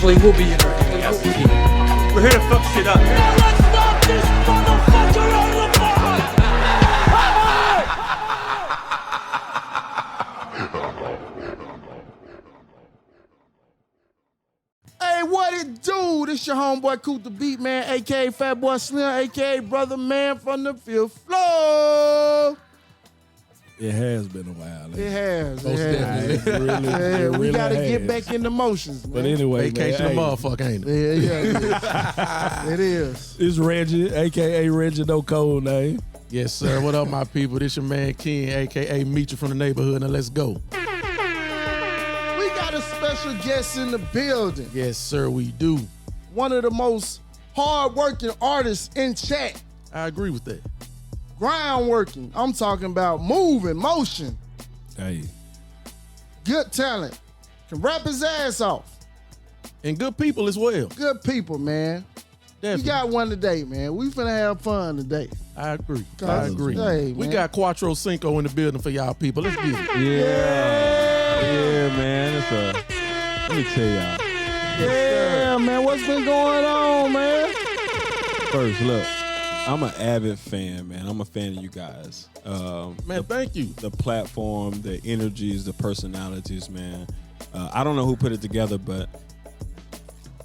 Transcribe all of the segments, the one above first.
eventually we'll be entertained. Yes. We're here to fuck shit up. Let's knock this motherfucker out of the park! Hey, what it do? This your homeboy Coop the Beat Man, a.k.a. Fat Boy Slim, a.k.a. Brother Man from the fifth floor. It has been a while. It has. Most definitely. It really, Yeah, it we really gotta has. get back in the motions, man. But anyway, Vacation man, a motherfucker, ain't it? Yeah, it is. It's Reggie, a.k.a. Reggie No Code Name. Yes, sir. What up, my people? This your man Ken, a.k.a. Meet You from the neighborhood. Now let's go. We got a special guest in the building. Yes, sir, we do. One of the most hard-working artists in chat. I agree with that. Ground working. I'm talking about moving, motion. Hey. Good talent. Can rap his ass off. And good people as well. Good people, man. Definitely. We got one today, man. We finna have fun today. I agree. I Cause agree. today, We man. got Cuatro Cinco in the building for y'all people. Let's get it. Yeah, man. Let me tell y'all. Yeah, man. What's been going on, man? First, look, I'm an avid fan, man. I'm a fan of you guys. Man, thank you. The platform, the energies, the personalities, man. I don't know who put it together, but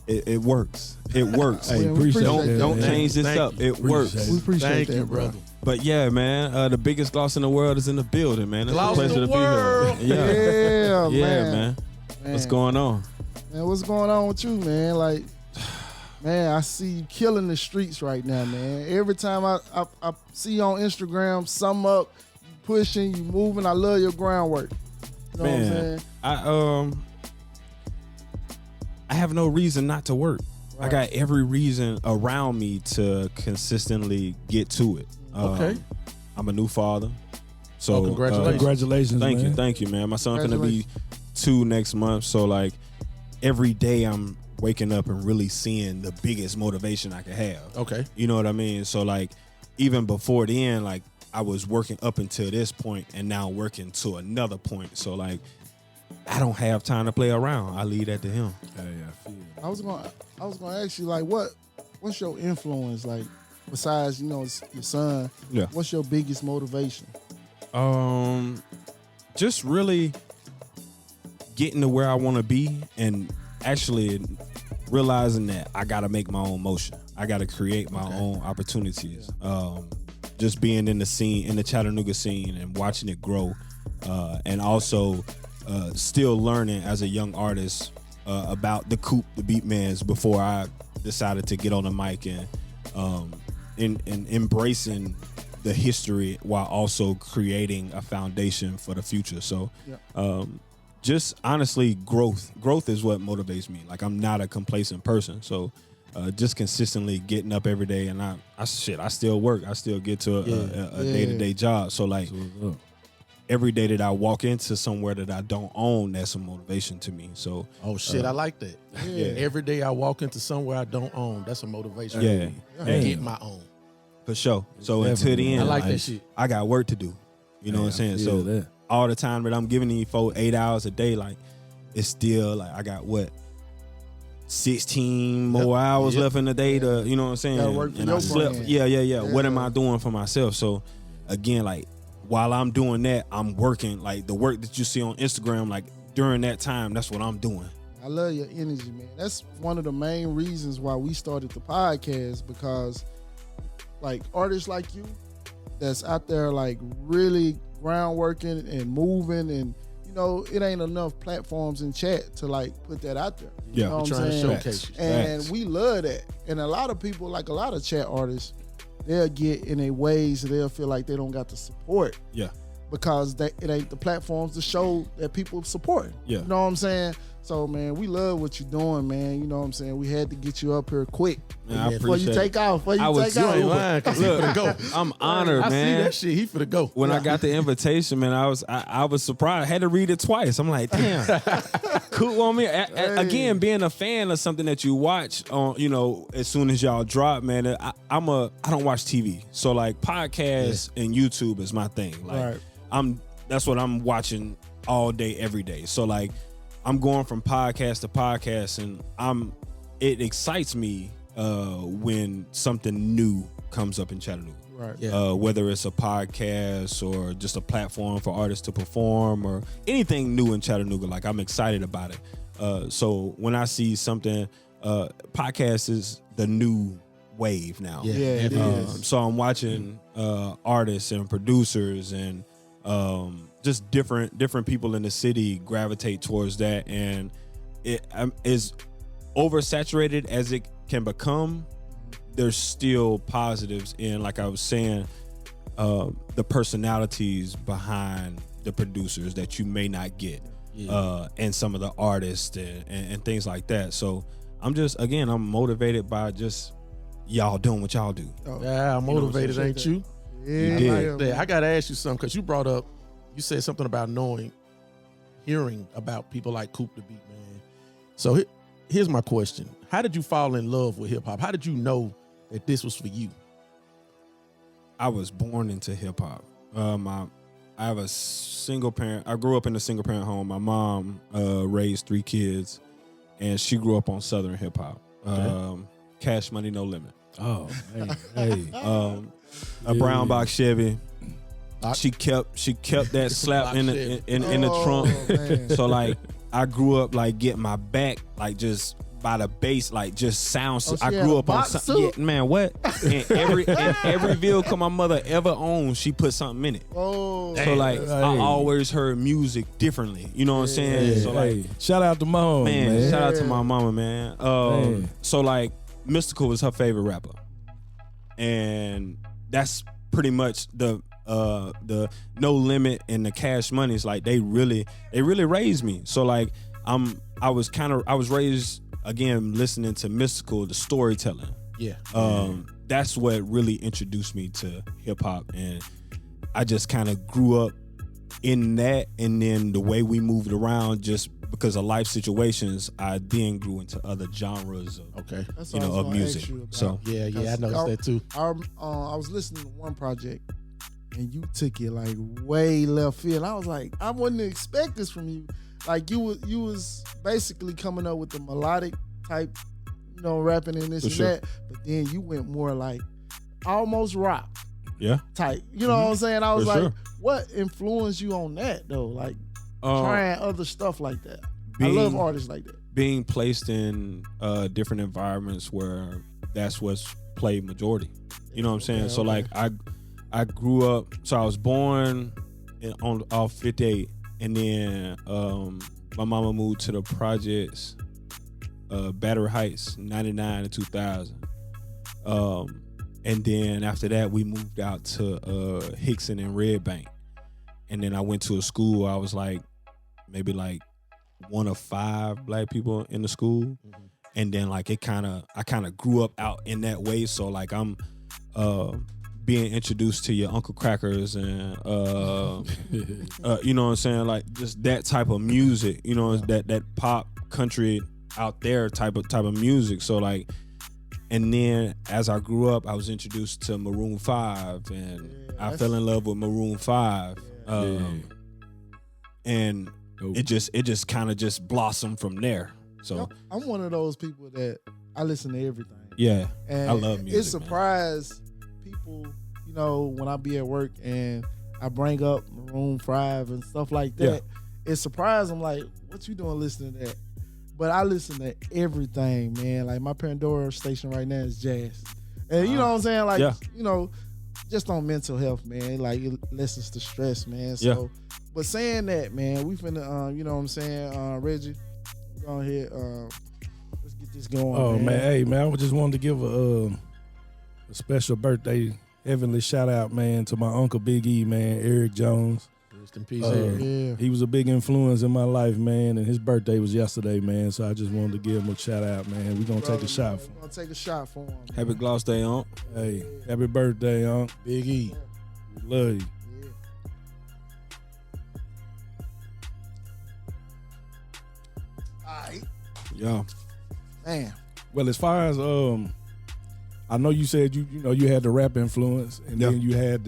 it works. It works. Hey, we appreciate appreciate that, Don't man. change this Thank up. you. It works. Appreciate We appreciate Thank that, you, bro. brother. But yeah, man, the biggest gloss in the world is in the building, man. It's a Gloss in pleasure the to world. be here. Yeah, Yeah, man. man. What's going on? Man, what's going on with you, man? Like, man, I see you killing the streets right now, man. Every time I see you on Instagram, sum up, you pushing, you moving. I love your groundwork. You know what I'm saying? I have no reason not to work. Right. I got every reason around me to consistently get to it. Okay. I'm a new father. So Oh, congratulations. Congratulations, man. Thank you, man. My son's gonna be 2 next month. So like every day I'm waking up and really seeing the biggest motivation I could have. Okay. You know what I mean? So like even before then, like I was working up until this point and now working to another point. So like I don't have time to play around. I leave that to him. Hey, I feel it. I was gonna ask you, like, what's your influence, like, besides, you know, your son? Yeah. What's your biggest motivation? Just really getting to where I want to be and actually realizing that I got to make my own motion. I got to create my own opportunities. Just being in the scene, in the Chattanooga scene and watching it grow. And also still learning as a young artist about the Coop, the Beatmans before I decided to get on the mic and embracing the history while also creating a foundation for the future. So just honestly, growth is what motivates me. Like I'm not a complacent person. So just consistently getting up every day and I still work. I still get to a day-to-day job. So like every day that I walk into somewhere that I don't own, that's a motivation to me. So Oh shit, I like that. Yeah. Every day I walk into somewhere I don't own, that's a motivation. Yeah. For me. Get my own. for sure. So until the I end, like that shit. I got work to do. You know what I'm saying? So that. all the time that I'm giving these 8 hours a day, like it's still like I got 16 more hours left in the day to, you know what I'm saying? Gotta work for and your I slept. brand. Yeah. What am I doing for myself? So again, like while I'm doing that, I'm working. Like the work that you see on Instagram, like during that time, that's what I'm doing. I love your energy, man. That's one of the main reasons why we started the podcast, because like artists like you that's out there like really ground working and moving, and you know, it ain't enough platforms in chat to like put that out there. You Yeah. know what I'm Trying to saying? showcase you. And Facts. we love that. And a lot of people, like a lot of chat artists, they'll get in a ways that they'll feel like they don't got the support Yeah. because it ain't the platforms to show that people support. Yeah. You know what I'm saying? So, man, we love what you're doing, man. You know what I'm saying? We had to get you up here quick Man, I before you appreciate take off. Before you I was take You ain't off. lying, cause he finna go. I'm honored, I man. see that shit. He finna go. When I got the invitation, man, I was surprised. I had to read it twice. I'm like, damn, cool on me. Again, being a fan of something that you watch on, you know, as soon as y'all drop, man, I don't watch TV, so like podcasts and YouTube is my thing. Like Right. that's what I'm watching all day, every day. So like, I'm going from podcast to podcast, and it excites me when something new comes up in Chattanooga. Right. Yeah. Whether it's a podcast or just a platform for artists to perform or anything new in Chattanooga, like I'm excited about it. So when I see something, podcast is the new wave now. Yeah, it is. So I'm watching artists and producers and just different people in the city gravitate towards that, and it is oversaturated as it can become. There's still positives in, like I was saying, the personalities behind the producers that you may not get, and some of the artists and things like that. So I'm motivated by just y'all doing what y'all do. Yeah, I'm motivated, ain't you? Yeah, did. Yeah, I gotta ask you something, because you said something about hearing about people like Coop the Beat Man. So here's my question: how did you fall in love with hip hop? How did you know that this was for you? I was born into hip hop. I have a single parent. I grew up in a single parent home. My mom raised 3 kids, and she grew up on Southern hip hop. Okay. Cash Money, No Limit. Oh, hey. A brown box Chevy. She kept that slap in the trunk. Man. So like I grew up like getting my back like just by the bass, like just sounds. Oh, she I had grew a up on box something. suit? Yeah, man, what? In every vehicle my mother ever owned, she put something in it. Oh, So like Hey. I always heard music differently. You know what I'm saying? Hey, So like, shout out to mom, man. shout out to my mama, man. Man. So like Mystical was her favorite rapper, and that's pretty much the No Limit and the Cash Money's like they really raised me. So like I was raised again listening to Mystical, the storytelling. Yeah. That's what really introduced me to hip hop, and I just kind of grew up in that, and then the way we moved around just because of life situations, I then grew into other genres of Okay. that's you what I know was of gonna music. ask you about. So Yeah, I noticed that too. I was listening to one project, and you took it like way left field. I was like, I wouldn't expect this from you. Like you was basically coming up with the melodic type, rapping and this For and sure. that. But then you went more like almost rock yeah, type. You know what I'm saying? I was For like, sure. what influenced you on that though? Like trying other stuff like that. I being- love artists like that. being placed in different environments where that's what's played majority. You know what I'm saying? Okay, So okay. like I grew up. So I was born off 58, and then my mama moved to the projects, Battery Heights, 99 to 2000. And then after that, we moved out to Hickson and Red Bank. And then I went to a school. I was like maybe like one of 5 black people in the school. And then like I kind of grew up out in that way. So like I'm being introduced to your Uncle Crackers and you know what I'm saying, like just that type of music, that pop country out there type of music. So like, and then as I grew up, I was introduced to Maroon 5, and I fell in love with Maroon 5. And it just kind of just blossomed from there. So I'm one of those people that I listen to everything. yeah, And I love music. It surprised people, when I be at work and I bring up Maroon 5 and stuff like that. It surprised them, like, what you doing listening to that? But I listen to everything, man. Like my Pandora station right now is jazz. And you know what I'm saying? Like, just on mental health, man. Like it lessens the stress, man. So, but saying that, man, we finna, you know what I'm saying, Reggie, go ahead, let's get this going. Oh man, hey man, I just wanted to give a special birthday, heavenly shout out, man, to my uncle Big E, man, Eric Jones. Rest in peace, Yeah. He was a big influence in my life, man, and his birthday was yesterday, man. So I just wanted to give him a shout out, man. We're gonna take a shot for him. We're gonna take a shot for him. Happy Gloss Day, Unc. Hey, happy birthday, Unc. Big E. We love you. Yeah. All right, Yeah. man. Well, as far as I know you said you had the rap influence, and then you had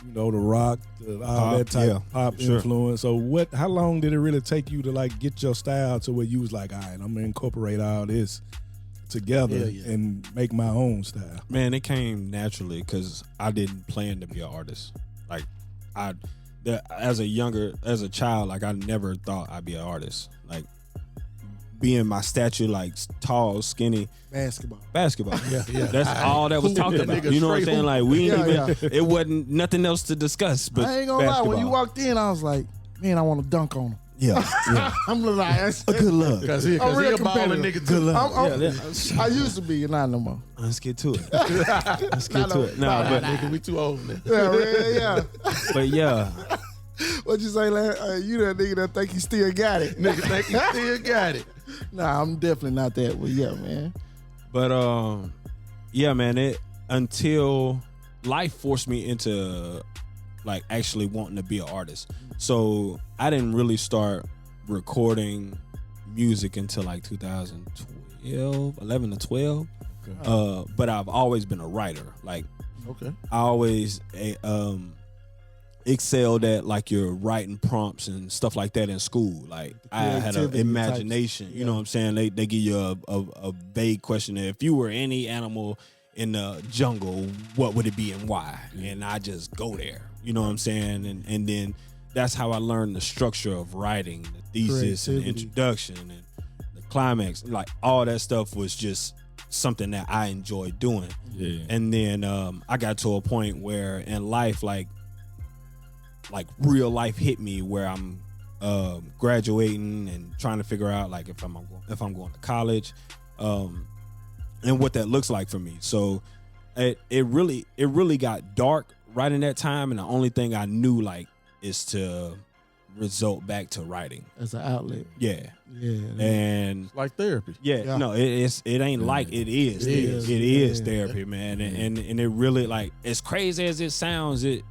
you know, the rock, all that type of pop sure. influence. So how long did it really take you to like get your style to where you was like, all right, I'm gonna incorporate all this together and make my own style? Man, it came naturally because I didn't plan to be an artist. Like as a child, like I never thought I'd be an artist. Like being my stature, like tall, skinny. Basketball. Yeah. That's all that was talked about. You know what I'm saying? Like we ain't even. It wasn't nothing else to discuss. But I ain't gonna basketball. lie. When you walked in, I was like, man, I want to dunk on him. Yeah. I'm like, Good luck. Because he I'm real a balling nigga Good too. luck. I used to be, not no more. Let's get to it. Let's get to it. Nah, But nigga, we too old now. Yeah. but yeah. What you say, lad? You that nigga that think he still got it. Nigga think he still got it. Nah, I'm definitely not that. But yeah, man. But yeah, man. Until life forced me into like actually wanting to be an artist. So I didn't really start recording music until like 2012, 11 to 12. Okay. But I've always been a writer. Like, okay, I always excelled at like your writing prompts and stuff like that in school. Like I had an imagination. Types. You know what I'm saying? They give you a vague question. If you were any animal in the jungle, what would it be and why? And I just go there. You know what I'm saying? And then that's how I learned the structure of writing, the thesis and the introduction and the climax. Like all that stuff was just something that I enjoyed doing. Yeah. And then I got to a point where in life, like real life hit me where I'm graduating and trying to figure out like if I'm going to college, and what that looks like for me. So it really got dark right in that time, and the only thing I knew like is to result back to writing as an outlet. Yeah. And it's like therapy. Yeah. No, it ain't like it is. It is therapy, man. And it really, like, as crazy as it sounds, it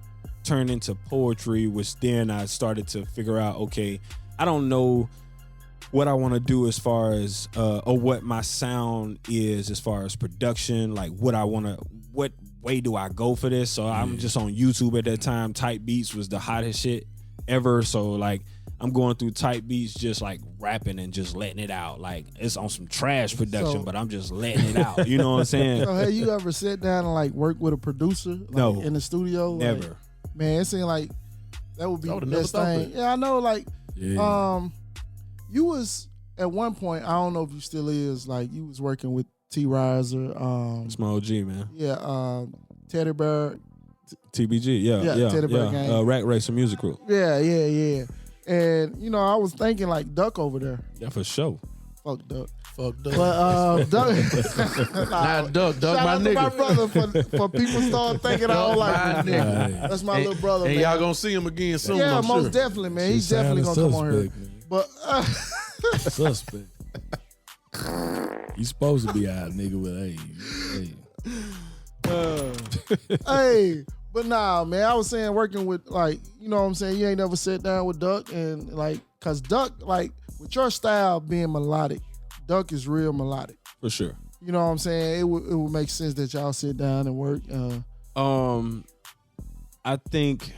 turned into poetry, which then I started to figure out, okay, I don't know what I want to do as far as or what my sound is as far as production, like what way do I go for this? So I'm just on YouTube at that time. Type beats was the hottest shit ever. So like I'm going through type beats, just like rapping and just letting it out. Like it's on some trash production, but I'm just letting it out. You know what I'm saying? So have you ever sat down and like work with a producer? Like, no. In the studio? Never. Like, man, it seemed like that would be the best thing. That. Yeah, I know. Like, you was at one point. I don't know if you still is. Like, you was working with T. Riser. Small G, man. Yeah. Teddy Bear. TBG. Yeah. Teddy Bear Gang. Rack Racer Music Group. Yeah. And you know, I was thinking like Duck over there. Yeah, for sure. Fuck Duck. But Duck. Not Duck. Duck, shout my out nigga. to my brother for people start thinking I don't like him. That's my little brother. And man. y'all gonna see him again soon. Yeah, I'm most sure. definitely, man. He's definitely gonna come on here. Man. But Suspect. He's supposed to be out, nigga, with hey, but nah, man. I was saying working with like, you know what I'm saying. You ain't never sat down with Duck and like, cause Duck like with your style being melodic, Duck is real melodic. For sure. You know what I'm saying? It would make sense that y'all sit down and work. I think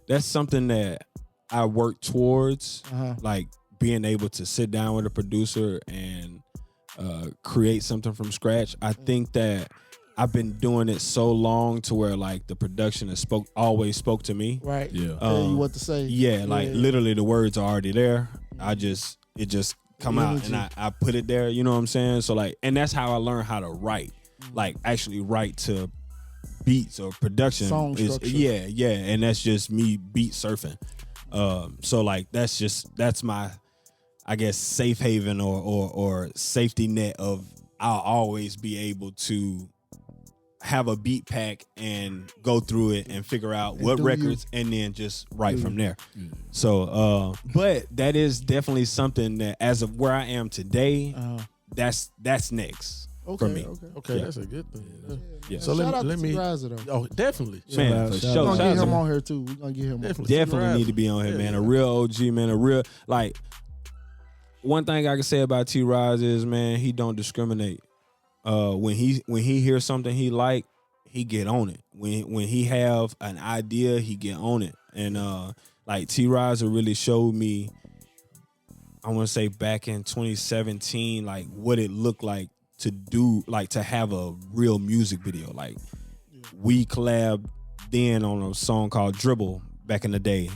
that's something that I work towards, like being able to sit down with a producer and create something from scratch. I think that I've been doing it so long to where like the production has always spoke to me. Right. Yeah. Tell you what to say. Yeah, like literally the words are already there. It just come out and I put it there, you know what I'm saying? So like, and that's how I learned how to write. Like actually write to beats or production. Song structure. Yeah, and that's just me beat surfing. So like that's my, I guess, safe haven or safety net of I'll always be able to have a beat pack and go through it and figure out what records and then just write from there. So, but that is definitely something that as of where I am today, that's next for me. Okay, that's a good thing. Yeah. So shout out let to me. T-Riser, though. Oh, definitely. Man, for We're sure. gonna get him on here too. We're gonna get him Definitely need to be on here, man. A real OG, man. A real, like, one thing I can say about T-Riser is, man, he don't discriminate. When he hears something he like, he get on it. When he have an idea, he get on it. And like T-Riser really showed me, I want to say back in 2017, like what it looked like to do, like to have a real music video. Like we collabed then on a song called Dribble back in the day,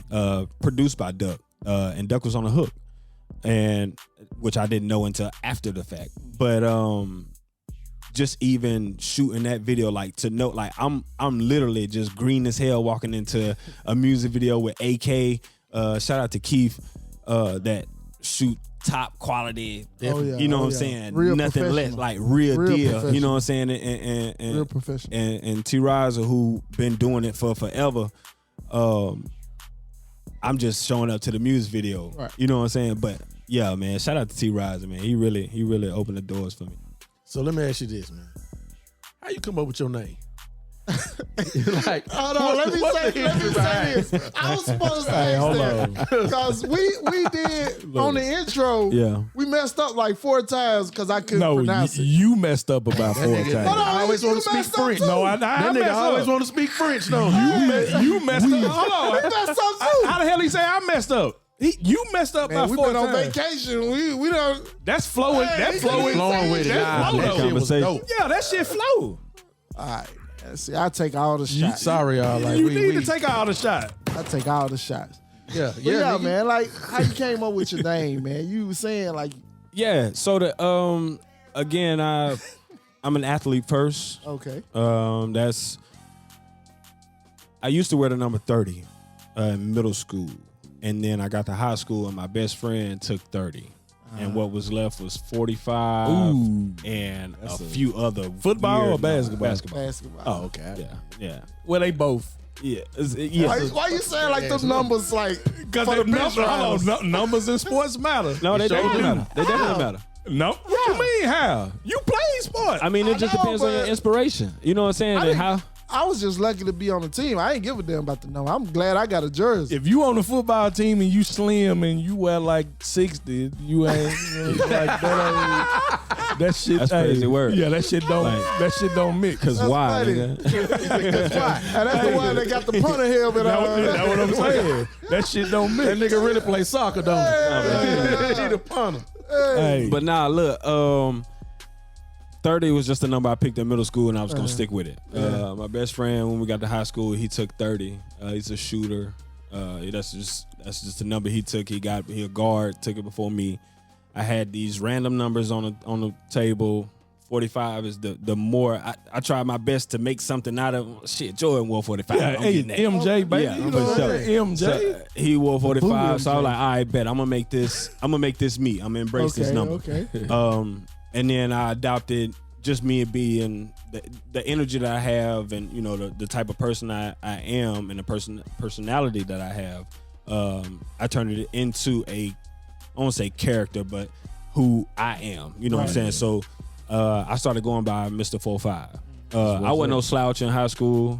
produced by Duck, and Duck was on the hook, and which I didn't know until after the fact. But just even shooting that video, like to know, like I'm literally just green as hell walking into a music video with AK. Shout out to Keith, that shoot top quality. You know what I'm saying? Real nothing less, like real deal. You know what I'm saying? And real professional. And T-Riser, who been doing it for forever. I'm just showing up to the music video. Right. You know what I'm saying? But yeah, man, shout out to T-Riser, man. He really opened the doors for me. So let me ask you this, man. How you come up with your name? Like, hold on, let me say this. I was supposed to ask that because we did on the intro. Yeah, we messed up like 4 times because I couldn't pronounce it. You messed up about 4 times. Hold on, I always want to speak French. No, I that nigga always want to speak French. No, you messed up. Hold on, We messed up too. how the hell he say I messed up? You messed up Man, by we 4 been on times. vacation. We don't. That's flowing. Hey, That he flowing. flowing with it. That Nah, flow, that though. shit was dope. Yeah, that shit flow. All right. See, I take all the shots. Sorry, y'all. Like You we need to take all the shot. I take all the shots. yeah, But yeah, nigga. man. Like, how you came up with your name, man? You were saying like, yeah. So the again, I'm an athlete first. okay, That's I used to wear the number 30 in middle school, and then I got to high school, and my best friend took 30. And what was left was 45 and a few other Football weird or basketball? basketball. Oh, okay. Yeah. Well, they both. Yeah. Why you saying like them numbers like Because for the bench riders? numbers in sports matter. No, they sure definitely do. matter. They definitely matter. No, what you mean? How you play sport? I mean, it just know, depends on your but- inspiration. You know what I'm saying? I And didn't- how I was just lucky to be on the team. I ain't give a damn about the number. I'm glad I got a jersey. if you on the football team and you slim and you wear like 60, you ain't like that shit. That's crazy word. Yeah, that shit don't. That shit don't mix. Cause That's why, funny. nigga? That's why. And that's the one that got the punter helmet on. That's what I'm saying. That shit don't mix. That nigga really play soccer, don't he? He the punter. Hey, But nah, look, 30 was just a number I picked in middle school, and I was gonna stick with it. My best friend, when we got to high school, he took 30. He's a shooter. That's just the number he took. He a guard, took it before me. I had these random numbers on the table. 45 is the more I tried my best to make something out of shit. Jordan wore 45. yeah, I'm hey, getting that. MJ, baby. Yeah, you for know sure. what I'm saying? MJ. So, he wore 45, so I MJ. was like, all right, bet I'm gonna make this me. I'm gonna embrace this number. Okay. And then I adopted just me being the energy that I have, and you know the type of person I am, and the personality that I have. I turned it into I won't say character, but who I am. You know what I'm saying? So I started going by Mr. 45. I wasn't no slouch in high school.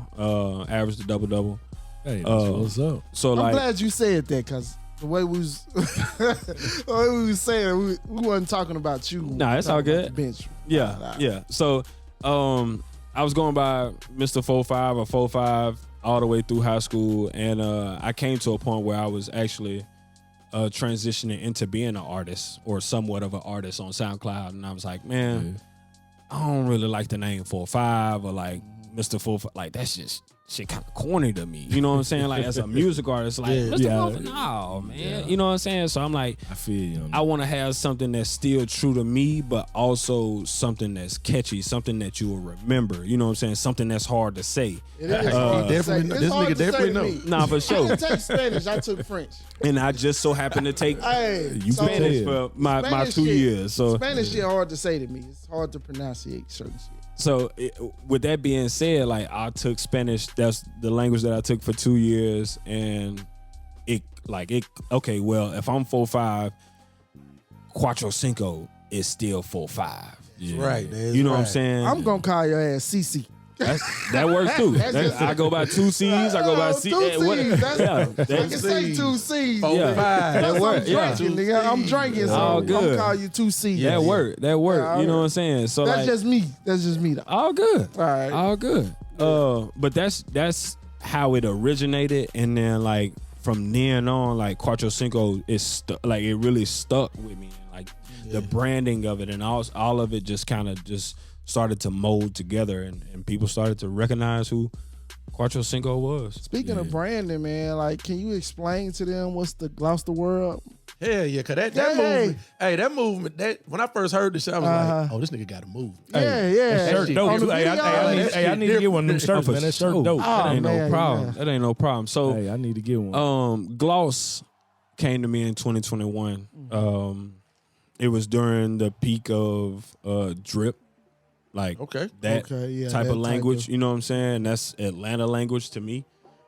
Averaged a double. Hey, that's what's up. So I'm like, glad you said that because the way we was, the way we was saying, we wasn't talking about you. Nah, it's We all talking about good. the bench. Yeah. So I was going by Mr. 45 or 45 all the way through high school, and I came to a point where I was actually transitioning into being an artist or somewhat of an artist on SoundCloud, and I was like, man, I don't really like the name 45 or like Mr. 45. Like that's just shit kind of corny to me. You know what I'm saying? Like as a music artist, like Mr. 45, no, man. You know what I'm saying? So I'm like, I feel you. On that. I want to have something that's still true to me, but also something that's catchy, something that you will remember. You know what I'm saying? Something that's hard to say. It is He hard to definitely- say. It's this hard nigga to say definitely to know. me. Nah, for I sure. didn't take Spanish. I took French. And I just so happened to take Hey, You so Spanish for my Spanish 2 shit- years. So Spanish shit hard to say to me. It's hard to pronunciate certain shit. So with that being said, like I took Spanish. That's the language that I took for 2 years, and it. Okay, well, if I'm 4'5", Cuatro Cinco is still 4'5". Right. You know what I'm saying? I'm gonna call your ass CC. That works too. That's just- I go by 2 C's. I go by C. 2 C's. That's, yeah, I can that's, say 2 C's. yeah, that works. Yeah, Drinking, nigga. I'm drinking, so All I'm good. call you 2 C's. that work. Yeah, You know what I'm saying? So That's like, just me. That's just me, though. all good. All right. All good. But that's how it originated, and then like from then on, like Cuatro Cinco is like it really stuck with me. Like the branding of it and all of it just kind of just started to mold together, and people started to recognize who Cuatro Cinco was. Speaking of branding, man, like, can you explain to them what's the Gloss the World? Hell yeah, cause that movement, that movement, that when I first heard this shit, I was like, oh, this nigga got to move. Yeah. Shirt dope. I need to get one of them shirts, man. That shirt dope. That ain't no problem. That ain't no problem. So I need to get one. Gloss came to me in 2021. It was during the peak of drip. Like that type of language, you know what I'm saying? That's Atlanta language to me.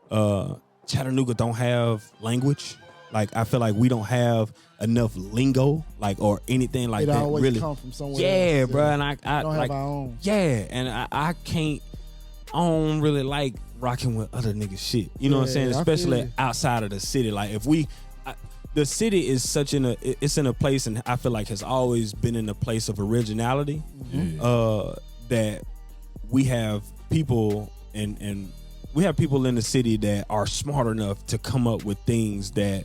Chattanooga don't have language. Like I feel like we don't have enough lingo, like or anything like that. Always really come from somewhere. Yeah, else. bro. And I don't like have our own. Yeah, and I can't. I don't really like rocking with other niggas shit. You know what I'm saying? Especially outside of the city. Like if the city is it's in a place, and I feel like has always been in a place of originality. That we have people and we have people in the city that are smart enough to come up with things that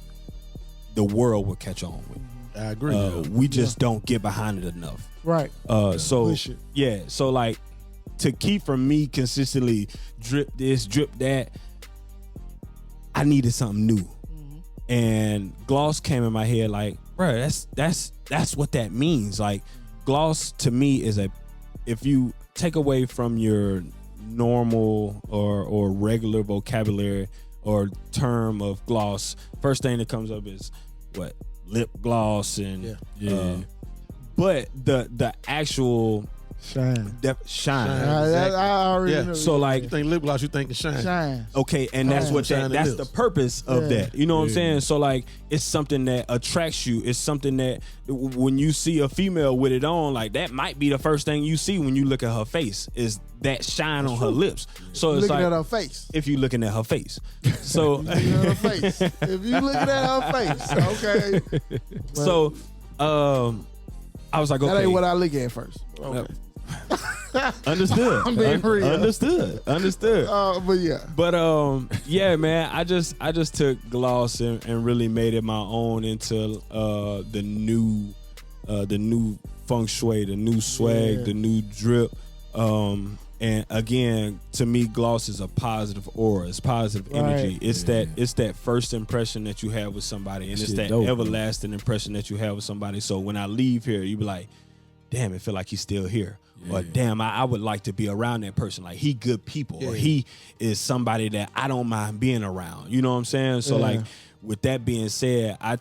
the world will catch on with. I agree. We just don't get behind it enough. Right. So like to keep from me consistently drip this, drip that, I needed something new. And Gloss came in my head like, bro, that's what that means. Like Gloss to me is if you take away from your normal or regular vocabulary or term of gloss, first thing that comes up is what? Lip gloss and but the actual shine. I already know. So like you think lip gloss, you think shine. Okay, and that's what that's the purpose of that. You know what I'm saying? So like it's something that attracts you. It's something that when you see a female with it on, like that might be the first thing you see when you look at her face is that shine on her lips. So it's looking like at her face. If you looking at her face. So looking at her face. If you looking at her face, okay. So I was like, okay. That ain't what I look at first. Okay. Understood. I'm being real. Understood. But yeah. But yeah, man, I just took Gloss and really made it my own into the new feng shui, the new swag, the new drip. And again, to me, Gloss is a positive aura. It's positive energy. It's that first impression that you have with somebody, and it's that dope, everlasting impression that you have with somebody. So when I leave here, you be like, damn, it feel like he's still here. Or damn, I would like to be around that person. Like he good people, or he is somebody that I don't mind being around. You know what I'm saying? So like, with that being said, I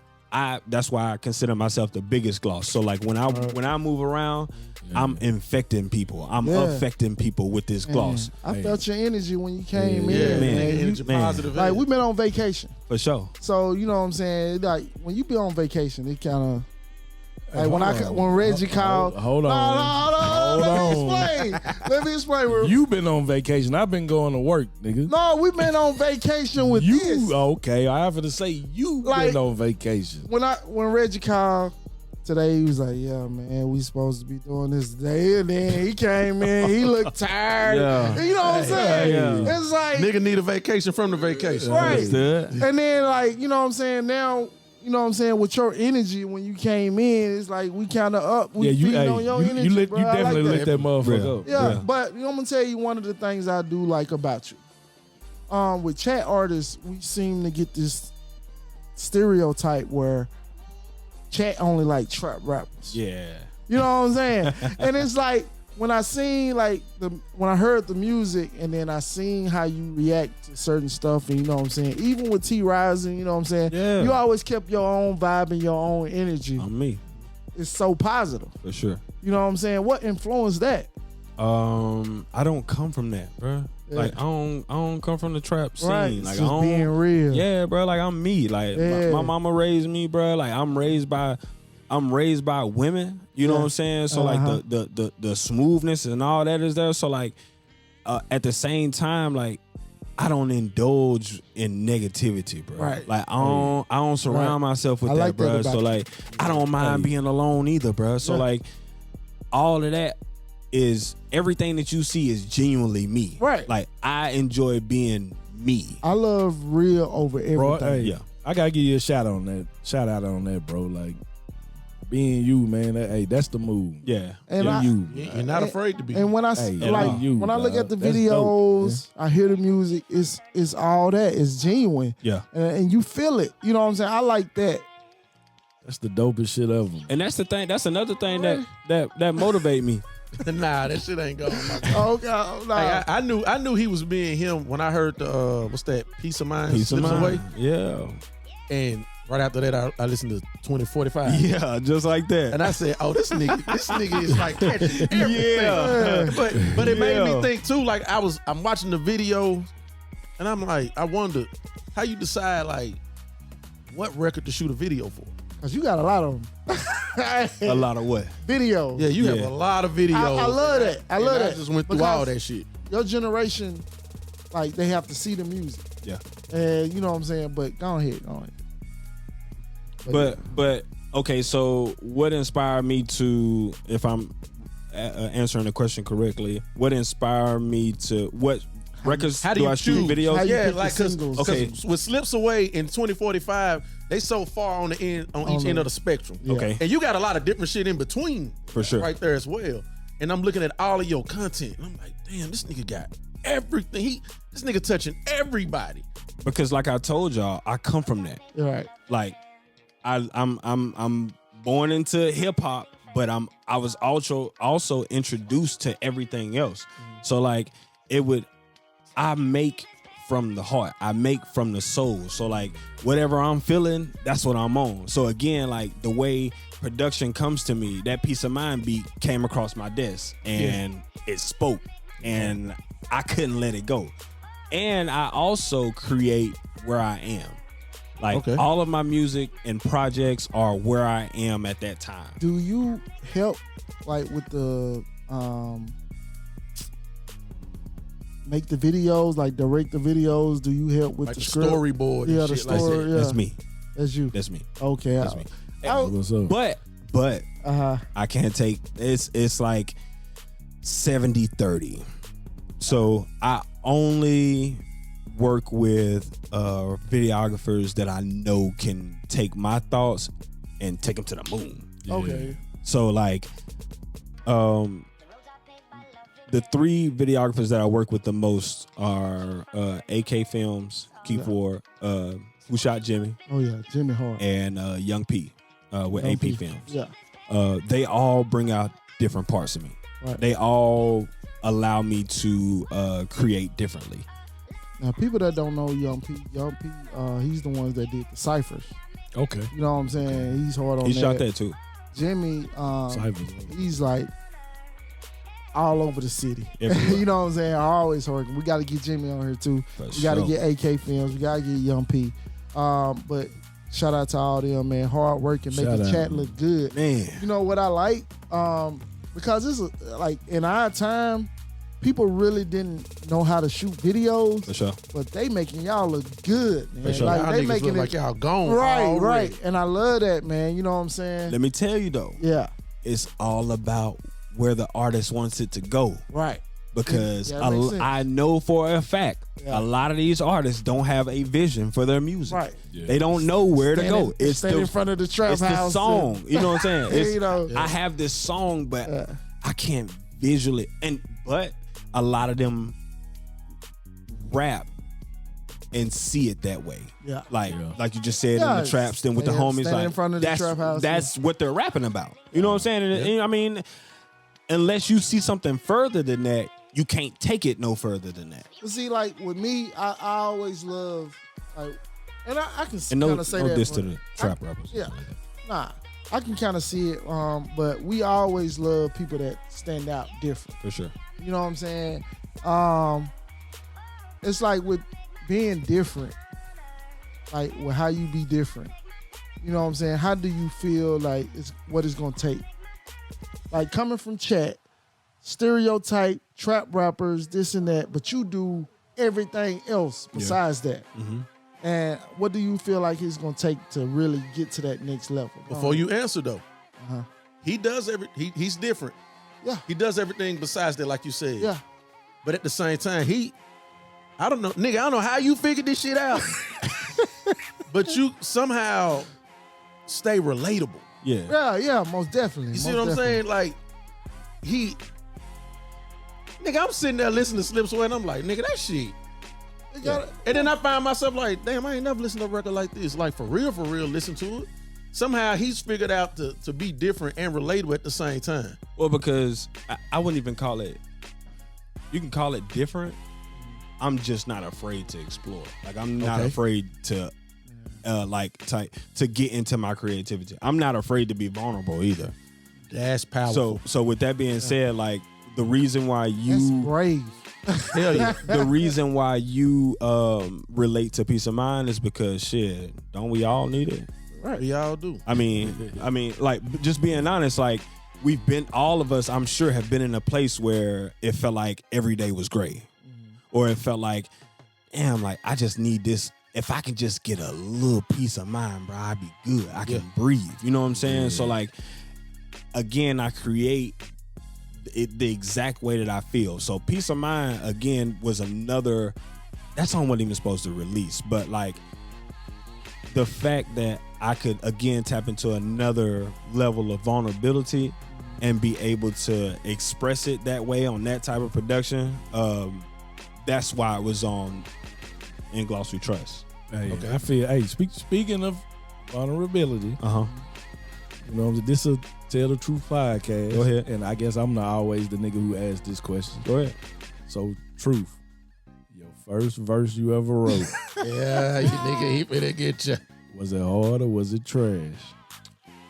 that's why I consider myself the biggest Gloss. So like when I move around, I'm infecting people. I'm affecting people with this Gloss. I felt your energy when you came in. Man, positive. Like we've been on vacation. For sure. So you know what I'm saying? Like when you be on vacation, it kind of like when Reggie called. Hold on. Let me explain. You been on vacation. I've been going to work, nigga. No, we've been on vacation with you. This. Okay, I have to say you been on vacation. When Reggie called today, he was like, "Yeah, man, we supposed to be doing this today." And then he came in. He looked tired. You know what I'm saying? It's like nigga need a vacation from the vacation. Right. And then like, you know what I'm saying? Now, you know what I'm saying, with your energy when you came in, it's like we kind of up. We feeding on your energy, you bro. definitely like lit that motherfucker up. Yeah, but I'm gonna tell you one of the things I do like about you. With chat artists, we seem to get this stereotype where chat only like trap rappers. Yeah. You know what I'm saying? And it's like when I seen when I heard the music and then I seen how you react to certain stuff, and you know what I'm saying, even with T Rising, you know what I'm saying, you always kept your own vibe and your own energy. On me. It's so positive. For sure. You know what I'm saying? What influenced that? I don't come from that, bro. Yeah. Like I don't come from the trap scene. Right. Like just being real. Yeah, bro. Like I'm me. Like my mama raised me, bro. Like I'm raised by women. You know what I'm saying? So like the smoothness and all that is there. So like at the same time, like I don't indulge in negativity, bro. Right. Like I don't surround myself with I that, like bro. that So like I don't mind being alone either, bro. So like all of that is everything that you see is genuinely me. Right. Like I enjoy being me. I love real over everything. Bro, hey, Yeah. I gotta give you a shout out on that, bro. Like being you, man. That's the move. Yeah. And yeah. I- You're not afraid to be. And when I Hey, like you, when I look dog. at the That's videos, dope, I hear the music. It's all that. It's genuine. Yeah. And you feel it. You know what I'm saying? I like that. That's the dopest shit ever. And that's the thing. That's another thing that motivate me. Nah, that shit ain't going. My God. Oh God, nah. Hey, I knew he was being him when I heard the what's that, Peace of Mind Peace of Slips mind. Away. Yeah. And right after that I listened to 2045. Yeah, just like that. And I said, oh, this nigga is like catching everything. Yeah. But it made me Yeah. think too, like I'm watching the video and I'm like, I wonder how you decide like what record to shoot a video for. Cause you got a lot of them. A lot of what? Videos. Yeah, you have Yeah. a lot of videos. I love that. I love And that. I just went through Because all that shit. Your generation, like they have to see the music, Yeah. and you know what I'm saying. But go ahead. But okay, so what inspired me to, if I'm answering the question correctly, what inspired me to what records How do do you I shoot choose? videos? How you Yeah, pick the like cause, singles? 'cause Okay. with Slips Away in 2045, they so far on the end on each the- end of the spectrum. Yeah. Okay. And you got a lot of different shit in between. For sure. Right there as well. And I'm looking at all of your content. And I'm like, damn, this nigga got everything. This nigga touching everybody. Because like I told y'all, I come from that. All right. Like I'm born into hip hop, but I was also introduced to everything else. So like I make from the heart. I make from the soul. So like whatever I'm feeling, that's what I'm on. So again, like the way production comes to me, that Peace of Mind beat came across my desk and it spoke and I couldn't let it go. And I also create where I am. Like Okay. all of my music and projects are where I am at that time. Do you help like with the make the videos, like direct the videos? Do you help with Like the the script? storyboard Yeah, and the shit like story. that. Yeah. That's me. That's you. That's me. Okay. That's me. What's up? But Uh-huh. I can't take it's like 70-30. So I only work with videographers that I know can take my thoughts and take them to the moon. Okay. So like the three videographers that I work with the most are AK Films, Keith Ward, Who Shot Jimmy, Oh yeah, Jimmy Hart. and Young P with Young AP P. Films. Yeah. They all bring out different parts of me. Right. They all allow me to create differently. Now people that don't know Young P, he's the ones that did the ciphers. Okay. You know what I'm saying? He's hard on He that. shot that too. Jimmy, Cyphers. he's like all over the city. Everywhere. You know what I'm saying? Always working. We got to get Jimmy on here too. For We got to sure. get AK Films. We got to get Young P. But shout out to all them, man. Hard work and make Shout the out, chat man. look good. Man. You know what I like? Because this is like in our time, people really didn't know how to shoot videos, For sure. but they making y'all look good, man. For sure. Like Y'all they niggas making look it like y'all gone. right, already. right. And I love that, man. You know what I'm saying? Let me tell you though, Yeah, it's all about where the artist wants it to go. right. Because Yeah, that makes sense. I know for a fact Yeah. a lot of these artists don't have a vision for their music. Right. Yeah. They don't know where to go. It's stand in front of the trap it's house. the song. You know what I'm saying? It's, You know. I have this song, but Yeah. I can't visually. But a lot of them rap and see it that way. Yeah. Like you just said in Yeah, the traps, then with the stand- homies, stand like in front of the that's trap house, that's what they're rapping about. You know what I'm saying? And I mean, unless you see something further than that, you can't take it no further than that. But see, like with me, I always love, like, and I can And no, kind of say no that. diss to for- the trap rappers. Yeah. Nah, I can kind of see it. But we always love people that stand out different. For sure. You know what I'm saying? It's like with being different, like with how you be different. You know what I'm saying? How do you feel like it's what it's gonna take? Like coming from chat, stereotype, trap rappers, this and that, but you do everything else besides that. Mm-hmm. And what do you feel like it's gonna take to really get to that next level? Before you answer though, Uh-huh. he does he's different. Yeah. He does everything besides that, like you said. Yeah. But at the same time, I don't know, nigga, I don't know how you figured this shit out. But you somehow stay relatable. Yeah. Yeah, most definitely. You see what I'm saying? Like, nigga, I'm sitting there listening to Slip Sway, and I'm like, nigga, that shit. And then I find myself like, damn, I ain't never listened to a record like this. Like, for real, listen to it. Somehow he's figured out to be different and relatable at the same time. Well, because I wouldn't even call it, you can call it different. I'm just not afraid to explore. Like, I'm not afraid to to get into my creativity. I'm not afraid to be vulnerable either. That's powerful. So with that being said, like, the reason why you That's brave. Hell yeah. the reason why you relate to peace of mind is because shit, don't we all need it? Right, we all do. I mean, like, just being honest, like, all of us, I'm sure, have been in a place where it felt like every day was great. Or it felt like, damn, like, I just need this. If I can just get a little peace of mind, bro, I'd be good. I can breathe. You know what I'm saying? Yeah. So, like, again, I create it the exact way that I feel. So peace of mind, again, was another, that song wasn't even supposed to release. But, like, the fact that I could, again, tap into another level of vulnerability and be able to express it that way on that type of production, that's why it was on In Gloss We Trust. Hey, I feel, speaking of vulnerability, you know, this is a Tell the Truth podcast. Go ahead. And I guess I'm not always the nigga who asks this question. Go ahead. So, Truth, your first verse you ever wrote. Yeah, you nigga, he finna get you. Was it hard or was it trash?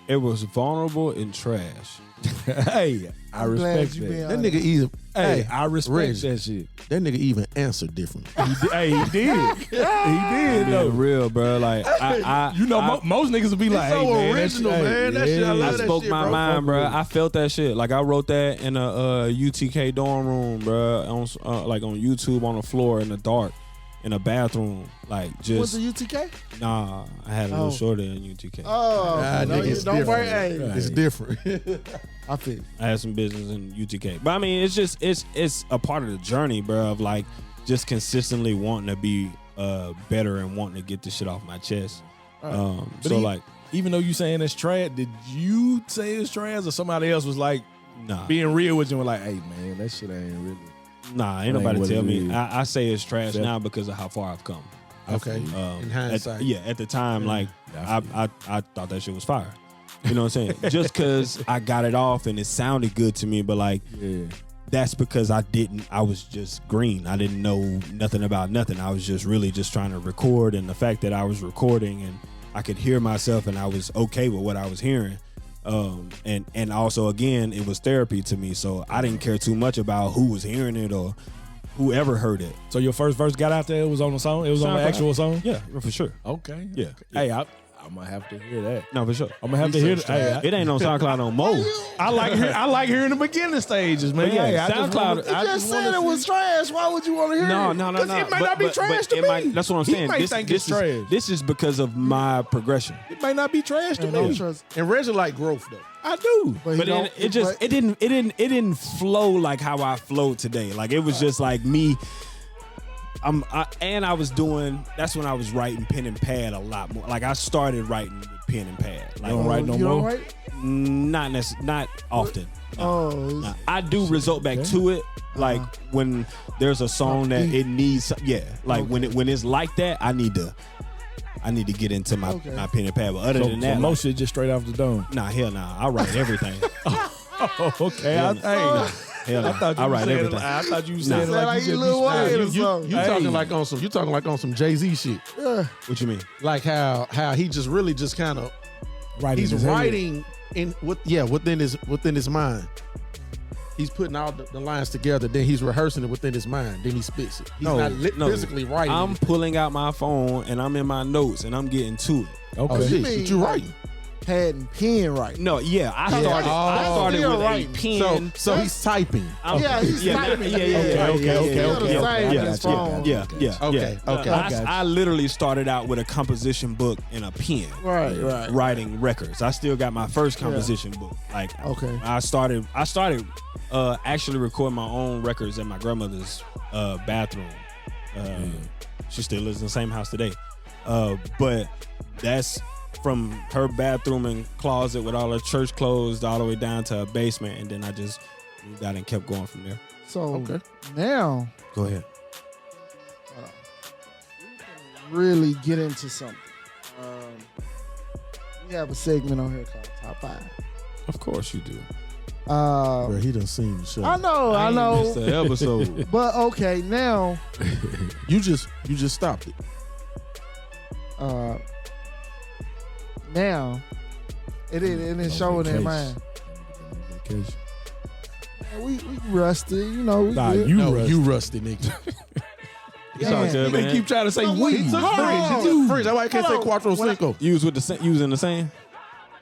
It was vulnerable and trash. Hey, I respect that. That nigga either. Hey, I respect Reggie, that shit. That nigga even answered different. He did. He did, though. Real, bro. Like, most niggas would be like, so hey, man. original, man. That shit, I love I that spoke shit, my bro. mind, bro. I felt that shit. Like, I wrote that in a UTK dorm room, bro. Like on YouTube on the floor in the dark, in a bathroom. Like, just. Was it UTK? Nah, I had a little shorter than UTK. Nigga, don't worry. Hey, it's different. I feel. I had some business in UTK, but I mean, it's just it's a part of the journey, bro. Of like just consistently wanting to be better and wanting to get this shit off my chest. Even though you saying it's trash, did you say it's trash or somebody else was like, nah, being real with you and like, hey man, that shit ain't really. Nah, ain't nobody what tell it me. is. I say it's trash now because of how far I've come. Okay. In hindsight. At the time, like I thought that shit was fire. You know what I'm saying? Just because I got it off and it sounded good to me, but like that's because I was just green. I didn't know nothing about nothing. I was just really just trying to record, and the fact that I was recording and I could hear myself and I was okay with what I was hearing. And also, again, it was therapy to me, so I didn't care too much about who was hearing it or whoever heard it. So your first verse got out there, it was on the song? It was on the actual song? Yeah, for sure. Okay. Yeah. Hey, I'm gonna have to hear that. No, for sure. I'm gonna have to hear that. It ain't on SoundCloud no more. I like hearing the beginning stages, man. But yeah, Hey, SoundCloud. You just said it was trash. Why would you want to hear it? No. Because it might not be trash to me. That's what I'm He saying. might think it's trash. This is because of my progression. It might not be trash to Don't me. trust. And Reggie like growth though. I do. But it didn't flow like how I flowed today. Like, it was just like me. I was doing. That's when I was writing pen and pad a lot more. Like, I started writing with pen and pad. Like, don't write no you more? Don't write? Not often. Oh, Nah. I do resort back to it. Like, when there's a song that it needs. Yeah. Like, when it's like that, I need to get into my pen and pad. But other than that, most shit just straight off the dome. nah, hell nah. I write everything. Oh, okay. Hell nah. I write everything. I thought you said Nah. like you Lil Wayne or You something. talking like on some Jay-Z shit. What you mean? Like how he just really just kind of he's writing within his mind. He's putting all the lines together, then he's rehearsing it within his mind, then he spits it. He's not physically writing. I'm pulling out my phone and I'm in my notes and I'm getting to it. Okay. Oh shit, you writing? pad and pen right. No, yeah, I Yeah. started. I Oh. started Still with writing. a pen. So he's typing. Yeah, he's typing. I literally started out with a composition book and a pen. Right. Writing records. I still got my first composition book. Like, Okay. I started actually recording my own records in my grandmother's bathroom. She still lives in the same house today. But that's from her bathroom and closet with all her church clothes all the way down to her basement, and then I just moved out and kept going from there. So now, Go ahead. really get into something. We have a segment on here called Top 5. Of course you do. Bro, he done seen the show. I know. Missed the episode. But okay, now, You just stopped it. now, it is showing in mine. We rusty, you know. We Nah, good. You rusty nigga. It's all good, man. Keep trying to say we. He took French. That's why I can't say Cuatro Cinco. You was in the same.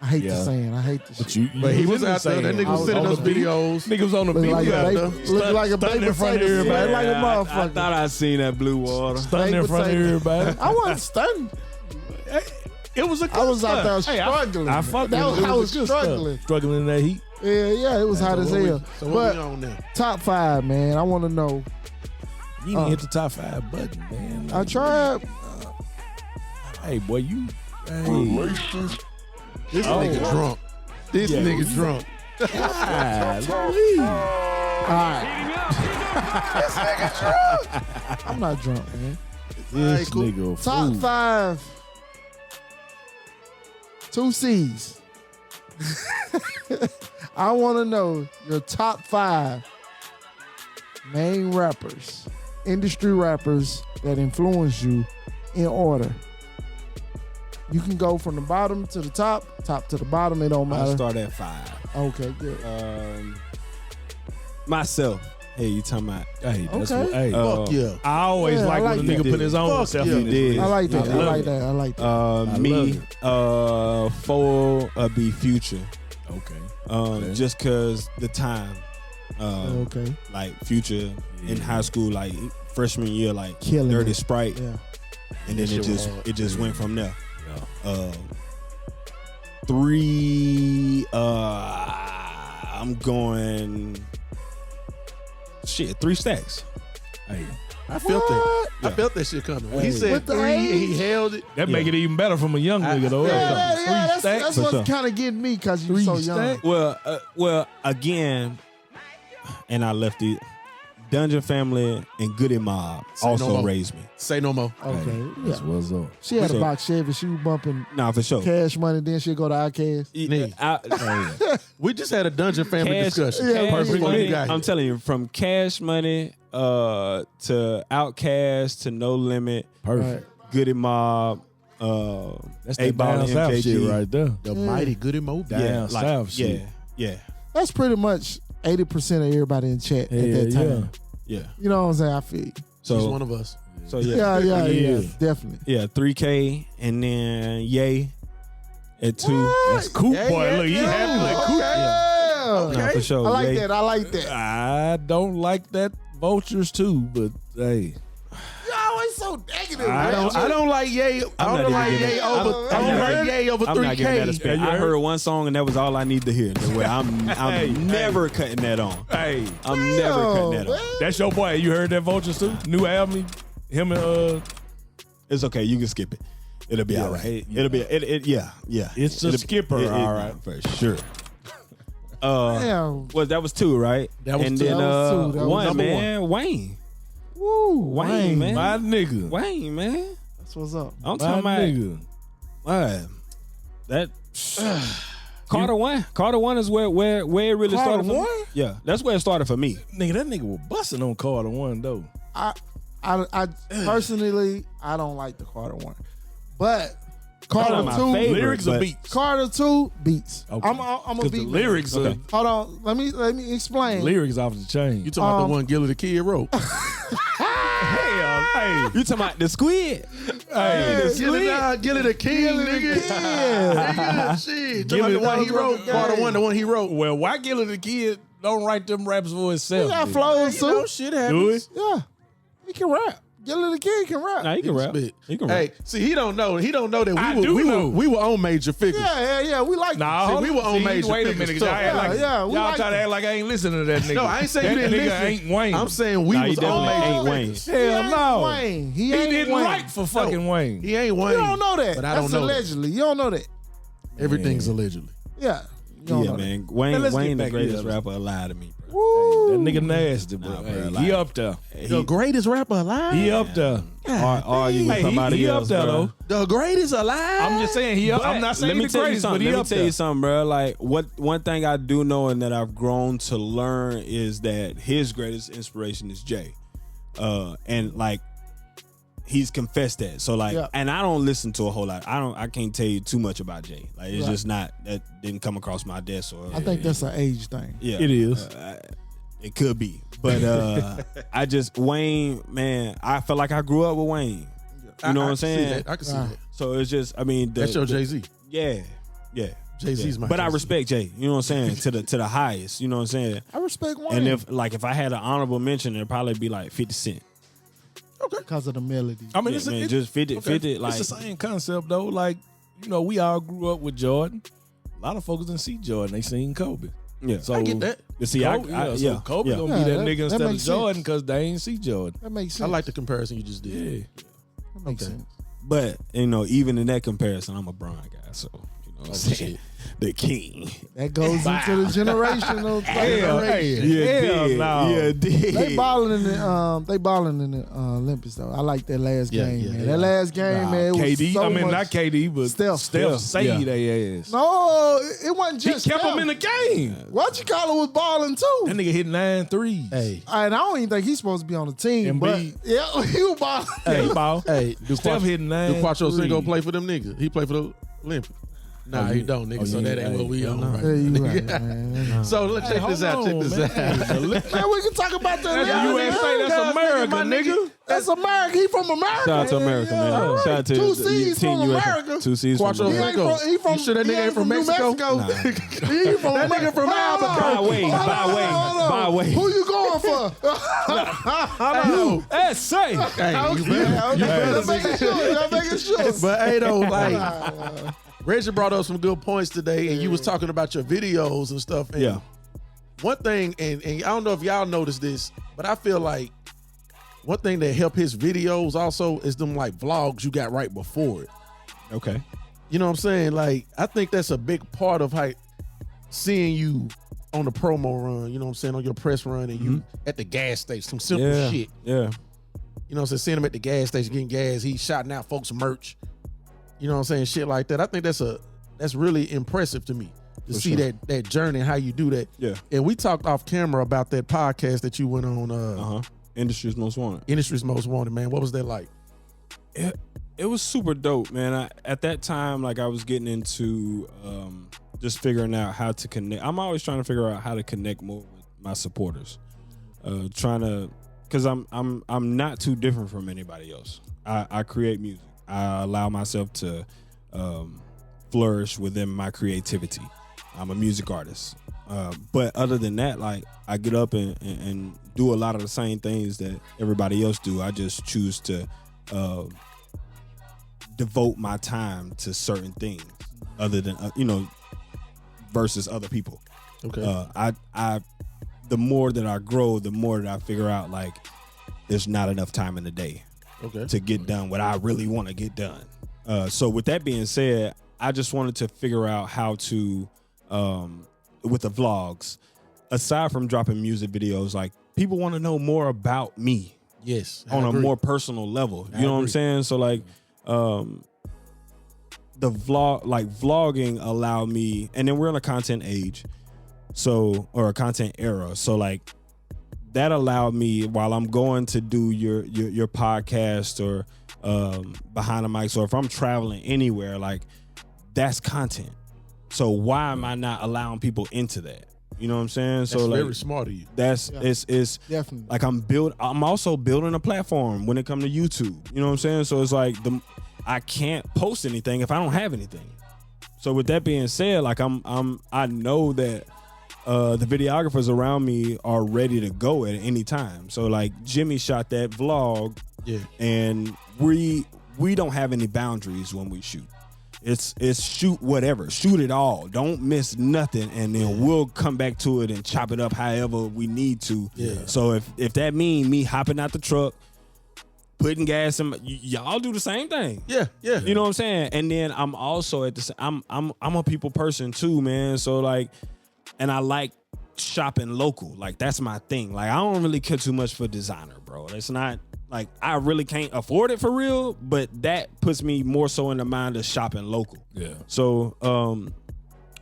I hate the saying. I hate the shit. But he was out there. That nigga was sending us videos. Niggas on the Look beat. like out a there. baby, look like a Stunting baby in front of potato. everybody. Like a I motherfucker. thought I seen that blue water. Stunting in front of everybody. I wasn't stunned. It was a good I was out there stunt. Hey, struggling. I fucked That with it. was- I was a good stunt. struggling. Struggling in that heat. Yeah, it was hot as hell. So what But we on now? top 5, man. I want to know. You didn't hit the top 5 button, man. I tried. Hey, boy, you. Hey. This nigga drunk. This nigga drunk. All right. I'm not drunk, man. This cool. nigga a Top fool. 5. 2 C's. I want to know your top 5 main rappers, industry rappers that influence you in order. You can go from the bottom to the top to the bottom. It don't I matter. start at 5. Okay, good. Myself. Hey, you talking about? Hey, that's Okay. what. Hey, Fuck yeah. I always Yeah, like I when like a nigga that. put his own Fuck stuff yeah. in You it. did. I like that. I I love like it. that. I like that. Me, 4 be Future. Okay. Just cause the time. Okay. Like Future in high school, like freshman year, like Killing Dirty it. Sprite, Yeah. and then That shit it just went from there. Yeah. 3, I'm going 3 stacks. Hey, I felt that. I felt that shit coming. When he said With the 3 and age? he held it. that make it even better from a young nigga though. Yeah, Three stacks. that's for what's sure. kind of getting me because you're 3 so young. stacks. Well, again, and I left it. Dungeon Family and Goody Mob no also more. raised me. Say no more. Okay, That's yeah. what's up. She had a So- box Chevy. She was bumping Nah, for sure. Cash Money. Then she'd go to Outcast. We just had a Dungeon family Cash- discussion. Yeah, Perfect before Money, you got I'm here. telling you, from Cash Money to Outkast to No Limit, Perfect. Goody Mob, That's 8 that Ball down south MKG. shit right there. The mighty Goody Mo. Down south shit. Yeah, That's pretty much 80% of everybody in chat at that time. yeah. You know what I'm saying? I feel. She's So, one of us. so yeah, Yeah, definitely. yeah, 3K, and then Ye at 2. That's Coop Yeah, boy. yeah, Look, he yeah. happy like Coop. Yeah. Nah, for sure. I like Ye. that. I like that. I don't like that vultures too, but hey, You're always so negative. I don't like Ye. I not don't like even Ye giving- over. I'm- I I'm don't not- like Ye over I'm not giving that a 3K. spin. Yeah, you I heard? heard one song and that was all I need to hear. The way I'm Hey, never cutting that on. hey, I'm never cutting that on. that's your boy. You heard that vultures too? New album, him and It's okay. You can skip it. It'll be all right. It'll be yeah. It's a skipper, all right. for sure. Damn. Well, that was 2, right? That was and 2. then That was 2. That was one, number man, Wayne. Woo. Wayne, man. my nigga, Wayne, man. That's what's up. I'm my talking about nigga. that. Carter 1. Carter 1 is where it really Carter started. For me. 1? Yeah, that's where it started for me. Nigga, that nigga was busting on Carter 1 though. I personally, I don't like the Carter 1. But That's Carter not my 2, favorite, Lyrics or but- beats? Carter 2 beats. Okay. I'm a 'Cause beat the man. lyrics Okay. are Hold on. Let me explain. lyrics off the chain. You talking about the one Gilly the Kid wrote? Hell, hey. You talking about the squid? Hey, Gilly the king, nigga. Nigga, shit. Talking about the one he wrote. The one he wrote. well, why Gilly the kid don't write them raps for himself? He got then? flows You know, too. shit Do happens. it? Yeah, he can rap. Gilly the Kid can rap. Nah, he can rap. Spit. He can Hey, rap. see, he don't know. He don't know that I we do know. were on major figures. Yeah. We like. Nah, See, hold we on. were on See, major wait a figures, minute. too. Y'all act like, Yeah, we y'all like try to that. act like I ain't listening to that nigga. No, I ain't saying that you didn't nigga listen. ain't Wayne. I'm saying we Nah, he was on definitely major ain't Wayne. figures. Hell ain't no. Wayne. He ain't didn't Wayne. write for fucking Wayne. He ain't Wayne. You don't know that. But I That's don't know that. allegedly. You don't know that. Everything's allegedly. Yeah. You don't Yeah, know man. Man, Wayne let's get the back greatest here. rapper alive to me, bro. That. Woo. That nigga nasty, bro. Nah, bro, Hey, like- he up there. The greatest rapper alive. He up there. Argue with Hey, somebody he up else, there, bro. though. The greatest alive. I'm just saying he up. I'm not saying Let me he the tell you greatest, but something. he Let me up tell there. you something, bro. Like one thing I do know and that I've grown to learn is that his greatest inspiration is Jay, and like he's confessed that. So like, Yeah. and I don't listen to a whole lot. I can't tell you too much about Jay. Like it's Right. just not that didn't come across my desk or. I think that's an age thing. yeah, It is. It could be, but I just Wayne, man. I felt like I grew up with Wayne. You know what I'm saying? I can see Wow. that. So it's just, I mean, That's your Jay Z. yeah. Jay Z's my. But I Jay-Z. respect Jay. You know what I'm saying? to the highest. You know what I'm saying? I respect Wayne. And if I had an honorable mention, it'd probably be like 50 Cent. because of the melody. I mean, Yeah, it's, man, it- just 50, okay. 50 like It's the same concept though. Like, you know, we all grew up with Jordan. A lot of folks didn't see Jordan; they seen Kobe. yeah. So I get that. You see, Kobe, so Kobe gonna be that nigga instead of makes Jordan sense. because they ain't see Jordan. That makes I sense. like the comparison you just did. Yeah. That makes sense. But even in that comparison, I'm a Bron guy. So you know what I'm saying? The king. That goes into the generational thing. Hell, hey, hell dig. no. Yeah, dig. They balling in the Olympics though. I like that last Yeah, game, yeah, man. yeah. That last game, man. It was KD. so I mean, much- not KD, but Steph. Steph saved Yeah. their ass. No, it wasn't He just kept Steph. him in the game. What you call it was balling too. That nigga hit 9 threes. Hey, And I don't even think he's supposed to be on the team. But Embiid. yeah, he was balling. Hey, ball. hey, do Steph hit 9 Do Cuatro threes. Cinco play for them niggas? He play for the Olympics. Nah, he don't, nigga. So that ain't what we on right Yeah, you now. right, man. So let's check this out. Check this out. Man, we can talk about that. That's later. the USA. That's America, nigga. That's America. He from America. Shout out to America, man. Yeah. Shout out to Two the C's Team from USA. America. 2 C's from Quattro He America. ain't Cinco. from. He from. You sure that he nigga ain't from New Mexico? Mexico. He from That nigga from Alabama. By way. By way. Who you going for? That's safe. Hey, you Okay, better- okay. you better Just making sure. Just making sure. But hey, though, like Reggie brought up some good points today, and you was talking about your videos and stuff. And Yeah. one thing, and I don't know if y'all noticed this, but I feel like one thing that helped his videos also is them like vlogs you got right before it. Okay. You know what I'm saying? Like, I think that's a big part of how seeing you on the promo run, you know what I'm saying, on your press run, and you at the gas station, some simple Yeah. shit. Yeah. You know what I'm saying? Seeing him at the gas station getting gas, he's shouting out folks merch. You know what I'm saying? Shit like that. I think that's really impressive to me to For see sure. that journey and how you do that. Yeah. And we talked off camera about that podcast that you went on, Industry's Most Wanted. Industry's Most Wanted, man. What was that like? It was super dope, man. At that time, like I was getting into just figuring out how to connect. I'm always trying to figure out how to connect more with my supporters. Trying to, cause I'm not too different from anybody else. I create music. I allow myself to flourish within my creativity. I'm a music artist. But other than that, like I get up and do a lot of the same things that everybody else do. I just choose to devote my time to certain things other than versus other people. Okay. I the more that I grow, the more that I figure out like there's not enough time in the day Okay. to get done what I really want to get done. So with that being said, I just wanted to figure out how to with the vlogs, aside from dropping music videos, like people want to know more about me Yes. I on a agree. more personal level. I You know what I'm agree. saying? So like the vlogging allowed me, and then we're in a content age, or a content era. So like that allowed me, while I'm going to do your podcast or behind the mics, or if I'm traveling anywhere, like that's content. So why am I not allowing people into that? You know what I'm saying? That's so very like smart of you. that's it's Definitely. like I'm also building a platform when it comes to YouTube. You know what I'm saying? So it's like I can't post anything if I don't have anything. So with that being said, like I know that the videographers around me are ready to go at any time. So like Jimmy shot that vlog, and we don't have any boundaries when we shoot. It's shoot whatever, shoot it all. Don't miss nothing, and then we'll come back to it and chop it up however we need to. Yeah. So if that means me hopping out the truck, putting gas in, y'all do the same thing. Yeah. You know what I'm saying? And then I'm also I'm a people person too, man. So like, and I like shopping local. Like that's my thing. Like I don't really care too much for designer, bro. It's not like I really can't afford it for real, but that puts me more so in the mind of shopping local. Yeah. So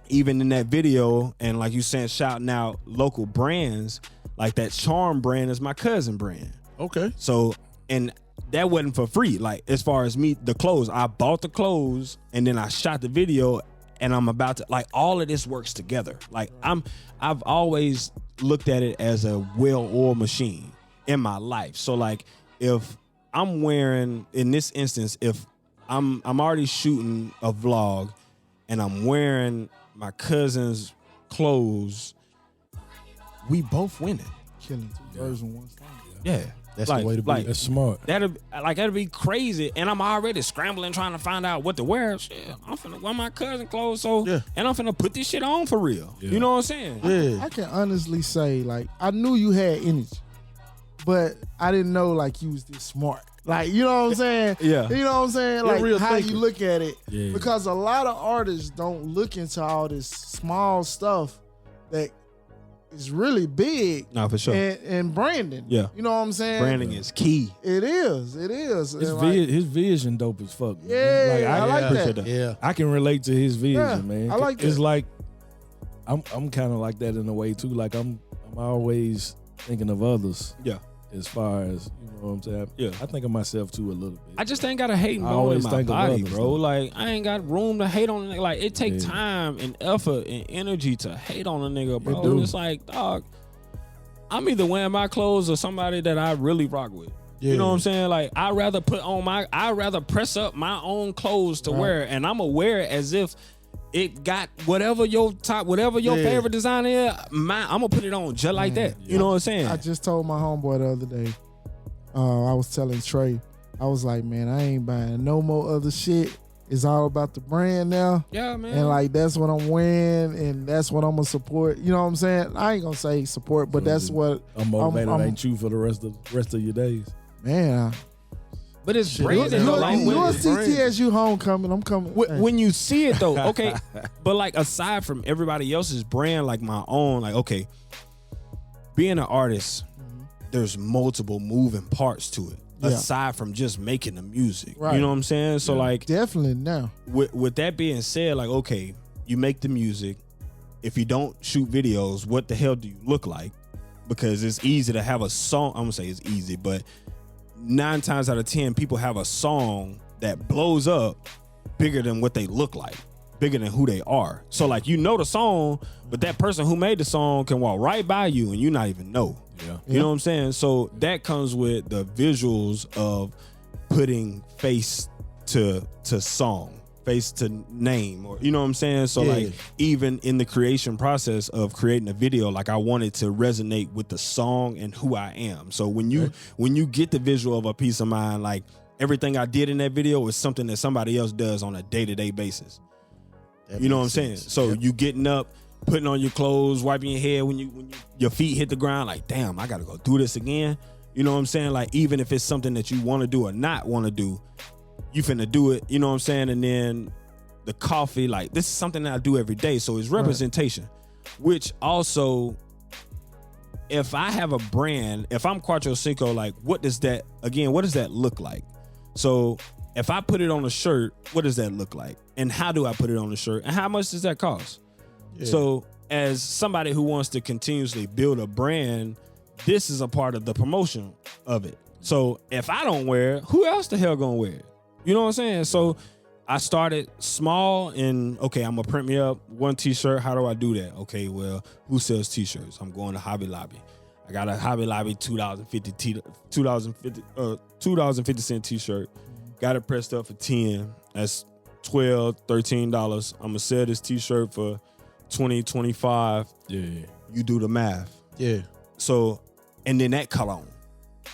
even in that video, and like you saying, shouting out local brands, like that Charm brand is my cousin brand. Okay. So, and that wasn't for free. Like as far as me, the clothes, I bought the clothes and then I shot the video, and I'm about to, like, all of this works together. Like I've always looked at it as a well-oiled machine in my life. So like if I'm wearing, in this instance, if I'm already shooting a vlog and I'm wearing my cousin's clothes, we both winning. Killing two birds with one stone. Yeah. That's the way to be. Like, That's smart. that'd be crazy, and I'm already scrambling trying to find out what to wear. Shit, I'm finna wear my cousin clothes, and I'm finna put this shit on for real. Yeah. You know what I'm saying? Yeah. I can honestly say, like, I knew you had energy, but I didn't know like you was this smart. Like, you know what I'm saying? Yeah. You know what I'm saying? You're a Like real how thinker. you look at it. Yeah. Because a lot of artists don't look into all this small stuff that is really big. No, for sure. And branding. Yeah. You know what I'm saying? Branding is key. It is. It is. His, And, like, his vision dope as fuck. Man. Yeah, I like appreciate that. Yeah. I can relate to his vision, Yeah, man. I like It's that. like I'm kind of like that in a way too. Like I'm always thinking of others Yeah. as far as, you know what I'm saying. Yeah. I think of myself too a little bit. I just ain't got a hating I bone in always my think of body, others, bro. though. Like I ain't got room to hate on a nigga. Like it take Yeah. time and effort and energy to hate on a nigga, bro. do. It's like, dog, I'm either wearing my clothes or somebody that I really rock with. Yeah. You know what I'm saying? Like I'd rather press up my own clothes to wear, and I'ma wear it as if it got whatever your favorite design is. I'm gonna put it on just like that. You know what I'm saying? I just told my homeboy the other day, I was telling Trey, I was like, man, I ain't buying no more other shit. It's all about the brand now. Yeah, man. And like that's what I'm wearing, and that's what I'm gonna support. You know what I'm saying? I ain't gonna say support, but that's what I'm motivated, I'm- ain't you, for the rest of your days. man. but it's You branding. though, like, you when- a CTSU homecoming? I'm coming. Hey. When you see it though, okay, but like aside from everybody else's brand, like my own, like okay, being an artist, there's multiple moving parts to it. Yeah. Aside from just making the music, Right. you know what I'm saying? So like, Definitely now. with that being said, like okay, you make the music. If you don't shoot videos, what the hell do you look like? Because it's easy to have a song. I'm gonna say it's easy, but 9 times out of 10, people have a song that blows up bigger than what they look like, bigger than who they are. So like, you know the song, but that person who made the song can walk right by you and you not even know. Yeah. You know what I'm saying? So that comes with the visuals of putting face to song, face to name, or you know what I'm saying? So like even in the creation process of creating a video, like I wanted to resonate with the song and who I am. So when you get the visual of a piece of mind, like everything I did in that video is something that somebody else does on a day-to-day basis. You know what I'm saying? So you getting up, putting on your clothes, wiping your head when your feet hit the ground, like, damn, I gotta go do this again. You know what I'm saying? Like, even if it's something that you want to do or not want to do, you finna do it. You know what I'm saying? And then the coffee, like, this is something that I do every day. So it's representation, which also, if I have a brand, if I'm Cuatro Cinco, like, what does that look like? So if I put it on a shirt, what does that look like? And how do I put it on the shirt? And how much does that cost? Yeah. So as somebody who wants to continuously build a brand, this is a part of the promotion of it. So if I don't wear it, who else the hell gonna wear it? You know what I'm saying? So I started small and okay, I'm gonna print me up one t-shirt. How do I do that? Okay, well, who sells t-shirts? I'm going to Hobby Lobby. I got a Hobby Lobby $2.50 t-shirt. Got it pressed up for 10. That's $12, $13. I'm gonna sell this t-shirt for 20, 25. Yeah. You do the math. Yeah. So, and then that caught on.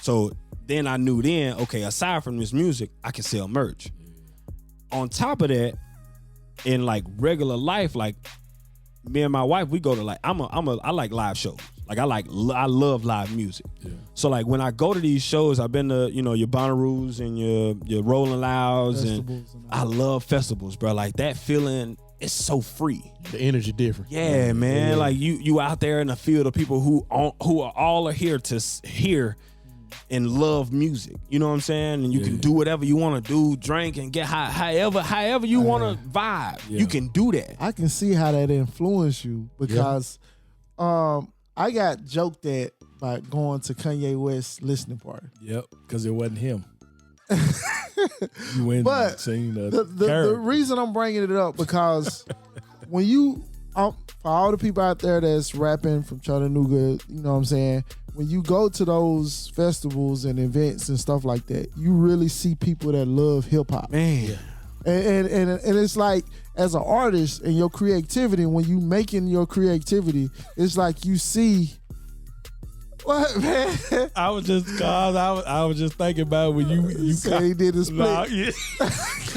So then I knew then, okay, aside from this music, I can sell merch. On top of that, in like regular life, like me and my wife, we go to like I like live shows. Like I love live music. Yeah. So like when I go to these shows, I've been to your Bonnaroo's and your Rolling Louds, and I love festivals, bro. Like that feeling is so free. The energy different. Yeah, man. Yeah. Like you out there in the field of people who are all here to hear and love music. You know what I'm saying? And you can do whatever you want to do, drink and get high, however you want to vibe. Yeah. You can do that. I can see how that influenced you because I got joked at by going to Kanye West's listening party. Yep, because it wasn't him. You went but and seen the reason I'm bringing it up because when you for all the people out there that's rapping from Chattanooga, you know what I'm saying, when you go to those festivals and events and stuff like that, you really see people that love hip hop. Man. Yeah. And it's like, as an artist and your creativity, when you making your creativity, it's like you see. What, man? I was just thinking about when you said he did a split. Nah, yeah.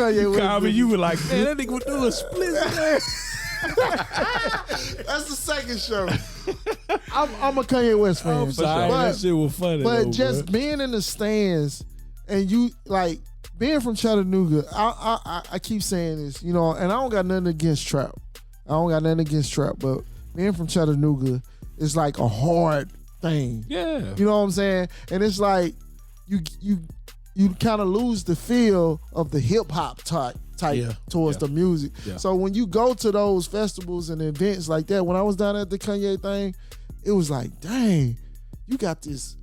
You were like, man, that nigga would do a split. That's the second show. I'm a Kanye West fan. I'm sorry, that shit was funny. But though, just being in the stands and you like being from Chattanooga, I keep saying this, and I don't got nothing against trap. But being from Chattanooga is like a hard thing. Yeah. You know what I'm saying? And it's like you kind of lose the feel of the hip hop type towards the music. Yeah. So when you go to those festivals and events like that, when I was down at the Kanye thing, it was like, dang, you got this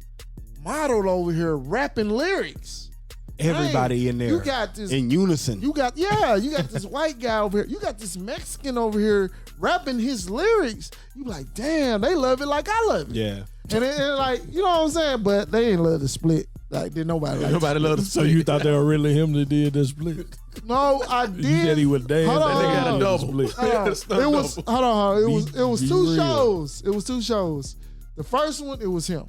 model over here rapping lyrics. Everybody in there. You got this in unison. You got this white guy over here. You got this Mexican over here rapping his lyrics. You like, damn, they love it like I love it. Yeah. And like, you know what I'm saying? But they ain't love the split. Like, did nobody like nobody love the split. So you thought they were really him that did the split? No, I did. You said he was dance. Hold That nigga on. had a double. It was two shows. It was two shows. The first one, it was him.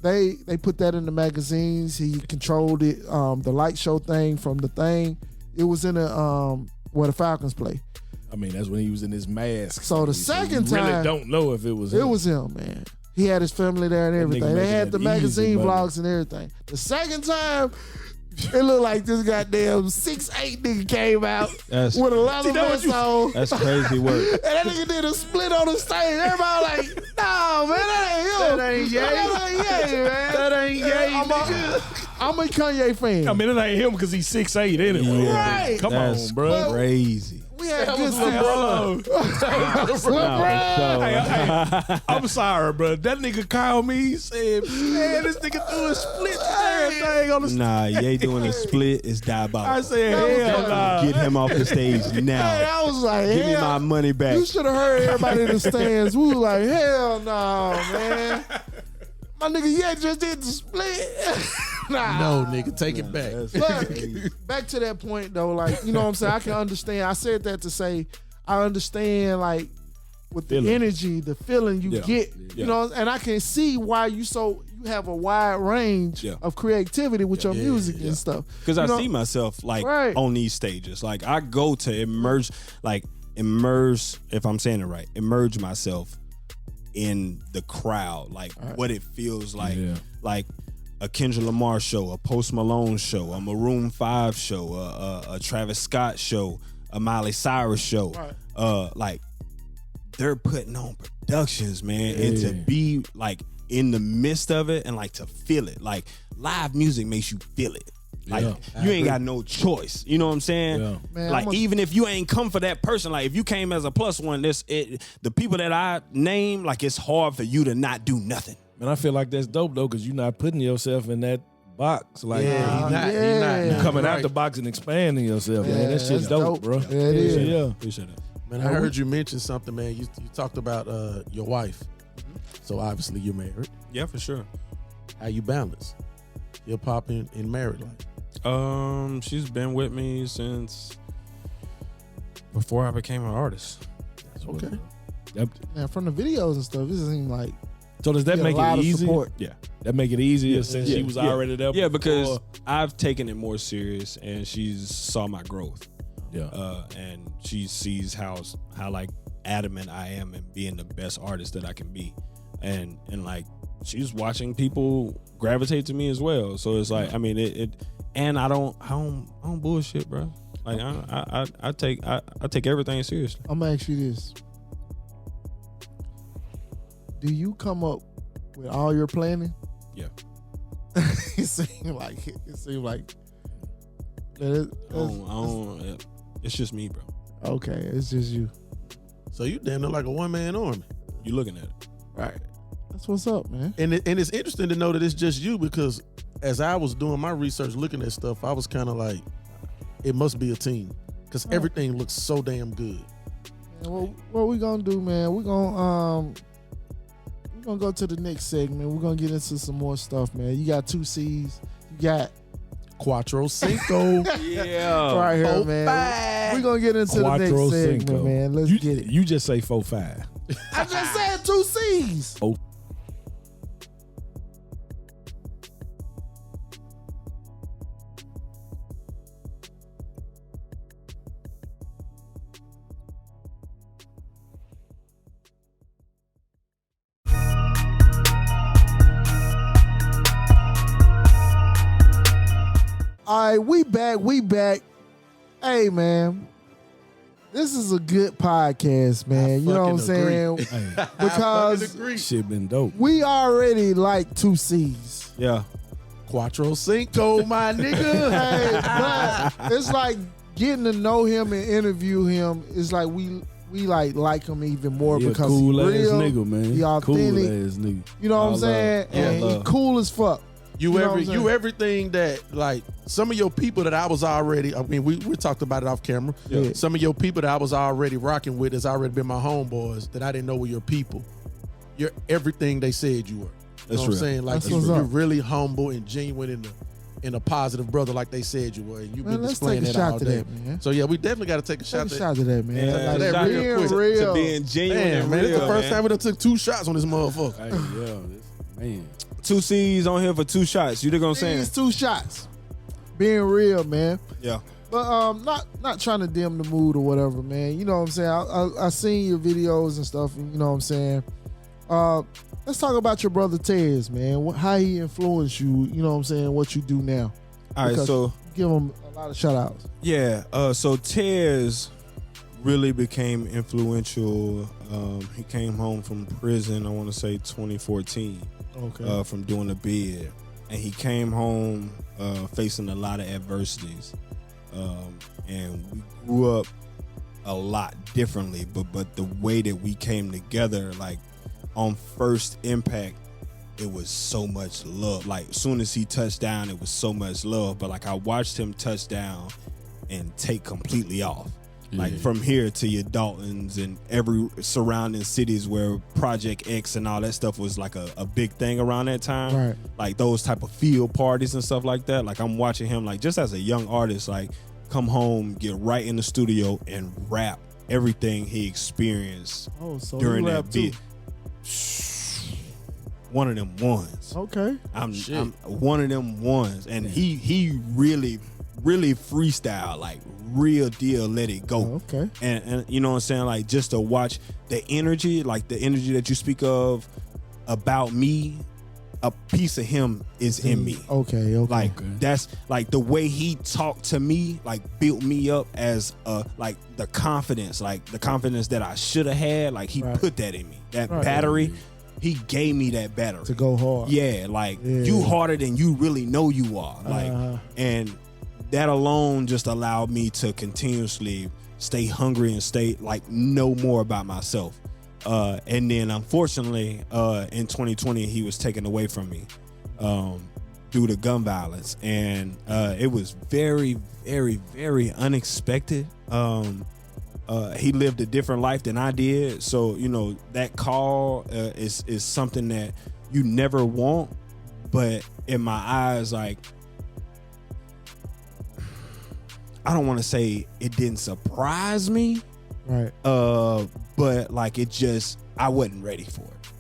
They put that in the magazines. He controlled it. The light show thing from the thing. It was in where the Falcons play. I mean, that's when he was in his mask. So the second time, really don't know if it was him. It was him, man. He had his family there and everything. They had the magazine vlogs and everything. The second time, it looked like this goddamn 6'8" nigga came out with a leather vest on. That's crazy work. And that nigga did a split on the stage. Everybody like, no, man, that ain't him. That ain't gay, man. That ain't gay, I'm a Kanye fan. I mean, it ain't him because he's 6'8" anyway. Right. Come on, bro. Crazy. We had good I'm sorry, bro. That nigga called me. He said, man, this nigga threw a split everything on the stage. Nah, Ye doing a split is diabolical. I said, hell nah. Get him off the stage now. Hey, I was like, give me my money back. You should have heard everybody in the stands. We was like, hell no, man. My nigga, Ye just did the split. Nah. No, nigga, take it back. But back to that point though, like, you know what I'm saying? I can understand. I said that to say I understand, like, with the energy, the feeling you get, you know, and I can see why you have a wide range of creativity with your music and stuff. Because I see myself like on these stages. Like I go to immerse, if I'm saying it right, immerse myself in the crowd, like what it feels like, like a Kendrick Lamar show, a Post Malone show, a Maroon 5 show, a Travis Scott show, a Miley Cyrus show. Like they're putting on productions, man, and to be like in the midst of it and like to feel it. Like live music makes you feel it. Like you ain't got no choice. You know what I'm saying? Yeah. Man, like even if you ain't come for that person, like if you came as a plus one, the people that I name, like it's hard for you to not do nothing. And I feel like that's dope though, because you're not putting yourself in that box. Like Yeah, he not yeah. now. coming out Right. the box and expanding yourself, man. That shit's that's dope, bro. Yeah, it is. Yeah. Appreciate it. Man, I heard you mention something, man. You talked about your wife. So obviously you're married. Yeah, for sure. How you balance hip hop and married life? She's been with me since before I became an artist. Okay. Man, from the videos and stuff, this seems like So does that get make a lot it of easy? support. Yeah. That make it easier since she was already there. Yeah, because before? I've taken it more serious, and she's saw my growth. Yeah. And she sees how like adamant I am in being the best artist that I can be, and like she's watching people gravitate to me as well. So it's like, I mean, it and I don't bullshit, bro. Like I take everything seriously. I'm gonna ask you this: do you come up with all your planning? Yeah. it seemed like that I don't, it's just me, bro. okay. It's just you, So you damn near like a one-man army. You looking at it? right? That's what's up, man. And it's interesting to know that it's just you, because as I was doing my research looking at stuff, I was kind of like, it must be a team, because everything looks so damn good. And what we gonna do, man? We're gonna go to the next segment. We're gonna get into some more stuff, man. You got 2 C's. You got Cuatro Cinco. Yeah. right here, 4-5. man. We're gonna get into the next Cuatro segment, Cinco. man. Let's get it. You just say 4-5. I just said 2 C's. Oh. All right, we back. Hey, man. This is a good podcast, man. You know what I'm saying? Hey, Because shit been dope. we already like 2 C's. Yeah. Cuatro Cinco, my nigga. Hey, but it's like getting to know him and interview him. It's like we like him even more He a because cool he ass real, nigga, man. he Cool authentic. ass nigga. You know what I'm All saying? love. Yeah, And he love. cool as fuck. You know what I'm saying? everything that, like, some of your people that I was already, I mean, we talked about it off camera. Yeah. Some of your people that I was already rocking with has already been my homeboys that I didn't know were your people. You're everything they said you were. You That's know what I'm real. saying? Like, That's what's you're up. really humble and genuine and a positive brother like they said you were. And you've Man, been let's displaying take a that all shot to day. that, man. So, yeah, we definitely got to take a shot Take a to shot to that, man. Yeah, Like, that being real quick. real. To being genuine Man, and man, real, it's the first man. time we done took 2 shots on this motherfucker. Hey, yeah, man. 2 C's on here for 2 shots. You dig what I'm saying? These 2 shots. Being real, man. Yeah. But not trying to dim the mood or whatever, man. You know what I'm saying? I seen your videos and stuff, and you know what I'm saying? Let's talk about your brother Tez, man. How he influenced you, you know what I'm saying, what you do now. All right, Because so give him a lot of shout outs. yeah, so Tez really became influential. He came home from prison, I want to say 2014, Okay. from doing the bid. And he came home facing a lot of adversities. And we grew up a lot differently, but the way that we came together, like on first impact, it was so much love. Like as soon as he touched down, it was so much love. But like I watched him touch down and take completely off. Like from here to your Daltons and every surrounding cities where Project X and all that stuff was like a big thing around that time. Right. Like those type of field parties and stuff like that. Like I'm watching him, like just as a young artist, like come home, get right in the studio and rap everything he experienced Oh, so during you that rap too. beat. One of them ones. Okay. I'm one of them ones, and he really freestyle, like real deal, let it go. Oh, okay. And you know what I'm saying, like just to watch the energy, like the energy that you speak of about me, a piece of him is in me. Okay. Like that's like the way he talked to me, like built me up as like the confidence that I should have had. Like he Right. put that in me. That Right. battery, he gave me that battery to go hard. Yeah, like Yeah. you harder than you really know you are. Like, and that alone just allowed me to continuously stay hungry and stay like know more about myself. And then unfortunately, in 2020, he was taken away from me. through the gun violence, and it was very, very, very unexpected. He lived a different life than I did, so you know that call is something that you never want. But in my eyes, like, I don't want to say it didn't surprise me, Right. but like I wasn't ready for it.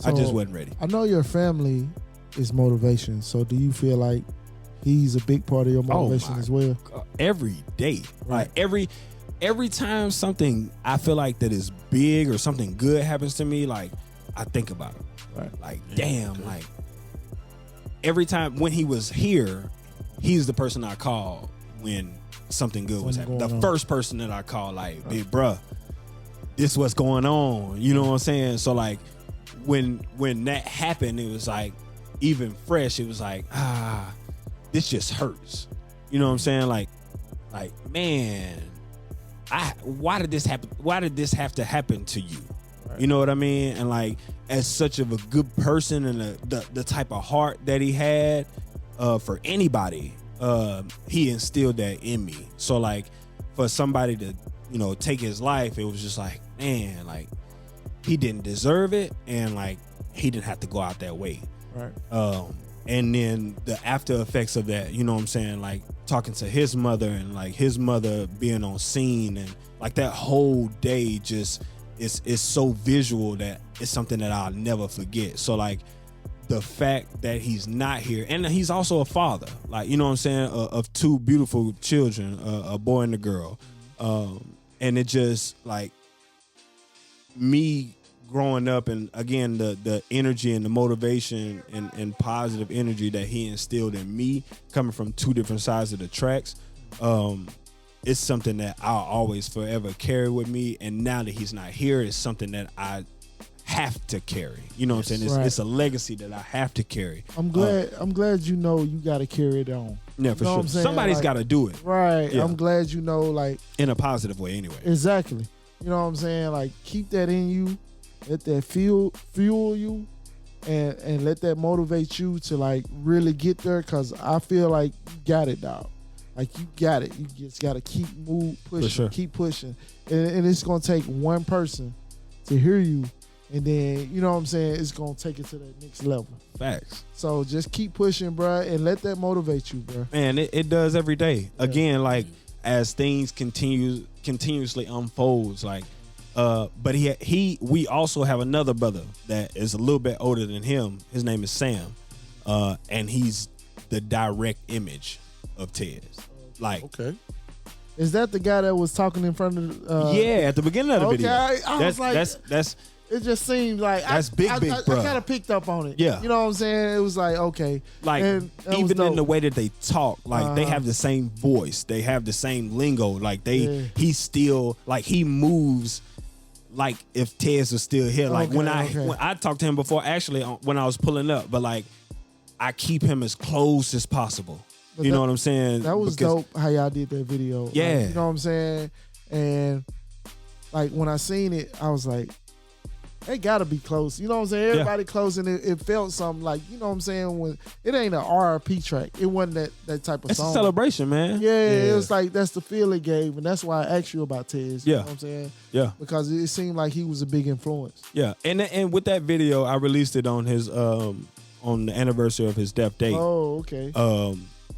I just wasn't ready. I know your family is motivation. So do you feel like he's a big part of your motivation as well? Every day, Right. like every time something I feel like that is big or something good happens to me, like I think about it. Right. Like, damn, like every time when he was here, he's the person I called when something good was happening. The first person that I called, like, big bruh, this what's going on. You know what I'm saying? So like when that happened, it was like even fresh, it was like, this just hurts. You know what I'm saying? Like man, why did this happen? Why did this have to happen to you? Right. You know what I mean? And like, as such of a good person and the type of heart that he had for anybody, he instilled that in me. So like, for somebody to, you know, take his life, it was just like, man, like he didn't deserve it, and like he didn't have to go out that way. Right. And then the after effects of that, you know what I'm saying? Like talking to his mother and like his mother being on scene, and like that whole day just is so visual that it's something that I'll never forget. So like the fact that he's not here, and he's also a father, like, you know what I'm saying, of two beautiful children, a boy and a girl. And it just like me growing up, and again the energy and the motivation and positive energy that he instilled in me, coming from two different sides of the tracks, it's something that I'll always forever carry with me. And now that he's not here, it's something that I have to carry. You know what I'm saying? It's a legacy that I have to carry. I'm glad you know you got to carry it on. Yeah, for sure. Somebody's like, got to do it. Right. Yeah. I'm glad you know, like, in a positive way anyway. Exactly. You know what I'm saying? Like, keep that in you. Let that fuel you, and let that motivate you to like really get there. Cause I feel like you got it, dog. Like you got it. You just gotta keep pushing, sure. Keep pushing, and it's gonna take one person to hear you, and then you know what I'm saying. It's gonna take it to that next level. Facts. So just keep pushing, bro, and let that motivate you, bro. Man, it does every day. Yeah. Again, like as things continuously unfolds, like. But we also have another brother that is a little bit older than him. His name is Sam, and he's the direct image of Tez. Like, okay, is that the guy that was talking in front of? Yeah, at the beginning of the video. I was like, that's. It just seemed like that's big, bro. I kind of picked up on it. Yeah, you know what I'm saying. It was like, okay, like even in the way that they talk, like they have the same voice, they have the same lingo. Like he's still like he moves. Like if Tez was still here, like when I talked to him before, actually when I was pulling up, but like I keep him as close as possible. But you know what I'm saying? That was dope how y'all did that video. Yeah, like, you know what I'm saying. And like when I seen it, I was like, they gotta be close. You know what I'm saying? Everybody close, and it felt something like, you know what I'm saying, when it ain't an R&P track. It wasn't that type of song. It's a celebration, man. Yeah, it was like that's the feel it gave, and that's why I asked you about Tez. You know what I'm saying? Yeah. Because it seemed like he was a big influence. Yeah. And with that video, I released it on his on the anniversary of his death date. Oh, okay.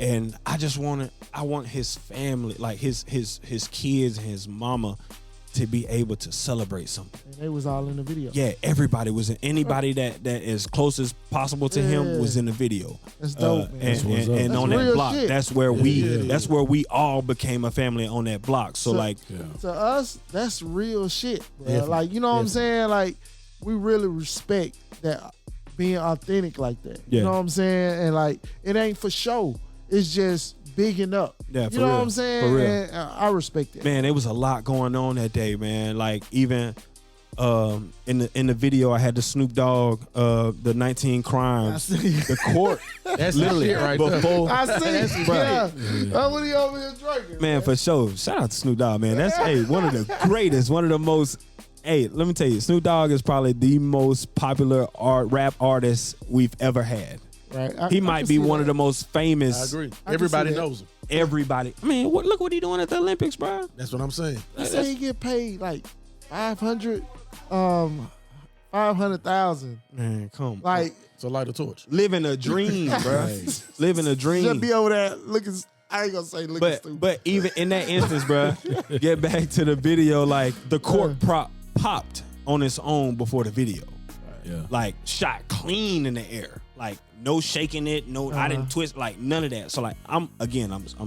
And I want his family, like his kids and his mama, to be able to celebrate something. And they was all in the video. Yeah, everybody was in. Anybody that is close as possible to him was in the video. That's dope, man. And on that block, shit. that's where we all became a family on that block. So like to us, that's real shit, bro. Like, you know what I'm saying? Like, we really respect that being authentic like that. You know what I'm saying? And like, it ain't for show. It's just bigging up. Yeah, you know what I'm saying? For real. And I respect it. Man, there was a lot going on that day, man. Like even in the video, I had the Snoop Dogg, the 19 Crimes, the court. That's literally right before. I see. Yeah. That's what he over here drinking. Man, for sure. Shout out to Snoop Dogg, man. That's one of the greatest, one of the most. Hey, let me tell you, Snoop Dogg is probably the most popular rap artist we've ever had. Right. He might be one of the most famous. I agree. I can Everybody see that. knows him. Everybody. I mean, look what he doing at the Olympics, bro. That's what I'm saying. He said he get paid like 500,000. Man, come on. Like It's a light of torch. Living a dream, bro. Living a dream. just be over there looking. I ain't gonna say looking stupid. But even in that instance, bro, get back to the video. Like the court prop popped on its own before the video. Yeah. Like shot clean in the air. Like no shaking it. No, I didn't twist. Like none of that. So like I'm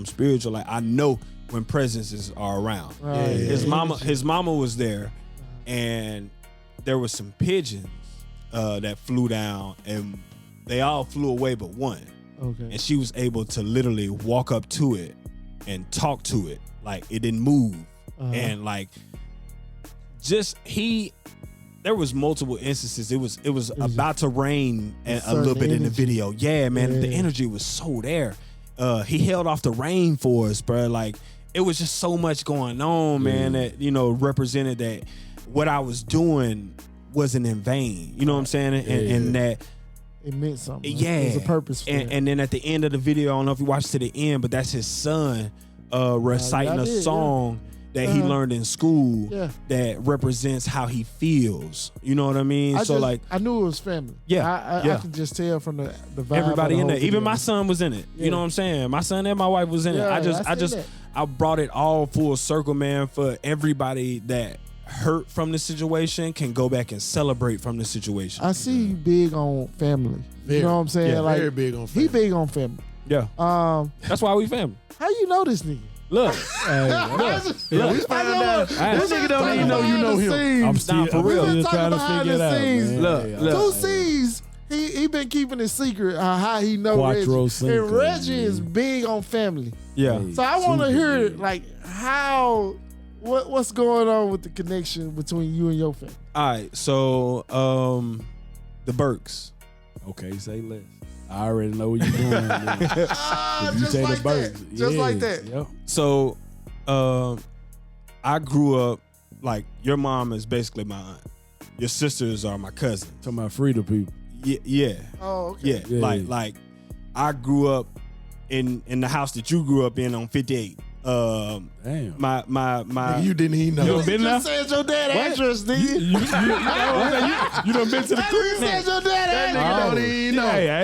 spiritual. Like I know when presences are around. Right. His mama was there, and there was some pigeons that flew down, and they all flew away but one. Okay. And she was able to literally walk up to it and talk to it. Like it didn't move. And like there was multiple instances. It was about to rain a little bit in the video. Yeah, man. The energy was so there. He held off the rain for us, bro. Like it was just so much going on, man, that, represented that what I was doing wasn't in vain. You know what I'm saying? And that it meant something. yeah, There's a purpose for it. And then at the end of the video, I don't know if you watched to the end, but that's his son reciting a song that he learned in school that represents how he feels. You know what I mean? I knew it was family. Yeah, I can just tell from the vibe. Everybody of the in there. whole Even video. my son was in it. You know what I'm saying? My son and my wife was in it. I brought it all full circle, man, for everybody that hurt from the situation can go back and celebrate from the situation. I see you big on family. You know what I'm saying? Yeah, like very big on family. He big on family. Yeah. That's why we family. How you know this nigga? Look. We found out. This nigga don't even know you know him. I'm still for real. I'm We still been trying to talking figure it out, behind the scenes. man. Look. Two C's. He been keeping it secret how he know Cuatro Reggie. Cinco, And Reggie man. is big on family. Yeah. So I want to Super hear big. like what's going on with the connection between you and your family. All right. So the Burks. Okay, say less. I already know what you're doing. Man. If you Just say like the birds, that. Just like that. Yep. So I grew up like your mom is basically my aunt. Your sisters are my cousins. Talking about free the people. Yeah. Oh, okay. Yeah. Like I grew up in the house that you grew up in on 58. Damn. My Nigga, you didn't even know. You done been You there? just said your dad address, nigga. You done been to the You crib? said your dad address. don't even know. Hey, I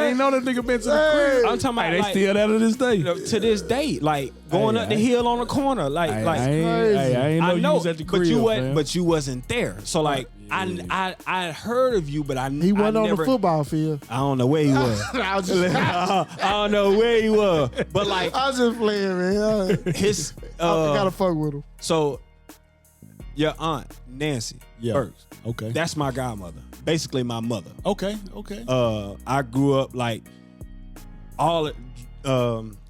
ain't know that nigga been to the crib. I'm talking about They like, still there to this day. to this day, like going up the hill on the corner, like I ain't know you was at the crib, but you wasn't there. So like I heard of you, but He wasn't on the football field. I don't know where he was. I was just, I don't know where he was, but like I was just playing, man. his. I gotta fuck with him. So your aunt Nancy Burks, Okay. that's my godmother, basically my mother. Okay. I grew up like all.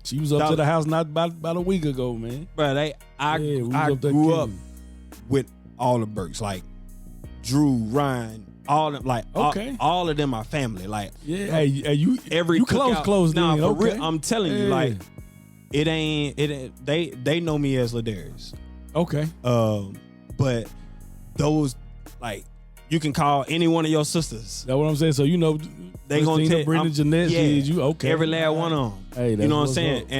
She was up to the house not about a week ago, man. But we I was up there grew up killing. with all the Burks, like Drew, Ryan, all them, like all of them are family. Like Yeah, hey, you every you cookout- close Nah, then. for Okay. real, I'm telling you, like it ain't. They know me as Ladarius. Okay. But those like you can call any one of your sisters. That's what I'm saying. So you know, They gonna Christina, tell Brenda, Jeanette, you okay? Every last one of them. Hey, you that's know what I'm what's saying? up,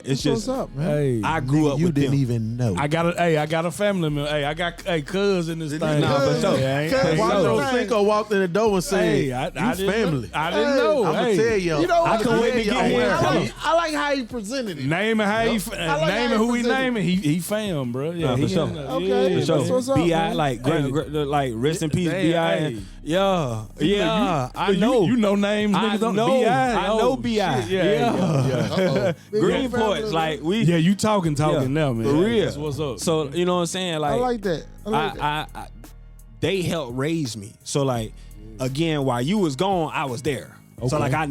and it's just What's up, man? Hey, I grew up You with didn't them. even know. I got a family member. Hey, I got cuz in this thing. Nah, for sure. Cuatro Cinco walked in the door and said, Hey, "You I didn't family." I didn't know. I'm gonna Hey, tell you. You know what? I couldn't wait to get here. I like how he presented it. Name and how he like how name he and who he presented. naming. He fam, bro. Yeah, Nah, he for sure. in there. Okay, Yeah, for sure. man. What's up, Bi man? like rest in peace, Hey, Bi. hey. Yeah. I know. You know names. I Niggas don't. know. B.I. I Oh, know B.I. shit. Yeah. Greenports, like we. Yeah, you talking now, man. For real. That's what's up. So you know what I'm saying? Like I like that. I like that. I they helped raise me. So like again, while you was gone, I was there. So Okay. like I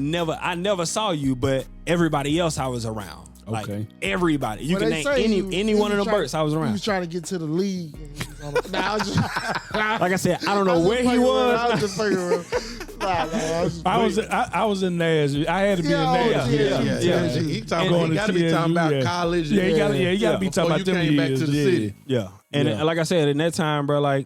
never saw you, but everybody else I was around. Like Okay. everybody. You Well, can they name say any he one of was the trying- Burks I was He around. was trying to get to the league. And he was on the, nah, I was just, Like I said, I don't know where he I was. was just fucking with him. I was in Nashville. I had to be in Nashville. Yeah. He talking. Going He to got to be talking about TSU, yeah. college. Yeah, you gotta be talking Before about you them came back years. to the Yeah. city. Yeah. And Yeah. like I said, in that time, bro, like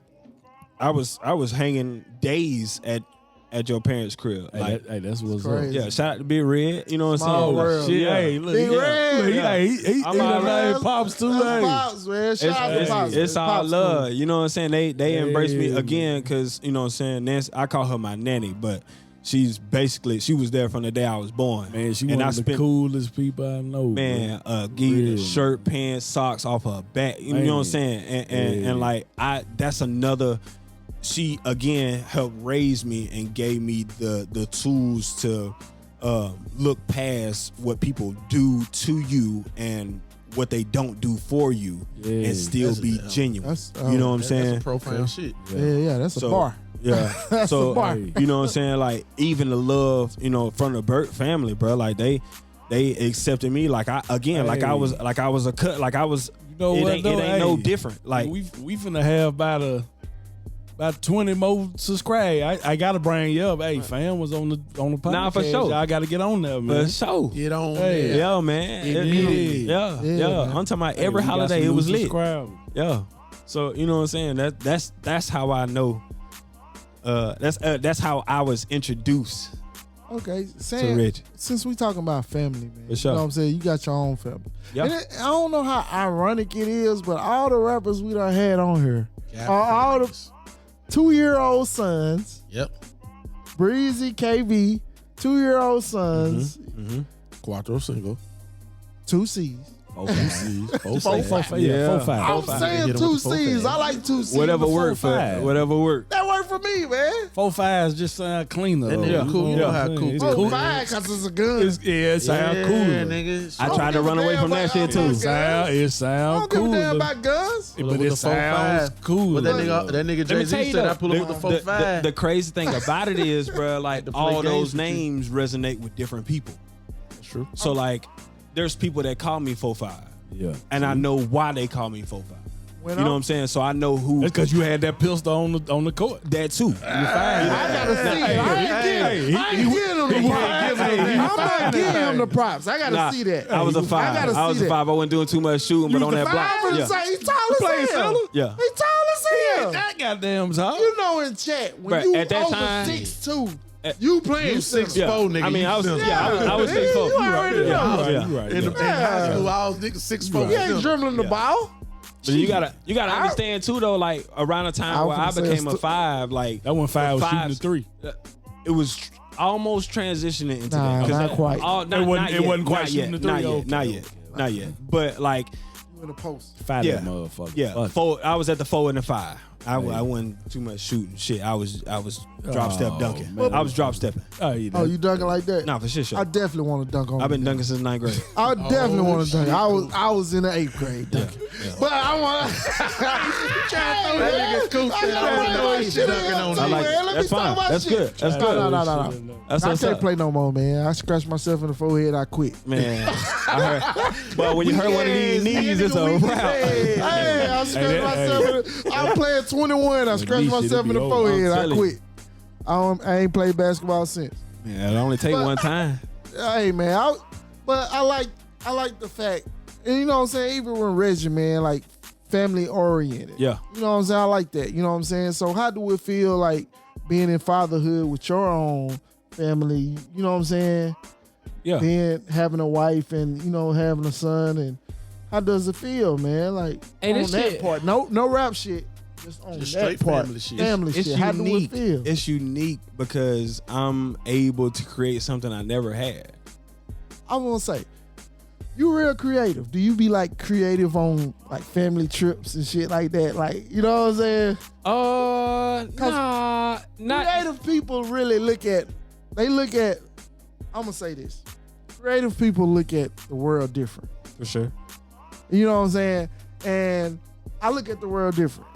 I was hanging days at at your parents' crib. Like, Hey, that's what's crazy. up. yeah, shout out to Big Red. You know what I'm Small saying? world. Shit, Yeah. hey, look, Big he, Red. look, Yeah. he I'm in all the name That's- Pops too, that's hey. Pops, man. Shout out to Pops. It's all Pops love. cool. You know what I'm saying? They embrace me Yeah, again because, you know what I'm saying, Nancy, I call her my nanny, but she was there from the day I was born. Man, she and one I of the spent, coolest people I know. man, give you the Really. shirt, pants, socks off her back. You know what I'm saying? And Yeah. like that's another. She again helped raise me and gave me the tools to look past what people do to you and what they don't do for you, Yeah. and still That's- be genuine. That's- You know what I'm That's saying? some profound shit. Yeah, that's a bar. Yeah. That's so a bar. you know what I'm saying? Like even the love, you know, from the Burt family, bro. Like they accepted me like I was a cut, like I was. You know it what, ain't, though? it ain't no Hey, different. Like we finna have about 20 more subscribe. I gotta bring you up. Hey, fam was on the podcast. Nah, for sure. I gotta get on there, man. for sure. Get on Hey, there. Yeah, man. Yeah. Yeah. man. I'm talking about Hey, every we got holiday some it was new lit. subscribers. Yeah. So you know what I'm saying? That's how I know. That's how I was introduced Okay, to Sam, Reggie. since we talking about family, man, For sure. you know what I'm saying? You got your own family. Yeah. And I don't know how ironic it is, but all the rappers we done had on here are all the 2-year-old sons, Yep. Breezy, KB, 2-year-old sons, Cuatro Cinco. 2 C's. Yeah. 4-5. I'm saying Hit 'em 2 with the 4-5. C's. I like 2 C's. Whatever before worked for 5. whatever worked. That worked for me, man. 4-5s just sound cleaner. That though. nigga cool. You know how cool It's it is. cool. 5 because it's a gun. It sound cooler. nigga. I tried to run away from that shit too. It It sound I sound don't give a damn cooler. about guns. But with it the sounds 4-5. cool. But that nigga Let me Jay tell Z you said though, I pull up with the 4-5. the crazy thing about it is, bro, like To play all games those with you. names resonate with different people. That's true. So like, there's people that call me 4-5, Yeah. and I know why they call me 4-5. When You know what I'm saying? So I know who. That's because you had that pistol on the court. That too. I gotta see it. I ain't giving him the props. I'm not giving him the props. I gotta Nah, see that. I was a I 5. gotta I was see a that. 5. I wasn't doing too much shooting, but on that block, I'm gonna yeah, say he's tall as hell. yeah. He's tall as hell. That goddamn time. You know, in chat when Bruh, you at that over time- 6'2", you playing You center. 6'4", nigga. I mean, you I was, center. I was 6'4". You already know. Yeah. You right. In high school, I was nigga 6'4". He ain't dribbling the ball. But you gotta understand too though. Like around the time where I finna say became a it's 5, like That one 5 was shooting the fives- 3. it was almost transitioning into Nah, that. 'Cause not quite. Not, It wasn't- not it wasn't yet, quite not shooting yet, the three. Not yet. Okay, Not okay, yet. Not yet. But like, You in the post. Fight Yeah. that motherfucker. yeah, Fuck. 4. I was at the 4 and the 5. I Hey. wasn't too much shooting shit. I was drop step dunking. man. I was drop stepping. Oh, you Oh, you dunking like that? Nah, for sure. I definitely want to dunk on. I've been you. dunking since 9th grade. I definitely want to dunk. I was in the 8th grade dunking. But I want That nigga's cool. I gotta know play my he's shit dunking in on too, I like man. it. Let me That's start fine. my That's shit. good. That's No, good. no. That's I what's can't up. play no more, man. I scratched myself in the forehead. I quit. Man, I heard. But when you hurt one of these knees, it's a wrap. Hey, I scratched myself. I'm playing 21. I scratched knee shit, myself it in be the over. forehead. I'm I telling quit. I ain't played basketball since. Man, it only take one time. Hey, man. But I like the fact, and you know what I'm saying. Even when Reggie, man, like family oriented. Yeah. You know what I'm saying? I like that. You know what I'm saying? So how do it feel like being in fatherhood with your own family? You know what I'm saying? Yeah. Being having a wife and having a son, and how does it feel, man? Like Hey, on this that shit- part, no rap shit, just on Just that straight part, family shit. Family It's shit. How do it unique. feel? It's unique because I'm able to create something I never had. I'm gonna say, you real creative. Do you be like creative on like family trips and shit like that? Like, you know what I'm saying? Nah, not. Creative people really look at. I'm gonna say this. Creative people look at the world different. For sure. You know what I'm saying? And I look at the world different.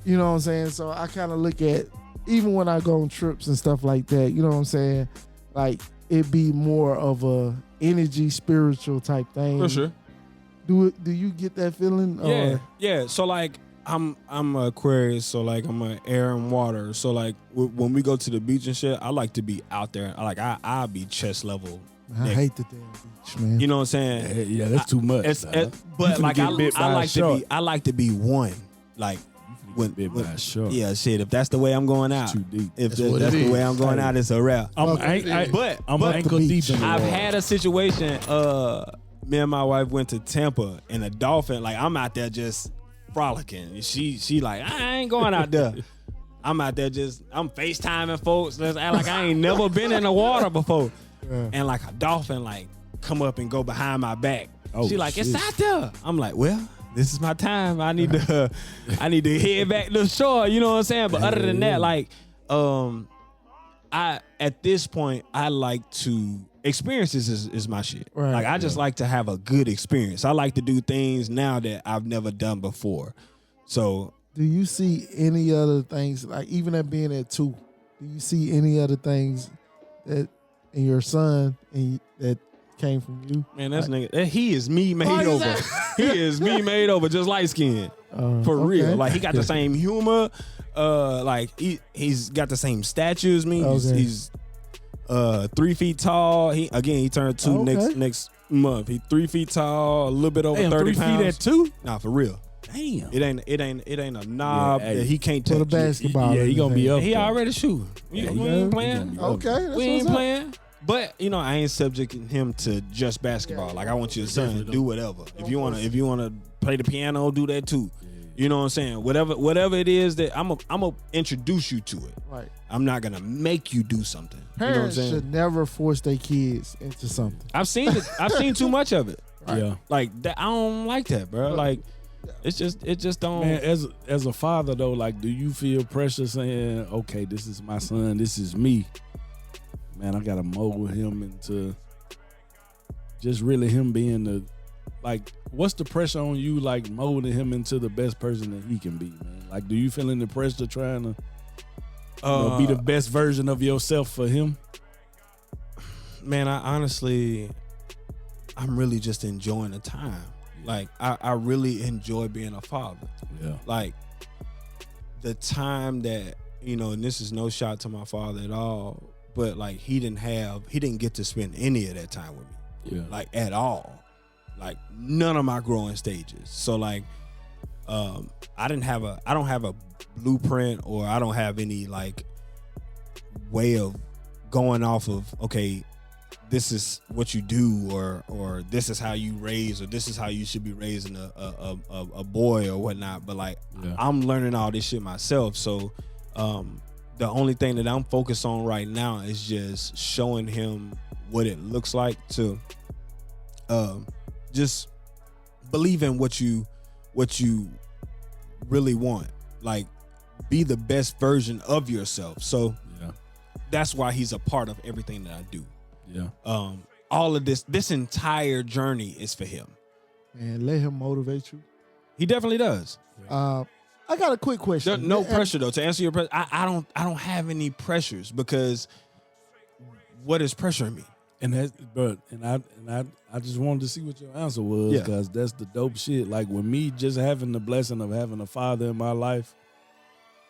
You know what I'm saying? So I kind of look at, even when I go on trips and stuff like that, you know what I'm saying? Like, it be more of a energy, spiritual type thing. For sure. Do you get that feeling? Yeah. Or, Yeah. So like, I'm a Aquarius, so like I'm a air and water. So like when we go to the beach and shit, I like to be out there. I'll be chest level. I hate the damn beach, man. You know what I'm saying? Yeah, that's too much. But You like finna get bit by a shark. I like to be one. Like when, bit by a shark. yeah, shit. If that's the way I'm going out, too deep. if That's what that's it the way is. I'm going out, it's a wrap. I'm But ankle deep in the I've water. had a situation. Me and my wife went to Tampa, and a dolphin. Like I'm out there just frolicking. She like I ain't going out there. I'm out there I'm FaceTiming folks. Let's act like I ain't never been in the water before. And like a dolphin like come up and go behind my back. Oh, She like, shit. it's out there. I'm like, well, this is my time. I need to head back to the shore. You know what I'm saying? But other than that, like, I at this point I like to experiences is my shit. Right. Like I just like to have a good experience. I like to do things now that I've never done before. So Do you see any other things, like even at being at 2, do you see any other things that in your son and that came from you? man, that's nigga. He is me made over. He is me made over, just light skinned. For real. okay. Like he got the same humor. Like he's got the same stature as me. Okay. He's 3 feet tall. He turned 2 Okay. next month. He 3 feet tall, a little bit over Damn, 30 3 feet pounds. at 2? Nah, for real. Damn. It ain't a knob Yeah, hey, that he can't For the touch. basketball. Yeah, he gonna be up He there. already shooting. We Yeah, ain't he gonna playing. be up Okay, that's We ain't what's up. playing. But you know, I ain't subjecting him to just basketball. Like I want your son to do whatever. If you wanna play the piano, do that too. You know what I'm saying? Whatever it is that I'm gonna introduce you to it. Right. I'm not gonna make you do something. You know what I'm Parents saying? should never force their kids into something. I've seen too much of it. Yeah. Like that, I don't like that, bro. Like it just don't. Man, as a father though, like, do you feel pressure saying, okay, this is my son, this is me? Man, I gotta mold him into just really him being the, like, what's the pressure on you, like, molding him into the best person that he can be, man? Like, do you feel any pressure trying to be the best version of yourself for him? Man, I'm really just enjoying the time. Like I really enjoy being a father. Yeah. Like the time that, you know, and this is no shot to my father at all, but like he didn't get to spend any of that time with me. Yeah. Like at all. Like none of my growing stages. So like I don't have a blueprint, or I don't have any like way of going off of, okay, this is what you do, or this is how you raise, or this is how you should be raising a boy or whatnot. But like Yeah. I'm learning all this shit myself. So the only thing that I'm focused on right now is just showing him what it looks like to just believe in what you really want. Like be the best version of yourself. So Yeah. that's why he's a part of everything that I do. Yeah. All of this entire journey is for him. And let him motivate you. He definitely does. I got a quick question. No pressure though. To answer your question, I don't have any pressures, because what is pressuring me? And I just wanted to see what your answer was, Yeah. because that's the dope shit. Like with me just having the blessing of having a father in my life,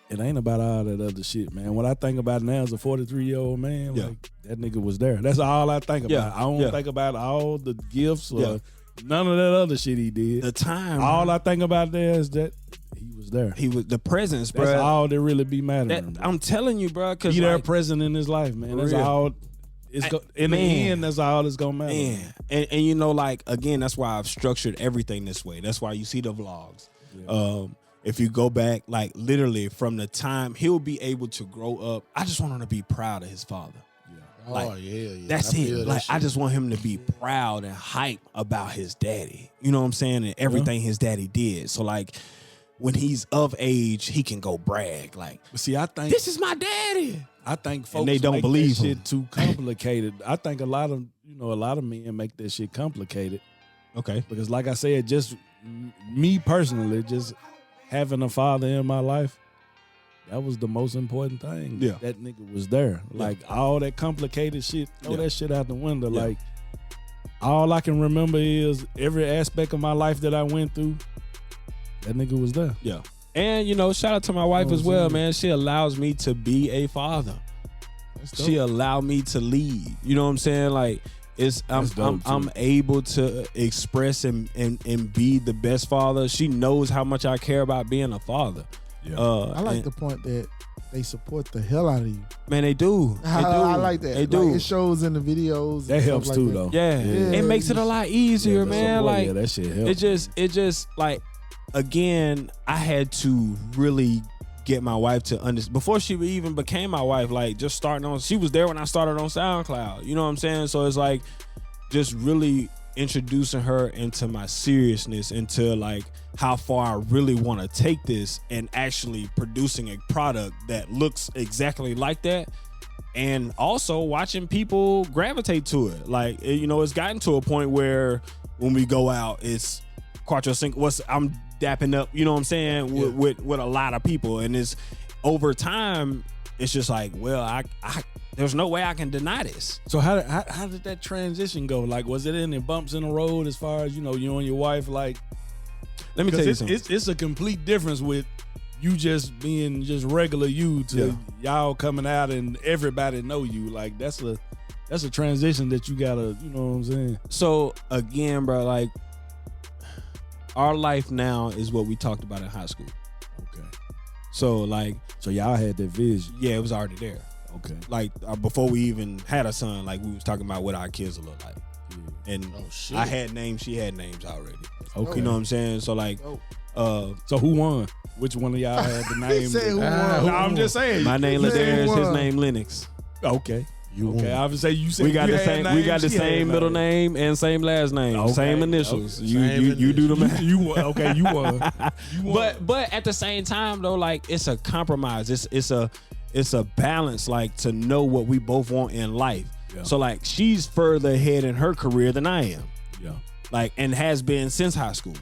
it ain't about all that other shit, man. What I think about now as a 43-year-old man, Yeah. like that nigga was there. That's all I think about. Yeah. I don't Yeah. think about all the gifts or Yeah. none of that other shit he did. The time. All I think about there is that he was there. he was the presence, That's bro. all that really be mattering. I'm telling you, bro. Because Be there present in his life, man. For That's real. all. In the Man. end, that's all that's gonna matter. Man, and you know, like again, that's why I've structured everything this way. That's why you see the vlogs. Yeah. If you go back, like literally from the time he'll be able to grow up, I just want him to be proud of his father. Oh Like, yeah. That's I feel it. that Like I shit. just want him to be proud and hype about his daddy. You know what I'm saying? And everything his daddy did. So like when he's of age, he can go brag. Like, But see, I think this is my daddy. I think folks they don't make believe that him. shit too complicated. I think a lot of men make that shit complicated, Okay. because like I said, just me personally, just having a father in my life, that was the most important thing. Yeah. That nigga was there. Like all that complicated shit, throw that shit out the window. Yeah. Like all I can remember is every aspect of my life that I went through, that nigga was there. Yeah. And you know, shout out to my wife know as what I'm well, saying? man. She allows me to be a father. That's dope. She allowed me to lead. You know what I'm saying? Like it's I'm That's dope, I'm able to express and be the best father. She knows how much I care about being a father. Yeah. I like and- the point that they support the hell out of you. Man, they do. They do. I like that. They do. Like, it shows in the videos. That and helps stuff too, like though. Yeah. Yeah, It makes it a lot easier, the man. support, Like that shit helps. it just like again, I had to really get my wife to understand before she even became my wife. Like just starting on, she was there when I started on SoundCloud. You know what I'm saying? So it's like just really introducing her into my seriousness, into like how far I really want to take this, and actually producing a product that looks exactly like that. And also watching people gravitate to it. Like, it's gotten to a point where when we go out, it's Cuatro Cinco. I'm dapping up, you know what I'm saying, with a lot of people. And it's over time, it's just like, well, I there's no way I can deny this. So how did that transition go? Like, was it any bumps in the road as far as, you and your wife? Like, Let me tell you it's, something. it's a complete difference with you just being just regular you to y'all coming out and everybody know you. Like, that's a transition that you gotta, you know what I'm saying? So again, bro, like our life now is what we talked about in high school. Okay. So like, So y'all had that vision. yeah, it was already there. Okay. Like before we even had a son, like we was talking about what our kids will look like. And Oh, shit. I had names, she had names already. Okay. You know what I'm saying? So like, So who won? Which one of y'all had the name? said who won. No, I'm just saying. my name is Name Darius, his one. name Lennox. Okay. You Okay. won. I would say you said We got you the had same. names, We got the she had same middle names. name and same last name, Okay, same initials. okay. You do the math. You won. Okay, you won. You won. But at the same time though, like it's a compromise. It's a balance, like to know what we both want in life. Yeah. So like she's further ahead in her career than I am. Yeah. Like and has been since high school.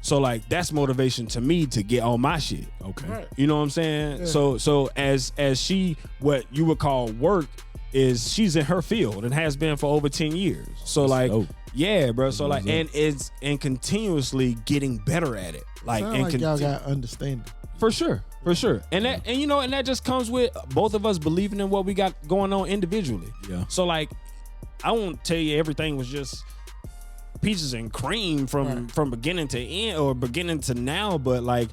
So like that's motivation to me to get on my shit. Okay. You know what I'm saying? So as she, what you would call work, is she's in her field and has been for over 10 years. So That's like dope. yeah, bro. So like That's and continuously getting better at it. Like Sound and like y'all got understanding. for sure. And that and that just comes with both of us believing in what we got going on individually. Yeah. So like I won't tell you everything was just peaches and cream from beginning to end or beginning to now, but like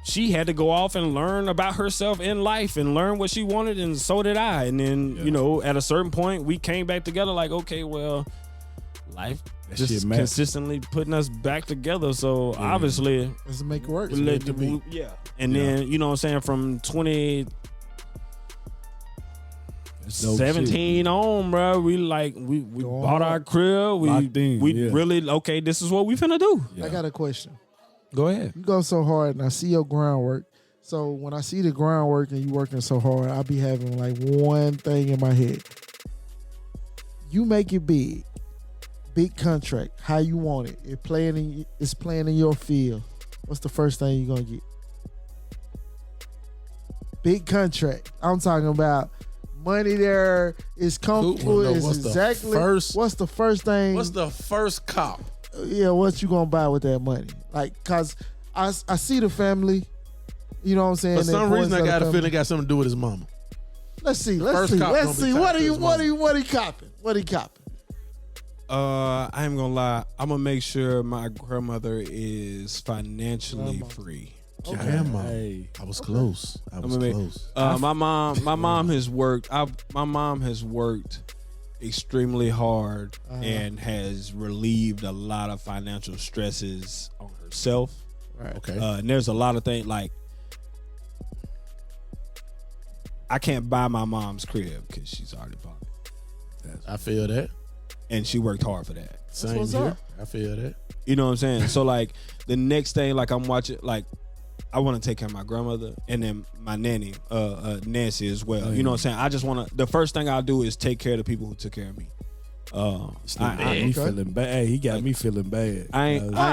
she had to go off and learn about herself in life and learn what she wanted, and so did I. And then at a certain point we came back together like, okay, well, life That just shit matters. consistently putting us back together, so obviously Let's make it work. we let the and then you know what I'm saying, from 2017 That's dope shit. on, bro, we Going bought our hard. crib. Locked in, We yeah. really, okay, this is what we finna do. I got a question. Go ahead. You go so hard, and I see your groundwork. So when I see the groundwork and you working so hard, I be having like one thing in my head. You make it big contract, how you want it. It's playing in your field. What's the first thing you gonna get? Big contract. I'm talking about money there. It's comfortable. Well, no, It's what's the exactly. first- What's the first thing? What's the first cop? Yeah, what you gonna buy with that money? Like, cause I see the family. You know what I'm saying? For the some reason, I importance of got the a family. feeling it got something to do with his mama. Let's see. First cop Let's gonna be see. tied What to are you? his What mama. are you? What he copping? What he copping? I ain't gonna lie. I'm gonna make sure my grandmother is financially free. Grandma. Hey. I was close. I was I'm gonna make- close. My mom has worked. My mom has worked extremely hard and has relieved a lot of financial stresses on herself. Right. Okay. And there's a lot of things like I can't buy my mom's crib because she's already bought it, I feel that. and she worked hard for that. Same what's here. up. I feel that. You know what I'm saying? So like the next thing, like I'm watching, like I want to take care of my grandmother and then my nanny, Nancy as well. You know what I'm saying? I just want to. The first thing I'll do is take care of the people who took care of me. Me feeling bad. Hey, he got me feeling bad. I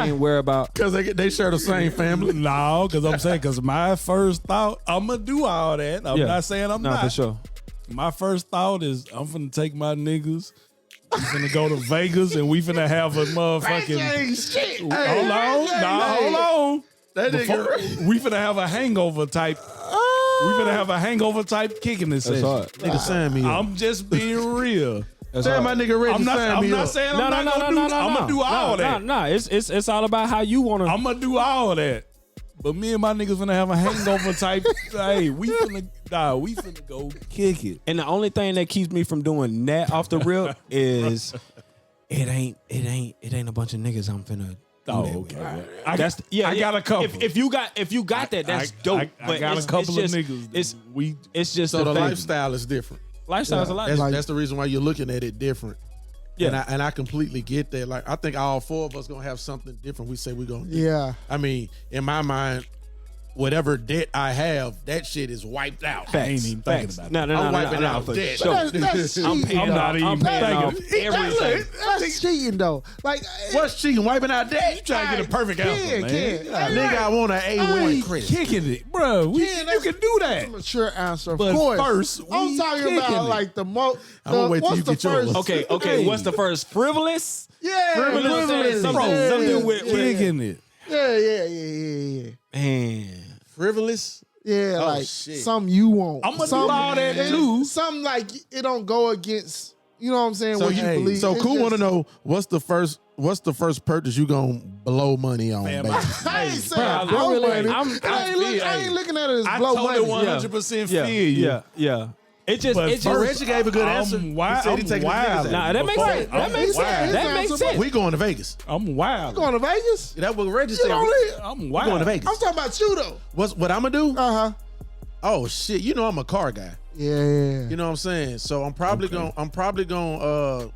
ain't worried about. Because they share the same family. No, because I'm saying, because my first thought, I'm going to do all that. I'm Yeah. not saying I'm not. For sure. My first thought is I'm finna take my niggas. We finna go to Vegas and we finna have a motherfucking. Hold on. That Before, nigga. we finna have a hangover type. We finna have a hangover type kicking this That's session. hard. Nigga sign me up. I'm just being real. That's Tell hard. my nigga Reggie I'm not. sign I'm me not up. saying I'm not gonna do. I'm gonna do all that. No, it's all about how you want to. I'm gonna do all that. But me and my niggas finna have a hangover type. Hey, we finna go kick it. And the only thing that keeps me from doing that off the rip is it ain't a bunch of niggas I'm finna do Oh, that okay. with. I got a couple. If you got that, that's dope. I got a couple of niggas. It's just So the thing. lifestyle is different. Lifestyle's a lot. That's the reason why you're looking at it different. Yeah. And I completely get that. Like, I think all four of us gonna have something different we say we're gonna do. Yeah. I mean, in my mind, whatever debt I have, that shit is wiped out. I ain't even thinking about it. No, I'm wiping out for debt. sure. That's I'm cheating. paying I'm not even off thinking. everything. That's cheating though. Like What's cheating? Wiping out debt? You trying to get a perfect answer, man. Nigga, I want an A1 credit. Kicking it, bro. You can do that. mature answer, of But course. first, I'm we talking kicking about it. like the most. I'm gonna wait till what's you the get yours. first? Okay. What's the first? Frivolous? Yeah, Frivolous. Something with Kicking it. Yeah. man. Frivolous? Yeah, Oh, like shit. something you want. I'ma do Something- all that it- too. Something like it don't go against. You know what I'm saying? So what you believe. So It's cool want to just- know what's the first purchase you gonna blow money on, Man, baby? I ain't saying I blow really- money. I'm- I ain't looking at it as I blow totally money. 100% feel you. Yeah. It just But it But just Reggie gave a good answer. I'm He wild. said he taking his niggas out. Nah, that makes sense. That makes sense. That makes sense. We going to Vegas. I'm wild. Going to Vegas? That's what Reggie You said. don't We need- I'm going wild. to Vegas. I'm talking about you though. What I'm gonna do? Uh-huh. Oh shit! You know I'm a car guy. Yeah. You know what I'm saying? So I'm probably gonna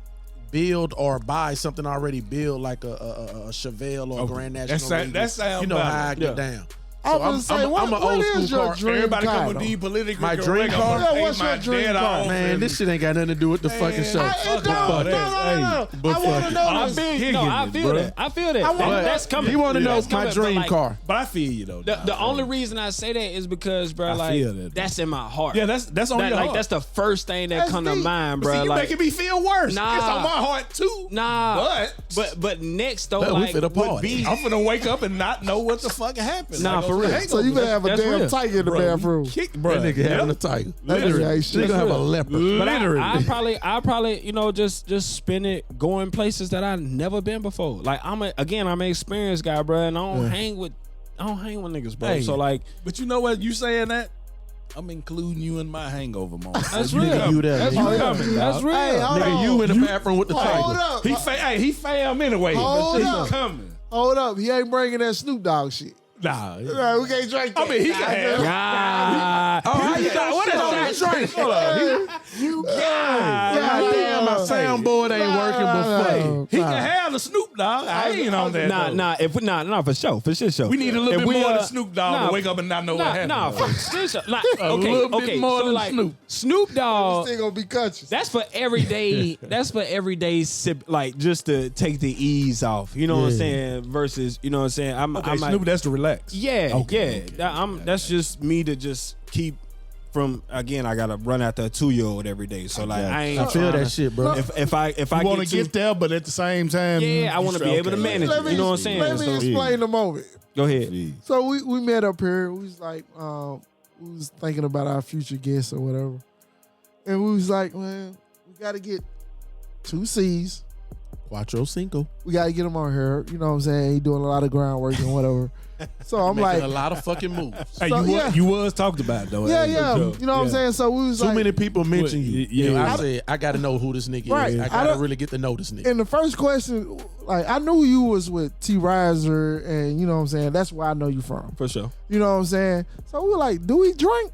build or buy something already built, like a Chevelle or a Grand National. That sounds You know how I better. get down. I was gonna say, what I'm an old is school your car. dream Everybody car, come with though? these politically My correct. dream car? I'm gonna Yeah, pay what's my your dream debt car? off Man, and- this shit ain't got nothing to do with the fucking show. It Fuck don't. about No, that. no. But I fuck want it. to know I this. feel Kicking no, I it, feel bruh. that. I feel that. I want- That's coming. You want to know That's my coming, dream but, like, car? But I feel you though. The only reason I say that is because, bro, I like feel that, bro. that's in my heart. Yeah, that's on That- your like heart. that's the first thing that That's come to deep. mind, But bro. see, you like, making me feel worse. Nah. It's on my heart too. nah, But but next though, But we like finna would party. be I'm finna wake up and not know what the fuck happened. Nah, Like, for real. So you better have a That's damn real. tiger in the bro, bathroom. Kick, bro. That nigga having a tiger. Literally. Literally, she gonna have a leopard. But Literally. I probably, you know, just spend it going places that I've never been before. Like I'm an experienced guy, bro, and I don't hang with niggas, bro. Hey, So like, But you know what? You saying that? I'm including you in my hangover moment. that's You real. nigga, you there. That's You real. coming, That's dog. real. Hey, hold Nigga, on. you in the bathroom with the Hold tiger. up. He fam anyway. Hold But he up. coming. Hold up. He ain't bringing that Snoop Dogg shit. Nah. Right, we can't drink that. I mean, he can have. Ah, How you got what is that drink? Hold on. God damn, my soundboard ain't working, but fuck it. He can have the Snoop Dogg. I ain't on that. though. nah, for sure. We need a little If bit we, more than Snoop Dogg to wake up and not know what happened. Nah, though. for sure. Like, A little bit more than Snoop. Snoop Dogg. This thing gonna be conscious. That's for everyday. That's for everyday sip, like just to take the ease off. You know what I'm saying? Versus, you know what I'm saying? Okay, I might, Snoop, that's to relax. yeah, Okay, yeah. okay. That's just me to just keep from. Again, I gotta run after a 2-year-old every day. So like, I ain't. I feel tryna- that shit, bro. If I You want get to too, get there, but at the same time, yeah, I want to be able to manage Let it. me, You know what I'm saying? let me So, explain the moment. go ahead. So we met up here. We was like, we was thinking about our future guests or whatever. And we was like, man, we got to get 2 C's. Cuatro Cinco. We got to get him on here. You know what I'm saying? He doing a lot of groundwork and whatever. So I'm Making like, a lot of fucking moves. Hey, So, you was talked about though. yeah, Hey, yeah. for sure. You know what I'm saying? So we was Too like, many people mention you. Yeah, And yeah. I said, I got to know who this nigga Right. is. I I got to don't- really get to know this nigga. and the first question, like, I knew you was with T. Riser, and you know what I'm saying? That's where I know you from. For sure. You know what I'm saying? So we were like, do we drink?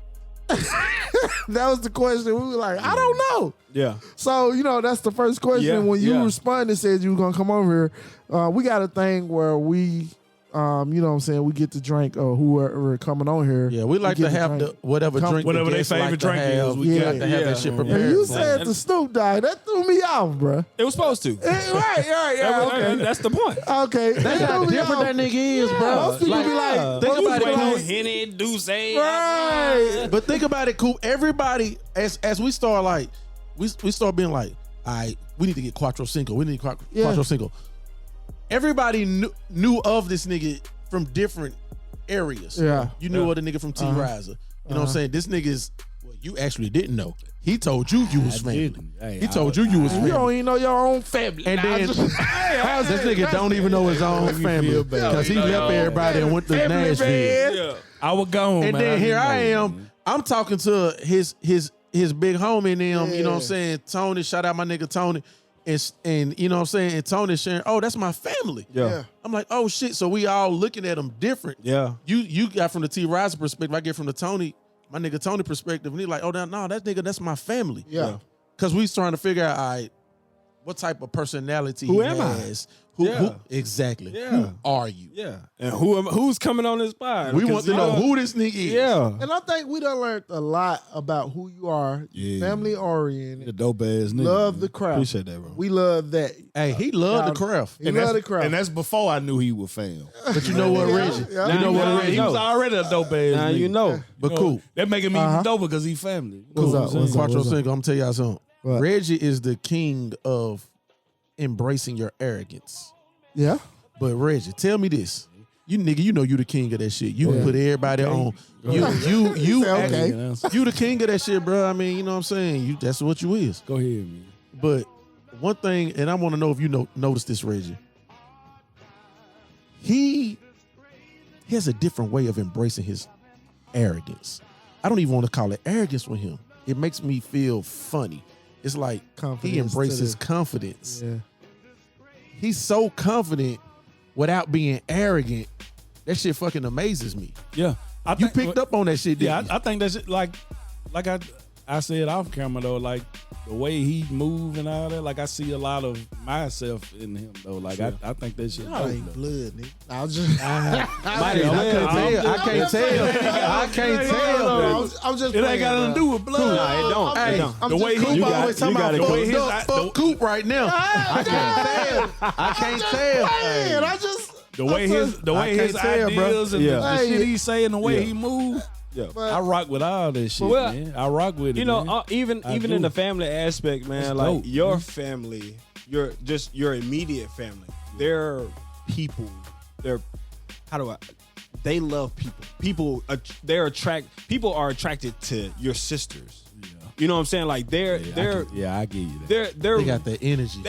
That was the question. We were like, I don't know. Yeah. So, you know, that's the first question. Yeah, When you yeah. responded and said you were going to come over here, we got a thing where we, you know what I'm saying, we get to drink or whoever coming on here. Yeah, we like get to have drink. the whatever drink Whatever the they guests favorite like to drink have, is, we we got to have yeah. that shit And prepared. And you for said them. the Snoop Dogg. That threw me off, bruh. It was supposed to. Right, yeah, okay. That's the point. Okay. That's That how threw me different off. that nigga is, bro. Most people be like, think most about people it, like, Coop. Henny, Douce. right. But think about it, Coop. Everybody, as we start like, we start being like, all right, we need to get Cuatro Cinco. We need Cuatro Yeah. Cinco. Everybody knew of this nigga from different areas. Yeah. You knew of the nigga from T Riser. You know what I'm saying? This nigga is You actually didn't know. He told you was family. didn't. Hey, He told you was You family. don't even know your own family. And then this nigga don't even know his own family because he left everybody and went to Nashville. I was gone, And man. then here I didn't know, am. man. I'm talking to his big homie and them. You know what I'm saying? Tony, shout out my nigga Tony, and you know what I'm saying? And Tony sharing. Oh, that's my family. Yeah. I'm like, oh shit. So we all looking at them different. Yeah. You got from the T. Riser perspective. I get from the Tony, my nigga Tony perspective. And he like, oh, no, that nigga, that's my family. Yeah. Because we trying to figure out, all right, what type of personality Who he am I? has. Yeah. Who exactly? Yeah. Who are you? Yeah. And who's coming on this pod? We Because, want to know who this nigga is. Yeah. And I think we done learned a lot about who you are, Yeah. family The oriented, dope ass nigga. love man. the craft. Appreciate that, bro. We love that. Hey, he loved the craft. He love the craft. And that's before I knew he was fam. But you know what, Reggie? Yeah. You know what, Now Reggie? He was already a dope ass Now nigga. you know. But cool. That making me even doper because he family. What's Cool. up? What's up? Cuatro Cinco, I'm gonna tell y'all something. What? Reggie is the king of embracing your arrogance. Yeah. But Reggie, tell me this. You nigga, you know you the king of that shit. You Yeah. put everybody on. You Say, okay. you the king of that shit, bro. I mean, you know what I'm saying? You that's what you is. Go ahead, man. But one thing, and I want to know if you notice this, Reggie. He has a different way of embracing his arrogance. I don't even want to call it arrogance with him. It makes me feel funny. It's like Confidence he embraces to the- confidence. Yeah. He's so confident without being arrogant. That shit fucking amazes me. Yeah. You picked up on that shit, didn't Yeah, you? I think that's it. Like I said off camera though, like the way he move and all that, like I see a lot of myself in him though. Like I think that shit. I dope, ain't though. blood, nigga. I was just. I can't tell. I'm just. It ain't got nothing to do with blood. Nah, it don't. Hey, It don't. I'm The just way he- cool. Coop got- always talking you about gotta go. fuck Coop right now. I can't tell. I can't tell. Man, I just. The way his can't tell, bro. ideas and Yeah. the Hey. shit he say and the way he move, Yeah. But I rock with all that shit, Well, man. I rock with it. You know, man. even I in do. the family aspect, man, That's like dope, your man. family, your immediate family. They're people. They love people. People are attracted to your sisters. You know what I'm saying? Like I give you that. They got that energy.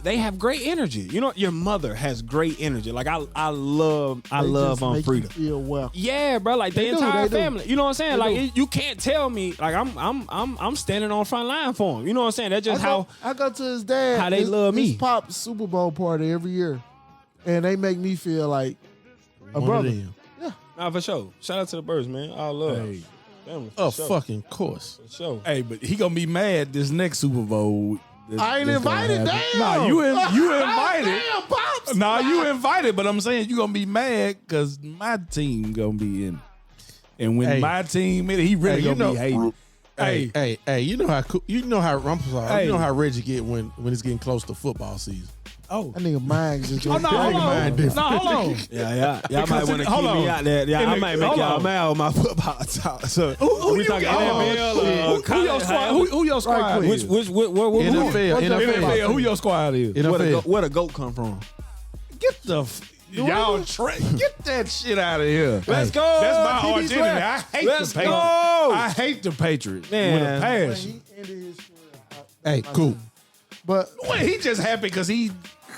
They have great energy. You know, your mother has great energy. Like I love make Freedom. you feel welcome. Yeah, bro. Like the They do, entire they do. family. You know what I'm saying? They Like do. you can't tell me. Like I'm standing on front line for him. You know what I'm saying? That's just I go to his dad. how they love his me. Pop's Super Bowl party every year, and they make me feel like a One of brother. them. Nah, for sure. Shout out to the birds, man. All love. Hey. Family, Of for sure. fucking course. For sure. Hey, but he gonna be mad this next Super Bowl. I ain't invited. Damn. Nah, you invited. Damn, Pops. Nah, you invited, but I'm saying you gonna be mad because my team gonna be in it. And when Hey. my team in it, he really Hey, you gonna be know- hating. Hey, you know how I'm sorry. Hey. You know how Reggie get when it's getting close to football season. Oh, That nigga mind just. oh no, hold on. No, hold on. Yeah. Y'all might want to keep hold on. me out there. Yeah, In I the- might make hold y'all on. mad with my football talk. So Who we you talking got? NFL? Who your squad? Who your squad quick. is? What? NFL. NFL. Who your squad is? NFL. Where the goat come from? Get the y'all get that shit out of here. Let's go. That's my TB arch enemy. Sweat. I hate Let's the Patriots. go. I hate the Patriots Man. with a passion. He ended his career. Hey, cool. But Well, he just happy because he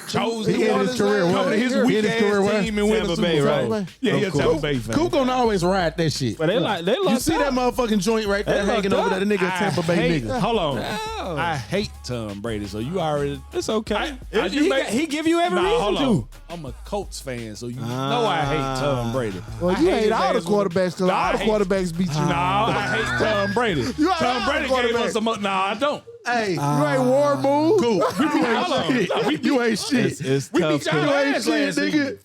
chose He to ended come his career to where? his He weak ended his career where? ass team and win Tampa the Bay, Super right? Bowl. Yeah, he a Of course. Tampa Bay fan. Coop gonna always ride that shit. But they You see that motherfucking joint right there They hanging looked over up. there? The nigga a Tampa Bay hate, nigga. Hold on. Oh. I hate Tom Brady, so you already. It's okay. I- He give you every reason hold to. on. I'm a Colts fan, so you know I hate Tom Brady. well, I you hate his all the ass with a- quarterbacks because Nah, all I the hate- quarterbacks beat you. No, I hate Tom Brady. You hate Tom all Brady the gave quarterbacks. us some. No, I don't. Hey, You ain't war move. cool. Hold on. You ain't shit. It's We tough. beat y'all You ain't ass shit, last nigga. season.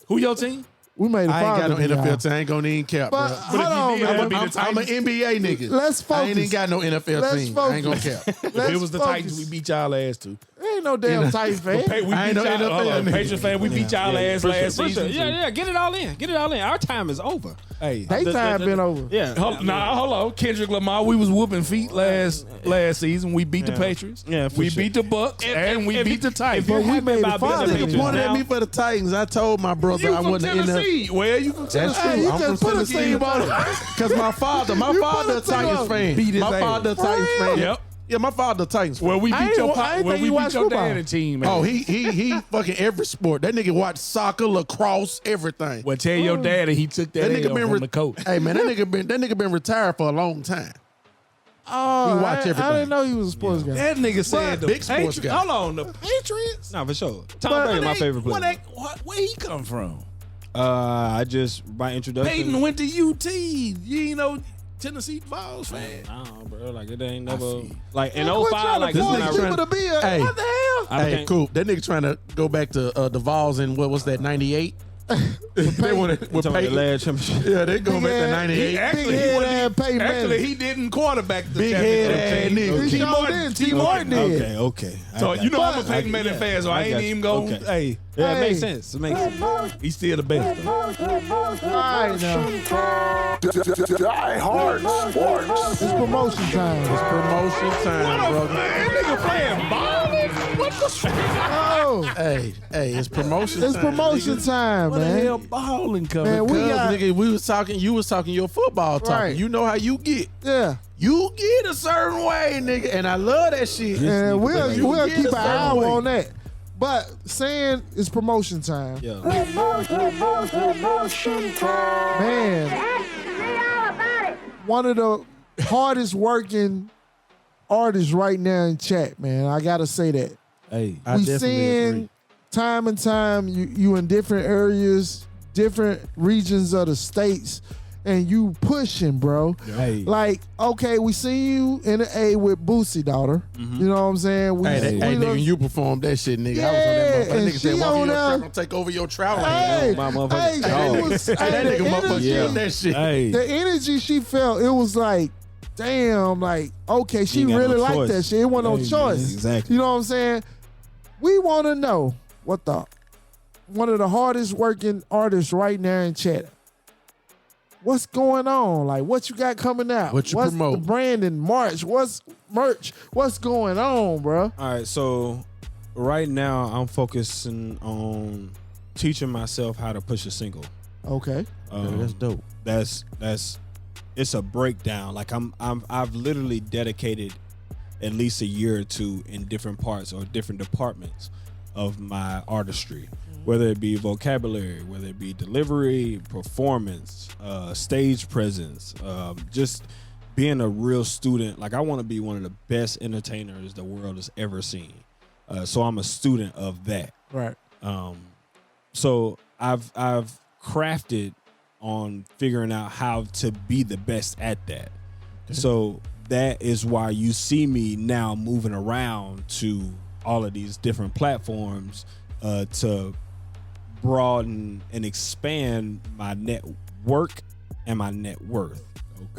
Who your team? We made a I ain't got no father, y'all. NFL team. I ain't gonna even cap, But bro. hold if you on, did, man. that'd be the I'm an Titans. NBA nigga. Let's I ain't focus. even got no NFL Let's team. I ain't gonna focus. cap. If it was the Titans, we beat y'all ass too. Ain't no damn Titan fan. We I ain't beat know ain't no y'all. fan. Patriots fan, we beat y'all ass last season. Yeah, get it all in. Get it all in. Our time is over. Hey, They time been over. Yeah. hold on. Kendrick Lamar, we was whooping feet last season. We beat the Patriots. Yeah, for we sure. beat the Bucks, and we beat the Titans. But we made the This finals. nigga pointed at me for the Titans. I told my brother You I from wasn't in there. Tennessee? Well, you from Tennessee? That's true. you I'm just from put a Tennessee. team on it. Because my father a Titans fan. Beat his My ass. father a Titans For real? fan. Yep. Yeah, my father a Titans fan. Well, we I beat ain't- your I ain't well, think we he beat watched your football. daddy team. Man. Oh, he fucking every sport. That nigga watch soccer, lacrosse, everything. Well, tell your daddy he took that, That nigga been from the coach. Hey man, that nigga been retired for a long time. Oh, He watch I everything. didn't know he was a sports guy. That nigga said the big sports Patriots. guy. Hold on, the Patriots. Nah, for sure. Tom Brady, my favorite player. Where he come from? I just by introduction. Peyton went to UT. You ain't know Tennessee Vols fan. Nah, bro. Like it ain't never feel you. like in Quit 05. trying Like to this force when I nigga people to be a, Hey. what the hell? Hey, can't- cool. That nigga trying to go back to the Vols in what was that 98? They wanted with talking about the Peyton. last championship. Yeah, they going back to Big 98. head- Actually, Big he head wasn't- ass Peyton Actually, Manning. he didn't quarterback the Big head championship ass team. nigga. He T. sure Martin, did. T. T. Martin. Martin did. Okay. So you know I'm a But- Peyton Manning fan, so I ain't got even you. go. Okay. Hey, Yeah, it makes Hey. sense. It makes sense. he's still the best. Though. All right, now. Die Hard Sports. It's promotion time. Promotion time, brother. That nigga playing ball. What the fuck? Oh, Hey, it's promotion it's time. promotion nigga. time, What the man. hell balling coming? Man, we Cuz, got- nigga, you was talking your football talk. Right. You know how you get. Yeah. You get a certain way, nigga, and I love that shit. And we'll You keep get an a eye certain way. on that. But saying it's promotion time, Yeah. man. One of the hardest working artists right now in chat, man. I gotta say that. Hey, I We definitely seeing agree. time and time you in different areas, different regions of the states, and you pushing, bro. hey, Like, okay, we see you in the A with Boosie, daughter. You know what I'm saying? We, Hey, we nigga, done- you performed that shit, nigga. Yeah, I was on that motherfucker. That and nigga said, she walk on in your there- trap, I'm take over your trout Hey, My motherfucking hey, dog. she was, Hey, that the nigga motherfucker energy- killed that shit. hey. The energy she felt, it was like, damn, like, okay, she ain't got really no liked choice. that shit. It wasn't no Hey, choice. man, exactly. You know what I'm saying? We want to know what one of the hardest working artists right now in chat. What's going on? Like, what you got coming out? What you What's promote? the branding, March? What's merch? What's going on, bro? All right, so right now I'm focusing on teaching myself how to push a single. Okay. That's dope. That's it's a breakdown. Like I've literally dedicated at least a year or two in different parts or different departments of my artistry, whether it be vocabulary, whether it be delivery, performance, stage presence, just being a real student. Like I want to be one of the best entertainers the world has ever seen. So I'm a student of that. Right. So I've crafted on figuring out how to be the best at that. So that is why you see me now moving around to all of these different platforms to broaden and expand my network and my net worth.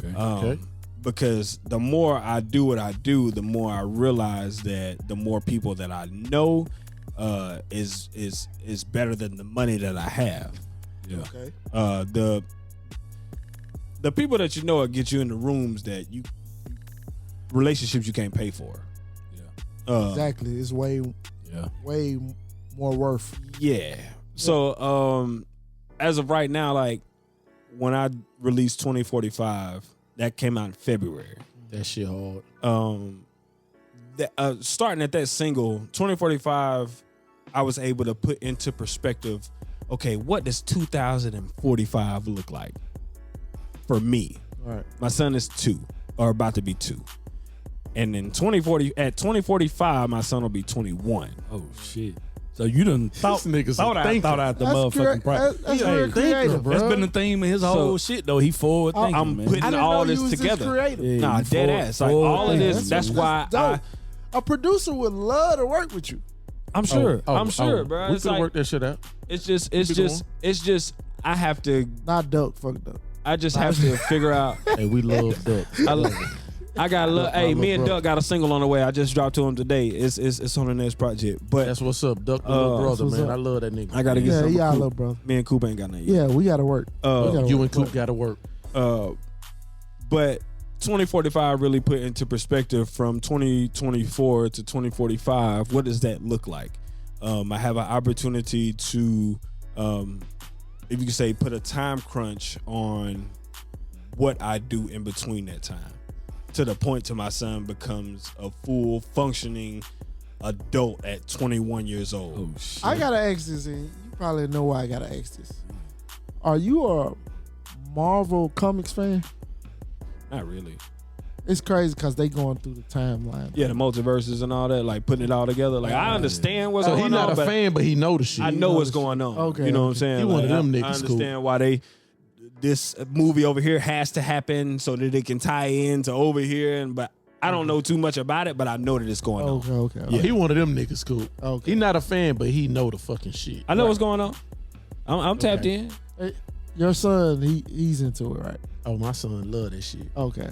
Okay. Because the more I do what I do, the more I realize that the more people that I know is better than the money that I have. Yeah. Okay. The people that you know will get you in the rooms that you relationships you can't pay for. Yeah. Exactly. It's way more worth. Yeah. So as of right now, like when I released 2045, that came out in February. That shit hard. Starting at that single, 2045, I was able to put into perspective, okay, what does 2045 look like for me? Right. My son is 2 or about to be 2. And in 2045, my son will be 21. Oh shit. So you done thought nigga's a out the motherfucking price. That's Yeah, real creative, bro. That's been the theme of his whole shit though. He forward thinking, I'm man. putting I didn't all know this you was together. creative. Yeah, Nah, you dead forward- ass. Like forward all of thinking. this. That's why dope. A producer would love to work with you. I'm sure. I'm sure, bro. We It's could like, work that shit out. it's just I have to Not Duck, fuck Duck. I just have to figure out Hey, we love ducks. I got a little. Hey, me and brother. Duck got a single on the way. I just dropped to him today. It's on the next project. But That's what's up, Duck, the little brother, what's man. up. I love that nigga. I gotta get Yeah, some. y'all little brother. Me and Coop ain't got nothing yet. Yeah, we gotta work. We gotta You work. and Coop got to work. But 2045 really put into perspective from 2024 to 2045. What does that look like? I have an opportunity to, if you can say, put a time crunch on what I do in between that time, to the point to my son becomes a full functioning adult at 21 years old. Oh shit. I gotta ask this, and you probably know why I gotta ask this. Are you a Marvel comics fan? Not really. It's crazy because they going through the timeline. Yeah, the multiverses and all that, like putting it all together. Like I understand what's So going he's not on, a but fan, but he know the shit. I know what's going on. Okay, You know what I'm okay. saying? He one of them I niggas, understand why this movie over here has to happen so that it can tie into over here. But I don't know too much about it, but I know that it's going on. Okay. Yeah. He one of them niggas, cool. Okay. He not a fan, but he know the fucking shit. I know what's going on. I'm tapped in. Hey, your son, he's into it, right? Oh, my son love that shit. Okay.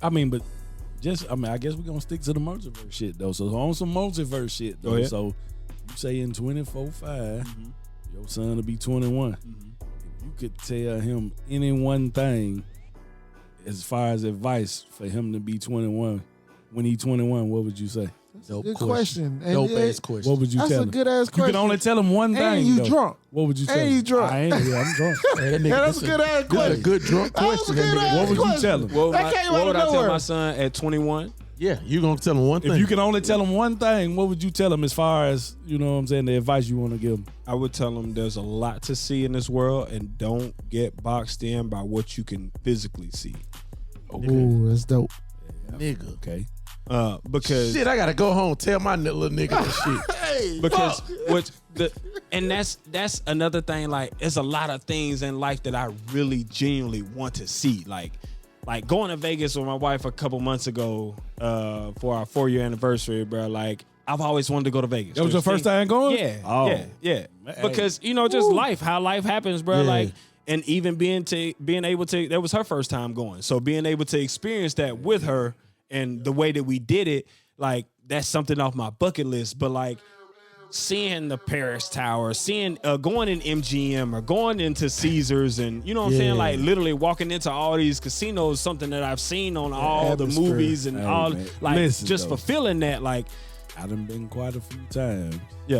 I mean, but I guess we're gonna stick to the multiverse shit though. So on some multiverse shit though. Go ahead. So you say in 24/5, your son will be 21. If you could tell him any one thing as far as advice for him to be 21, when he's 21, what would you say? Dope Good question. And Dope it- ass question. What would you That's tell a him? good ass You question. can only tell him one thing. And you though. drunk. What would you tell And him? you drunk. I ain't. Yeah, I'm drunk. Hey, that nigga, Yeah, that's a good ass That's a question. good drunk That was a question. good that nigga. ass What would you question. tell him? What would, That came out what of would I tell nowhere. my son at 21? Yeah, you gonna tell him one thing. If you can only tell him one thing, what would you tell him as far as, you know what I'm saying, the advice you want to give him? I would tell him there's a lot to see in this world, and don't get boxed in by what you can physically see. Ooh, that's dope. nigga. Okay. Because Shit, I gotta go home tell my little nigga this shit. because what the and that's another thing. Like, there's a lot of things in life that I really genuinely want to see. Like going to Vegas with my wife a couple months ago for our 4-year anniversary, bro. Like, I've always wanted to go to Vegas. That was your first time going? Yeah. Oh. Yeah. Man. Because just life, how life happens, bro. Yeah. Like, and even being able to, that was her first time going. So being able to experience that with her and the way that we did it, like, that's something off my bucket list. But like, seeing the Paris Tower, seeing going in MGM or going into Caesars, and you know what I'm saying, like literally walking into all these casinos, something that I've seen on all the atmosphere. movies and Hey, all, man. like, Listen, just though. fulfilling that, like, I done been quite a few times. yeah.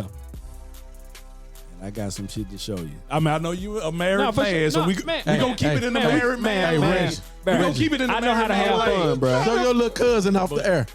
And I got some shit to show you. I mean, I know you a married No, for sure. man, so No, we man. gonna keep it in the man, married man. man, lane. man. We gonna keep it in the I know how to married have man lane. fun, bro. Show your little cousin off the air.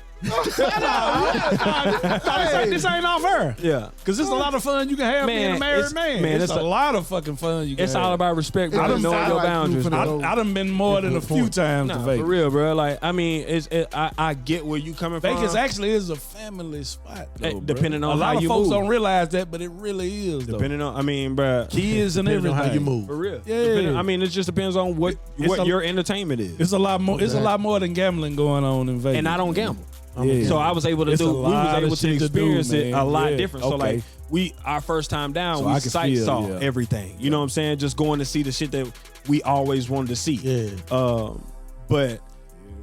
This ain't off her. Yeah. Cause it's a lot of fun you can have being a Man, married it's- man. man, it's it's a lot of fucking fun you can It's have. all about respect, bro. I done Knowing sound your like boundaries, you bro. finna I done been more than a few times to Nah, Vegas. for real, bro. Like, I mean, I get where you coming from. Vegas actually is a family spot, though, Hey, bro. depending on a lot how of you folks move. don't realize that, but it really is. Depending on, I mean, bro, Kids and Depending everything. on how you move. for real. Yeah. Depending- I mean, it just depends on what It's a- your entertainment is. It's a lot more. It's a lot more than gambling going on in Vegas. And I don't gamble. Yeah. So I was able to It's a we was lot of able to shit to do, experience it man. a lot Yeah. different. So Okay. like, our first time down, So I we can sight feel, saw yeah. everything. You know what I'm saying? Just going to see the shit that we always wanted to see. Yeah. But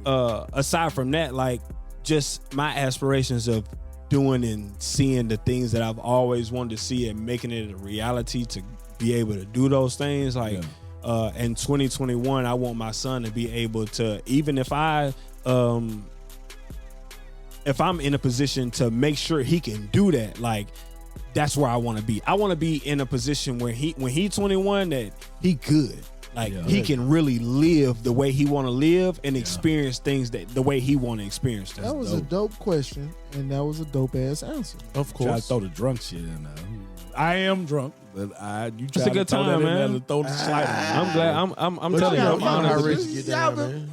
aside from that, like, just my aspirations of doing and seeing the things that I've always wanted to see and making it a reality to be able to do those things. Like, in 2021, I want my son to be able to, even if I'm in a position to make sure he can do that, like, that's where I want to be. I want to be in a position where when he's 21, that he good. Like, he can really live the way he want to live and experience things the way he want to experience them. That was a dope question, and that was a dope ass answer. Of Try to course. throw the drunk shit in there. I am drunk, but you try a to good throw time, that in man. there to throw the slider. I'm glad. I'm But telling you you, know, I'm you know how honored. rich you get down, Y'all man.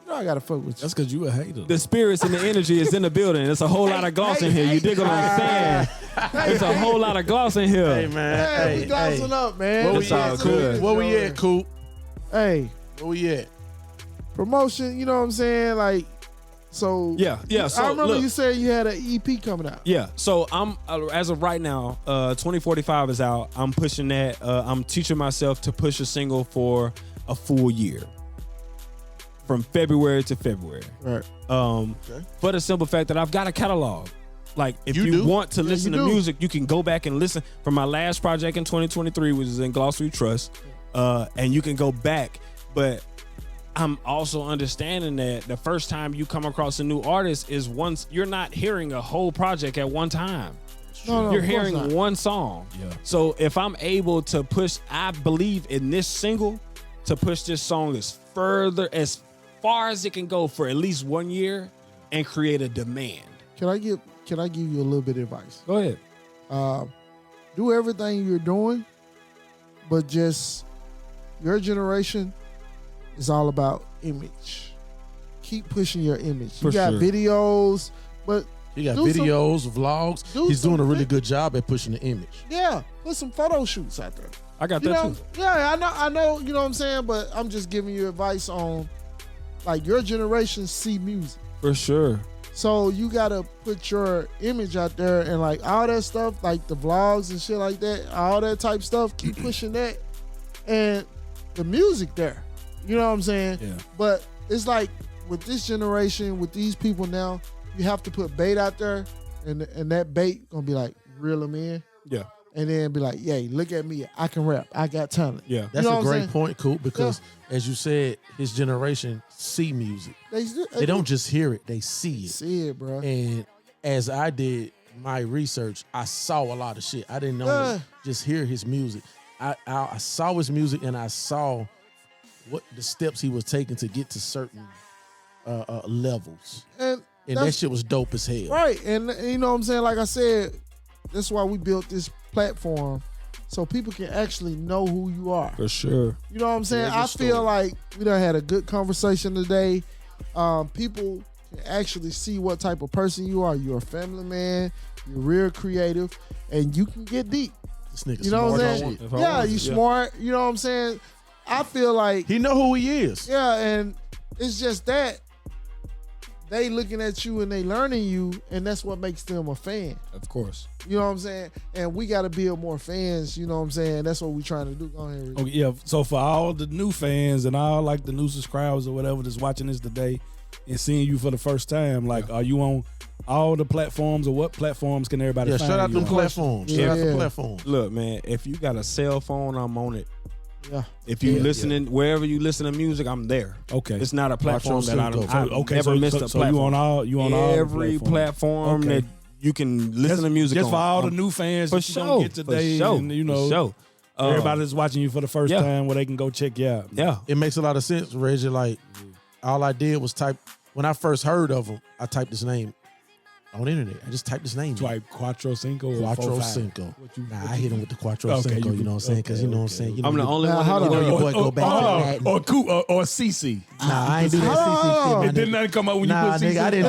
You know I gotta fuck with you. That's because you a hater. The spirits and the energy is in the building. There's a whole lot of gloss in here. You dig what I'm saying? There's a whole lot of gloss in here. Hey, man. Hey, we glossing up, man. Where That's we all at, good. Coop? Where we at, Coop? Hey, Where we at? promotion. You know what I'm saying? Like, so Yeah. So I remember look, you said you had an EP coming out. Yeah, so I'm as of right now, 2045 is out. I'm pushing that. I'm teaching myself to push a single for a full year. from February to February. Right. For the simple fact that I've got a catalog. Like, if You you do? want to listen you to do. music, you can go back and listen from my last project in 2023, which is in Glossary Trust, and you can go back. But I'm also understanding that the first time you come across a new artist is once you're not hearing a whole project at one time. No, You're of course not. hearing one song. Yeah. So if I'm able to push, I believe in this single to push this song as far as it can go for at least 1 year and create a demand. Can I give you a little bit of advice? Go ahead. Do everything you're doing, but just your generation is all about image. Keep pushing your image. For You got sure. videos, but He got do some- videos, vlogs. do He's doing a some really thing- good job at pushing the image. yeah, put some photo shoots out there. I got You that know, too. yeah, I know, you know what I'm saying, but I'm just giving you advice on like your generation see music. For sure. So you gotta put your image out there and like all that stuff, like the vlogs and shit like that, all that type stuff, keep pushing that. And the music there. You know what I'm saying? Yeah. But it's like with this generation, with these people now, you have to put bait out there and that bait gonna be like, reel them in. Yeah. And then be like, yay, look at me. I can rap. I got talent. Yeah. That's know a what I'm great saying? point, Coop, because as you said, his generation see music. They They don't just hear it, they see it. see it, bro. And as I did my research, I saw a lot of shit. I didn't only just hear his music. I saw his music and I saw what the steps he was taking to get to certain levels. And And that shit was dope as hell. right. And you know what I'm saying? Like I said, that's why we built this platform so people can actually know who you are. For sure. You know what I'm saying? Yeah, I good feel story. like we done had a good conversation today. People can actually see what type of person you are. You're a family man. You're real creative, and you can get deep. This nigga You know smart what I'm as saying? shit. If I Yeah, wanted you to, yeah. smart. You know what I'm saying? I feel like He know who he is. yeah, and it's just that they looking at you and they learning you, and that's what makes them a fan. Of course. You know what I'm saying? And we got to build more fans. You know what I'm saying? That's what we trying to do. Go ahead. Rick. Okay, yeah. So for all the new fans and all like the new subscribers or whatever that's watching this today and seeing you for the first time, like, are you on all the platforms or what platforms can everybody Yeah, find shout out you them on? platforms. Yeah. Shout out the Yeah. platforms. Look, man, if you got a cell phone, I'm on it. Yeah. If you listening, wherever you listen to music, I'm there. Okay. It's not a platform that I Cinco. don't. I've Okay, never missed a so platform. you on all the every platforms. platform Okay. that you can listen to music just on. for all the I'm- new fans for that you sure. gonna get today, for sure. and you know, for sure. everybody that's watching you for the first yeah. time, where they can go check you out. Yeah. It makes a lot of sense, Reggie. Like, all I did was type, when I first heard of him, I typed his name on the internet. I just typed his name. Twice Cuatro Cinco or Quattro 4-5. Cinco. What you- Nah, what I you- hit him with the Quattro Okay, Cinco, you you know what I'm saying? Because you know what I'm saying? You know, I'm the you- only Now, one. hold that- on. you know your boy Or- go back hold to on. Latin. or CC. Nah, I ain't do that Hold CC shit, on. my It didn't nigga. nothing come out when you Nah, put CC. nigga, I didn't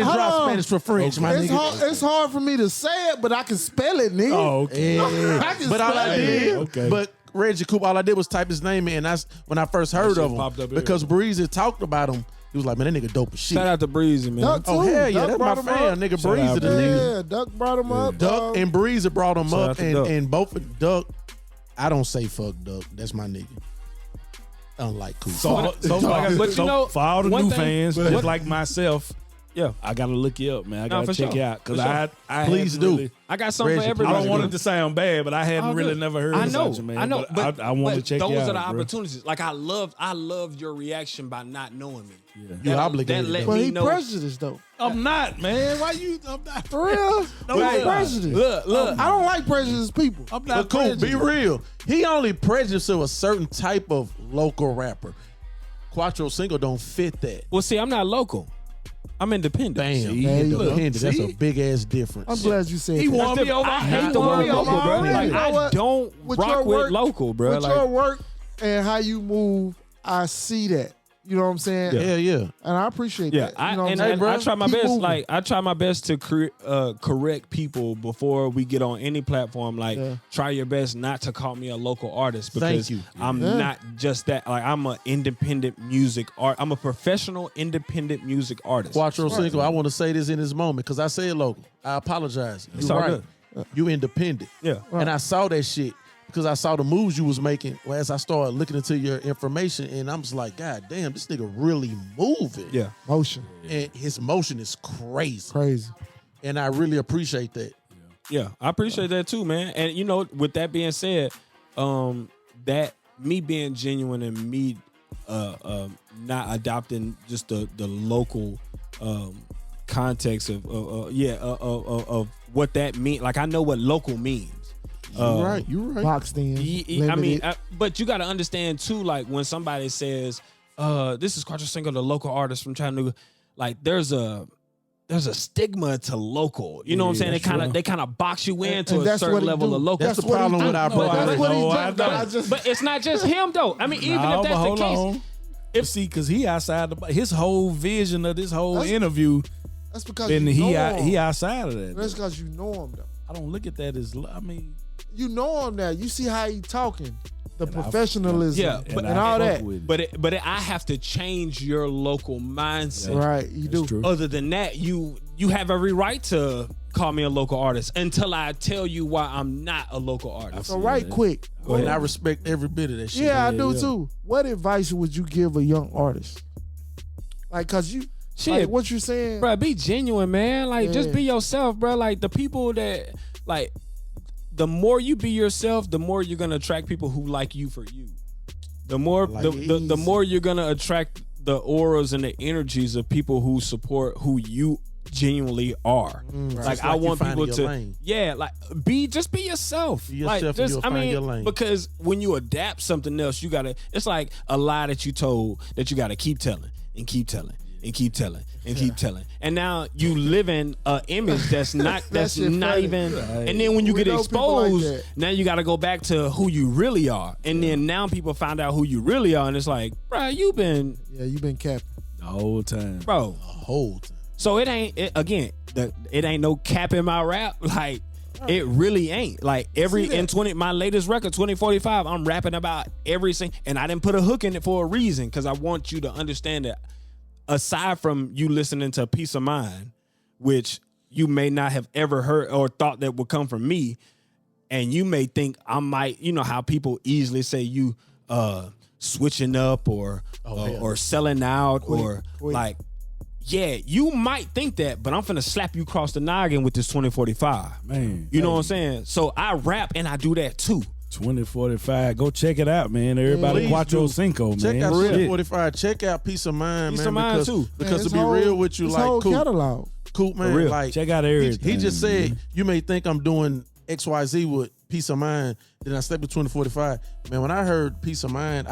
Hold drop on. Spanish for French, my It's nigga. hard, it's hard for me to say it, but I can spell it, nigga. Oh, okay. Yeah. I can But all I spell it. did, Okay. but Reggie Coop, all I did was type his name in. And that's when I first heard shit of him. popped up here. Because Breezy talked about him. He was like, man, that nigga dope as shit. Shout out to Breezy, man. Duck, Oh, too. hell yeah, Duck that's my brought him fan. up. Nigga Shout Breezy, out the Breezy. nigga. Yeah, Duck brought him up. Duck and Breezy brought him Shout out up, to Duck. and both of Duck. I don't say fuck Duck. That's my nigga. Unlike Coop. So, like I But said, you know, for all the one new thing- fans, but- just like myself, Yeah. I gotta look you up, man. I No, gotta for check sure. you out because For sure. I Please hadn't do. really- I got something Reggie, for please everybody. I don't want do. it to sound bad, but I hadn't All really good. never heard I know, about you, man. I know, but I want to check those you out. are the bro. opportunities. Like I loved your reaction by not knowing me. You're obligated, That let though. But me he know. prejudiced though. I'm not, man. Why you? I'm not. For real? No, He's I'm not. prejudiced. Look. I don't like prejudiced people. I'm But not. Coop, be prejudiced. real. He only prejudiced to a certain type of local rapper. Quattro Cinco don't fit that. Well, see, I'm not local. I'm independent. Bam. See? There you go. Independent. That's a See? big ass difference. I'm glad you said He that. won me over. I He hate the won word me over local, bro. already. Like, You know I what? don't With rock your with work- local, bro. With Like, your work and how you move, I see that. You know what I'm saying? Hell yeah. And I appreciate yeah, that. You know what I'm and saying? I try my Keep best. moving. Like I try my best to correct people before we get on any platform. Like, Yeah. try your best not to call me a local artist Thank because you. I'm Yeah. not just that. Like, I'm an independent music art. I'm a professional independent music artist. Quattro Cinco, I want to say this in this moment because I said local. I apologize. It's You're all right. You independent. Yeah. And I saw that shit because I saw the moves you was making. Well, as I started looking into your information, and I'm just like, God damn, this nigga really moving. Yeah. Motion. And his motion is crazy. Crazy. And I really appreciate that. Yeah, I appreciate that too, man. And you know, with that being said, that me being genuine and me not adopting just the local context of what that means. Like I know what local means. You're right. Boxed in. I mean, but you got to understand too. Like when somebody says, "This is Cuatro Cinco, the local artist from Chattanooga," like there's a stigma to local. You know what I'm saying? They kind of box you into a certain level of local. That's the problem with our brother. But it's not just him though. I mean, even if that's the case. Because he outside his whole vision of this whole interview. That's because he outside of that. That's because you know him though. I don't look at that as. I mean, you know him now. You see how he talking, the professionalism, and all that. But I have to change your local mindset. Right, you do. True. Other than that, you have every right to call me a local artist until I tell you why I'm not a local artist. So quick. And I respect every bit of that shit. Yeah, I do too. What advice would you give a young artist? Like, cause you, like what you saying, bro? Be genuine, man. Like, just be yourself, bro. Like the people that, like, the more you be yourself, the more you're gonna attract people who like you for you. The more, the more you're gonna attract the auras and the energies of people who support who you genuinely are. Like I want people to, just be yourself. Be yourself, and you'll find your lane. Because when you adapt something else, you gotta. It's like a lie that you told that you gotta keep telling and keep telling and keep telling and keep telling. And now you live in an image that's not even. And then when you get exposed, like now you got to go back to who you really are. And then now people find out who you really are, and it's like, bro, you've been capping the whole time, bro. The whole time. So it ain't it ain't no cap in my rap. Like it really ain't. Like my latest record 2045, I'm rapping about everything, and I didn't put a hook in it for a reason because I want you to understand that. Aside from you listening to Peace of Mind, which you may not have ever heard or thought that would come from me, and you may think I might, you know how people easily say you switching up or selling out or like, yeah, you might think that, but I'm finna slap you across the noggin with this 2045. Man. You know what I'm saying? So I rap and I do that too. 2045. Go check it out, man. Everybody, Cuatro Cinco, man. Check out 2045. Check out Peace of Mind, Peace man. Of Mind too. Because to be real with you, like, Coop, man. Like, check out everything. He just said, you may think I'm doing XYZ with Peace of Mind. Then I stepped to 2045. Man, when I heard Peace of Mind,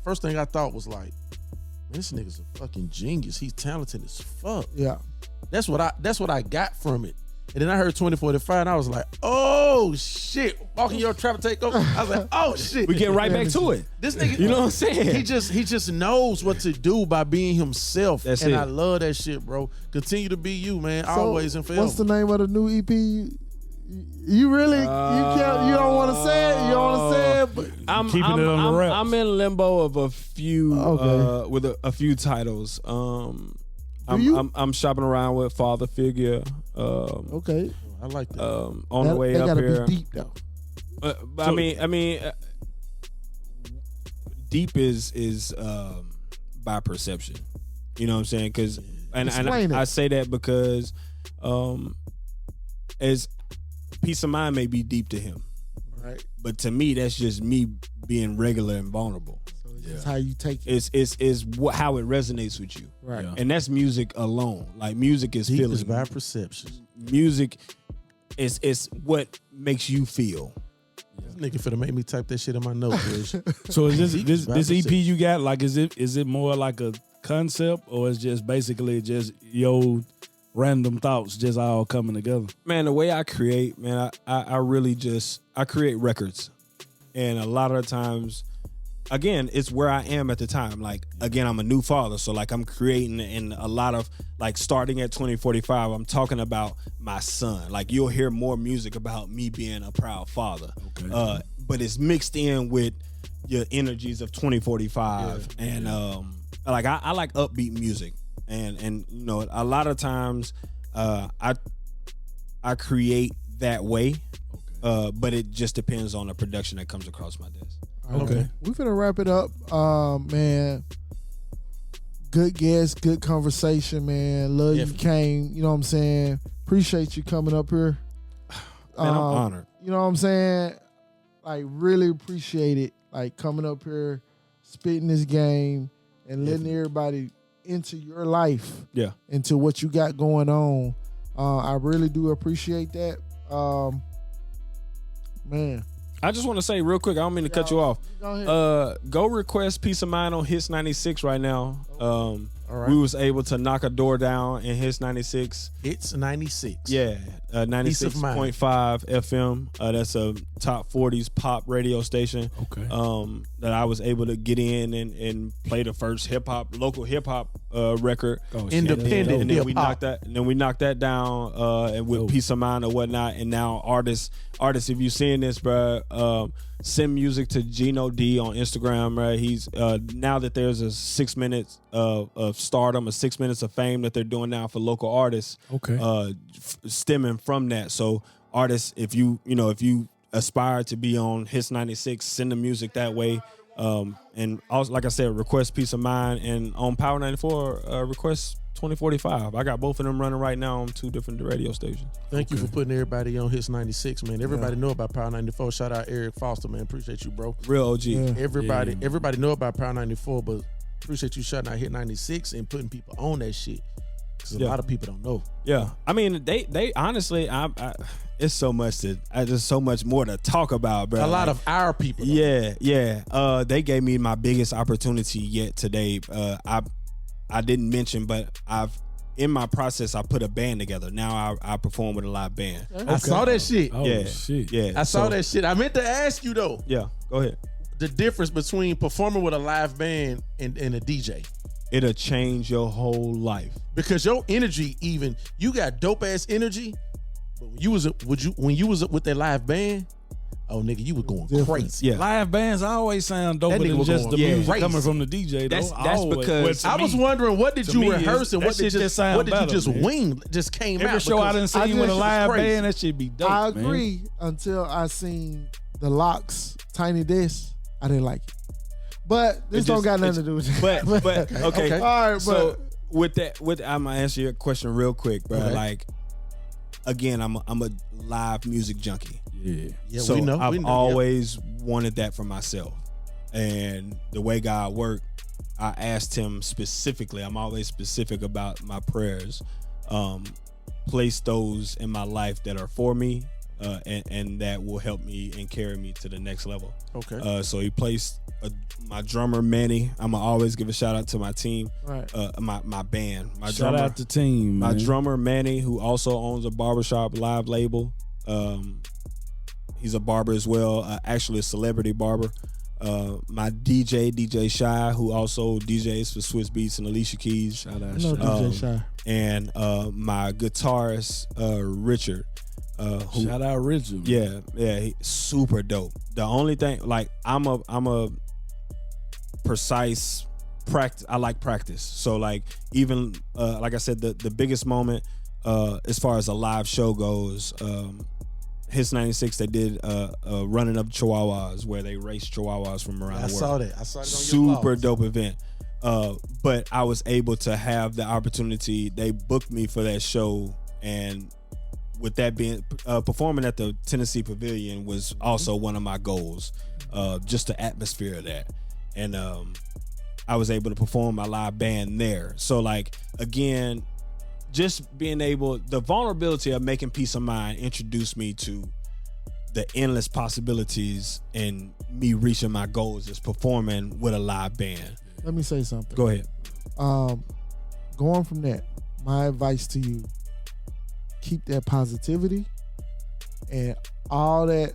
first thing I thought was like, man, this nigga's a fucking genius. He's talented as fuck. Yeah. That's what I got from it. And then I heard 2045 and I was like, oh shit. Walking your traffic takeover. I was like, oh shit. We get right back to it. This nigga, you know what I'm saying? He just knows what to do by being himself. That's and it. I love that shit, bro. Continue to be you, man. Always and forever. What's the name of the new EP? You really you don't want to say it. You don't want to say it. But I'm keeping it on the reps. I'm in limbo of a few with a few titles. I'm shopping around with Father Figure. Okay, I like that. On the way up here, be deep though. I mean, deep is by perception. You know what I'm saying? Because and I say that because as Peace of Mind may be deep to him, right? But to me, that's just me being regular and vulnerable. It's how you take it. It's how it resonates with you, right? And that's music alone. Like music is feeling. Is by perception. Music is what makes you feel. This nigga finna make me type that shit in my notes. So is this EP you got, like, is it more like a concept, or is just basically just your random thoughts just all coming together? Man, the way I create, man, I really just I create records, and a lot of the times, again, it's where I am at the time. Like, again, I'm a new father, so like I'm creating, and a lot of, like, starting at 2045, I'm talking about my son. Like, you'll hear more music about me being a proud father. Okay. But it's mixed in with your energies of 2045, and like I like upbeat music, and you know, a lot of times I create that way. but it just depends on the production that comes across my desk. Okay. We're finna wrap it up. Man, good guest, good conversation, man. Love you came. You know what I'm saying? Appreciate you coming up here. Man, I'm honored. You know what I'm saying? Like, really appreciate it. Like, coming up here, spitting this game, and letting everybody into your life. Yeah. Into what you got going on. I really do appreciate that. Man. I just want to say real quick, I don't mean to cut you off. Go ahead. Go request Peace of Mind on Hits 96 right now. All right. We was able to knock a door down in Hits 96. Hits 96. Yeah, 96.5 FM. That's a top 40s pop radio station. Okay. That I was able to get in and play the first local hip hop record. Oh, shit. Independent And then we hip-hop. knocked that down and with Peace of Mind or whatnot. And now artists, if you seeing this, bro, send music to Gino D on Instagram. Right, he's now that there's a 6 minutes of stardom, a 6 minutes of fame that they're doing now for local artists. Okay. Stemming from that, so artists, if you aspire to be on Hits 96, send the music that way. And also, like I said, request Peace of Mind, and on Power 94, request 2045. I got both of them running right now on 2 different radio stations. Thank you for putting everybody on Hits 96, man. Everybody know about Power 94. Shout out Eric Foster, man. Appreciate you, bro. Real OG. Yeah. Everybody know about Power 94, but appreciate you shouting out Hit 96 and putting people on that shit. Because a lot of people don't know. Yeah, I mean, they honestly, it's so much there's so much more to talk about, bro. A lot of our people. Yeah. They gave me my biggest opportunity yet today. I didn't mention, but in my process, I put a band together. Now I perform with a live band. I saw that shit. Oh, yeah, shit. Yeah, I saw that shit. I meant to ask you though. Yeah, go ahead. The difference between performing with a live band and a DJ. It'll change your whole life. Because your energy, even you got dope ass energy, but when you was with that live band, oh nigga, you was going crazy. Yeah. Live bands always sound doper That nigga than was just the going music crazy. coming from the DJ. Though. That's Always. because Well, to I was me- wondering, what did to you me, rehearse and that what did shit just you sound better, just man. wing just came Every out? show I done Because seen with a just live crazy. band, that shit be dope. I man. agree until I seen the Locks Tiny Desk. I didn't like it. But this don't got nothing to do with it. But okay. All right, So with I'm gonna answer your question real quick, bro. Okay. Like, again, I'm a live music junkie. Yeah, So we know. I've we know, always wanted that for myself. And the way God worked, I asked him specifically, I'm always specific about my prayers. Place those in my life that are for me, and that will help me and carry me to the next level. Okay. So he placed my drummer Manny. I'm gonna always give a shout out to my team, Right. my band, my Shout drummer, out to team, my man. drummer Manny, who also owns a barbershop live label. He's a barber as well, actually a celebrity barber. My DJ Shy, who also DJs for Swiss Beats and Alicia Keys. Shout out. I know shout out. DJ Shy. And my guitarist Richard. Shout out Richard. Yeah, he, super dope. The only thing, like, I'm a precise practice. I like practice. So like, even like I said, the biggest moment as far as a live show goes, Hits 96, they did running up Chihuahuas, where they raced Chihuahuas from around the world. I saw it on your Super vlogs. dope event. But I was able to have the opportunity. They booked me for that show, and with that being performing at the Tennessee Pavilion was also one of my goals. Just the atmosphere of that, and I was able to perform my live band there. So like, again, just being able, the vulnerability of making Peace of Mind introduced me to the endless possibilities in me reaching my goals is performing with a live band. Let me say something. Go ahead. Going from that, my advice to you, keep that positivity, and all that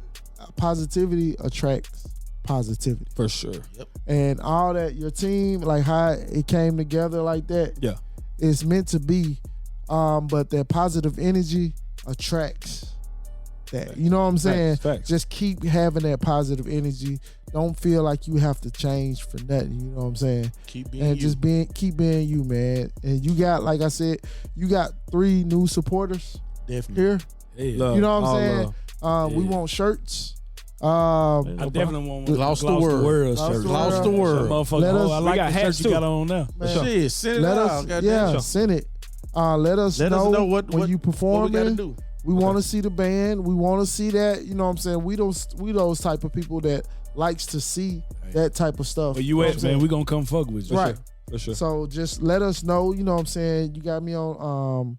positivity attracts positivity. For sure. And all that, your team, like how it came together like that, Yeah. it's meant to be. But that positive energy attracts that. You know what I'm saying? Facts. Just keep having that positive energy. Don't feel like you have to change for nothing. You know what I'm saying? Keep being And you. just keep being you, man. And you got, like I said, you got 3 new supporters Definitely. here. Yeah. Love. You know what I'm All saying? love. We want shirts. I definitely want Gloss the world. shirt. Gloss the world. Motherfucker, Let us- I We like got the hats shirt you too. got on now. Man, Shit, send it let out. us, Goddamn. send it. Let us know what when you what we performing. gotta do. We want to see the band. We want to see that. You know what I'm saying? We those type of people that likes to see that type of stuff. Where you know at, what I'm man? saying? We gonna come fuck with you. Right. For sure. So just let us know. You know what I'm saying? You got me on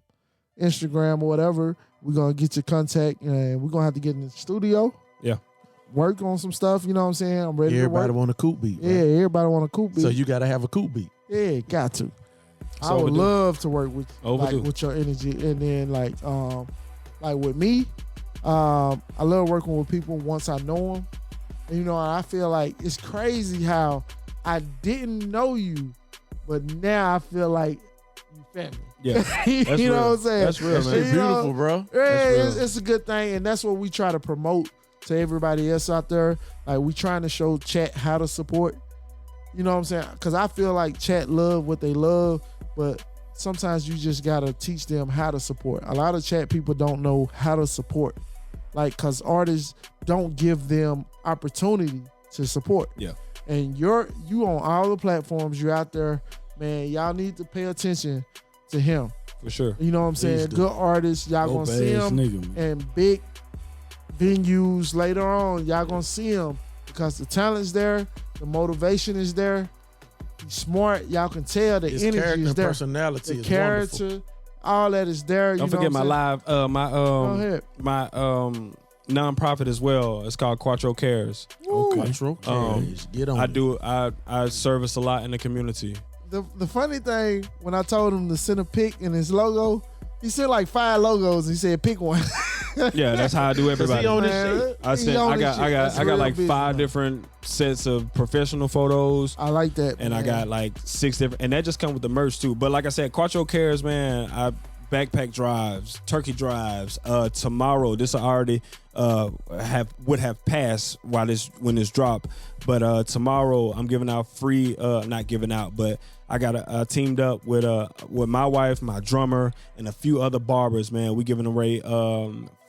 Instagram or whatever. We're gonna get your contact, and we're gonna have to get in the studio. Yeah. Work on some stuff. You know what I'm saying? I'm ready Everybody to work. want a coop beat. Yeah, Right? everybody want a coop beat. So you gotta have a coop beat. Yeah, got to. I So would overdue. love to work with Overdue. with your energy, and then like with me, I love working with people once I know them. And, you know, I feel like it's crazy how I didn't know you, but now I feel like you family. Yeah. you That's know real. what I'm saying? That's real, That man. shit You know, beautiful, bro. Yeah, real. it's a good thing, and that's what we try to promote to everybody else out there. Like, we trying to show chat how to support. You know what I'm saying? Because I feel like chat love what they love, but sometimes you just gotta teach them how to support. A lot of chat people don't know how to support, like, because artists don't give them opportunity to support. Yeah. And you on all the platforms, you're out there, man. Y'all need to pay attention to him. For sure. You know what I'm saying? do. Good artists, y'all Dope gonna see ass him nigga, man. and big venues later on. Y'all gonna see him because the talent's there, the motivation is there. He's smart. Y'all can tell the His energy character is and there. personality The is character, wonderful. all that is there. Don't you know forget what my I'm live, Go ahead. my nonprofit as well. It's called Cuatro Cares. Quattro Um, Cares. Get on. I service a lot in the community. The funny thing, when I told him to send a pic in his logo, he sent like 5 logos. And he said, pick one. Yeah, that's how I do everybody. on his Man, shit. I he sent, on I his got shit. That's I got real like business, 5 though. different sets of professional photos. I like that. And I man. got like 6 different, and that just come with the merch too. But like I said, Cuatro Cares, man. I backpack drives, turkey drives. Tomorrow, this already would have passed when this drop. But tomorrow, I'm giving out free. Not giving out, but I got teamed up with my wife, my drummer, and a few other barbers. Man, we giving away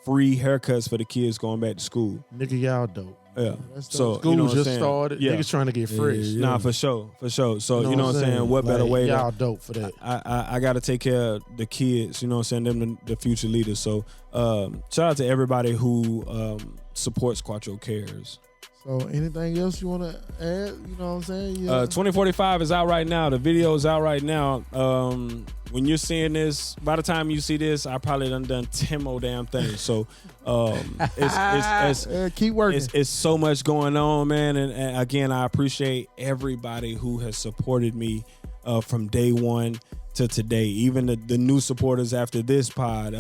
free haircuts for the kids going back to school. Nigga, y'all dope. Yeah. That's So dope. School you know what I'm just saying? started. Yeah. Niggas trying to get fresh. Yeah. Nah, for sure. So you know what I'm saying? What better Like, way? Y'all dope for that. I got to take care of the kids, you know what I'm saying, them the future leaders. So shout out to everybody who supports Cuatro Cares. So anything else you want to add? You know what I'm saying? Yeah. 2045 is out right now. The video is out right now. When you're seeing this, by the time you see this, I probably done 10 more damn things. So it's Keep working. It's so much going on, man. And again, I appreciate everybody who has supported me from day one to today. Even the new supporters after this pod.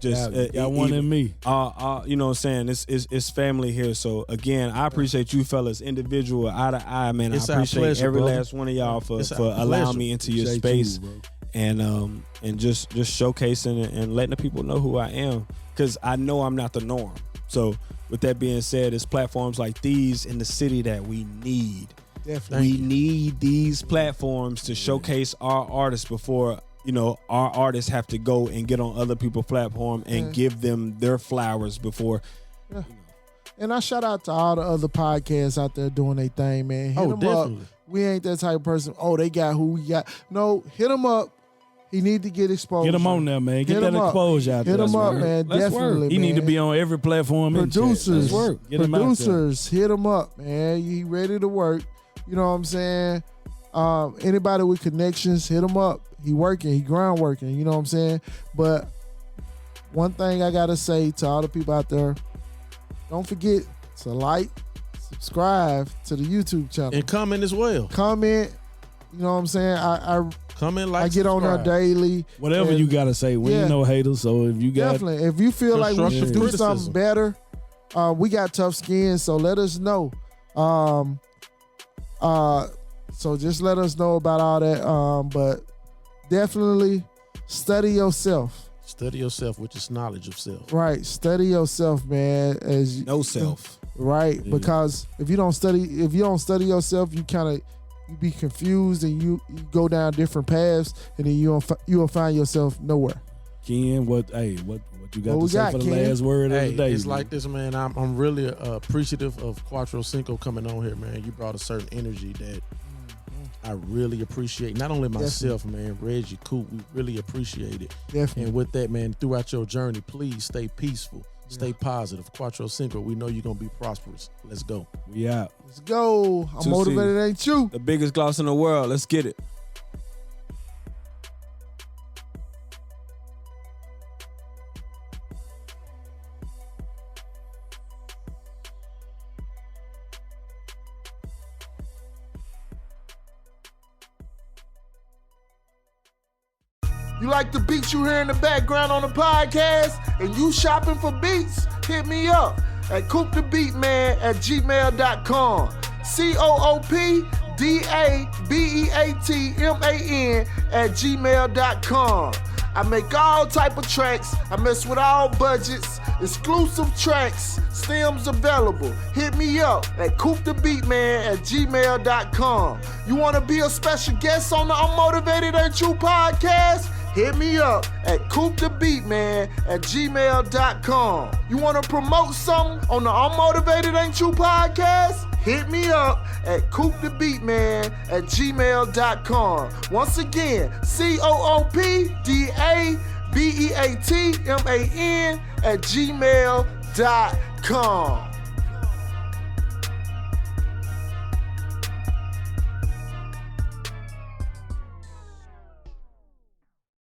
Got one in me. You know what I'm saying? It's family here. So again, I appreciate you fellas, individual, eye to eye, man. It's I our appreciate pleasure, every brother. last one of y'all for It's our allowing pleasure. me into your Appreciate space. you, bro. And just showcasing and letting the people know who I am, because I know I'm not the norm. So with that being said, it's platforms like these in the city that we need. Definitely. We need these platforms to showcase our artists before, you know, our artists have to go and get on other people's platform and give them their flowers before. And I shout out to all the other podcasts out there doing their thing, man. Hit Oh, them definitely. up. We ain't that type of person. Oh, they got who we got. No, hit them up. He need to get exposed. Get him on there, man. Get Hit that 'em up. exposure out there. Hit him Let's up, work. man. Let's Definitely, work. He need to man. be on every platform. in chat. Producers, Let's work. Get him out there. producers, hit him up, man. He ready to work. You know what I'm saying? Anybody with connections, hit him up. He working, he ground working. You know what I'm saying? But one thing I gotta say to all the people out there, don't forget to like, subscribe to the YouTube channel, And comment as well. comment. You know what I'm saying? I Comment, like, get on there subscribe. daily. Whatever And you gotta say. We yeah. ain't no haters. So if you got Definitely. If you feel like we should Constructive do criticism. something better, we got tough skin, so let us know. So just let us know about all that. But definitely study yourself. Study yourself, which is knowledge of self. Right. Study yourself, man. As you, No self. Right. Yeah. Because if you don't study yourself, you kind of you be confused and you go down different paths, and then you'll find yourself nowhere. Ken, what What you got What to we say got, for the Ken? last word of Hey, the day? it's man? like this, man. I'm really appreciative of Cuatro Cinco coming on here, man. You brought a certain energy that I really appreciate. Not only myself, man, Reggie, Coop, we really appreciate it. Definitely. And with that, man, throughout your journey, please stay peaceful, stay positive. Cuatro Cinco, we know you're going to be prosperous. Let's go. We out. Let's go. I'm 2C. motivated, ain't you? The biggest gloss in the world. Let's get it. You like the beats you hear in the background on the podcast and you shopping for beats? Hit me up at coopthebeatman@gmail.com. COOPDABEATMAN@gmail.com. I make all type of tracks. I mess with all budgets. Exclusive tracks. Stems available. Hit me up at coopthebeatman@gmail.com. You want to be a special guest on the Unmotivated Ain't You podcast? Hit me up at coopthebeatman@gmail.com. You want to promote something on the Unmotivated Ain't You podcast? Hit me up at coopthebeatman@gmail.com. Once again, COOPDABEATMAN@gmail.com.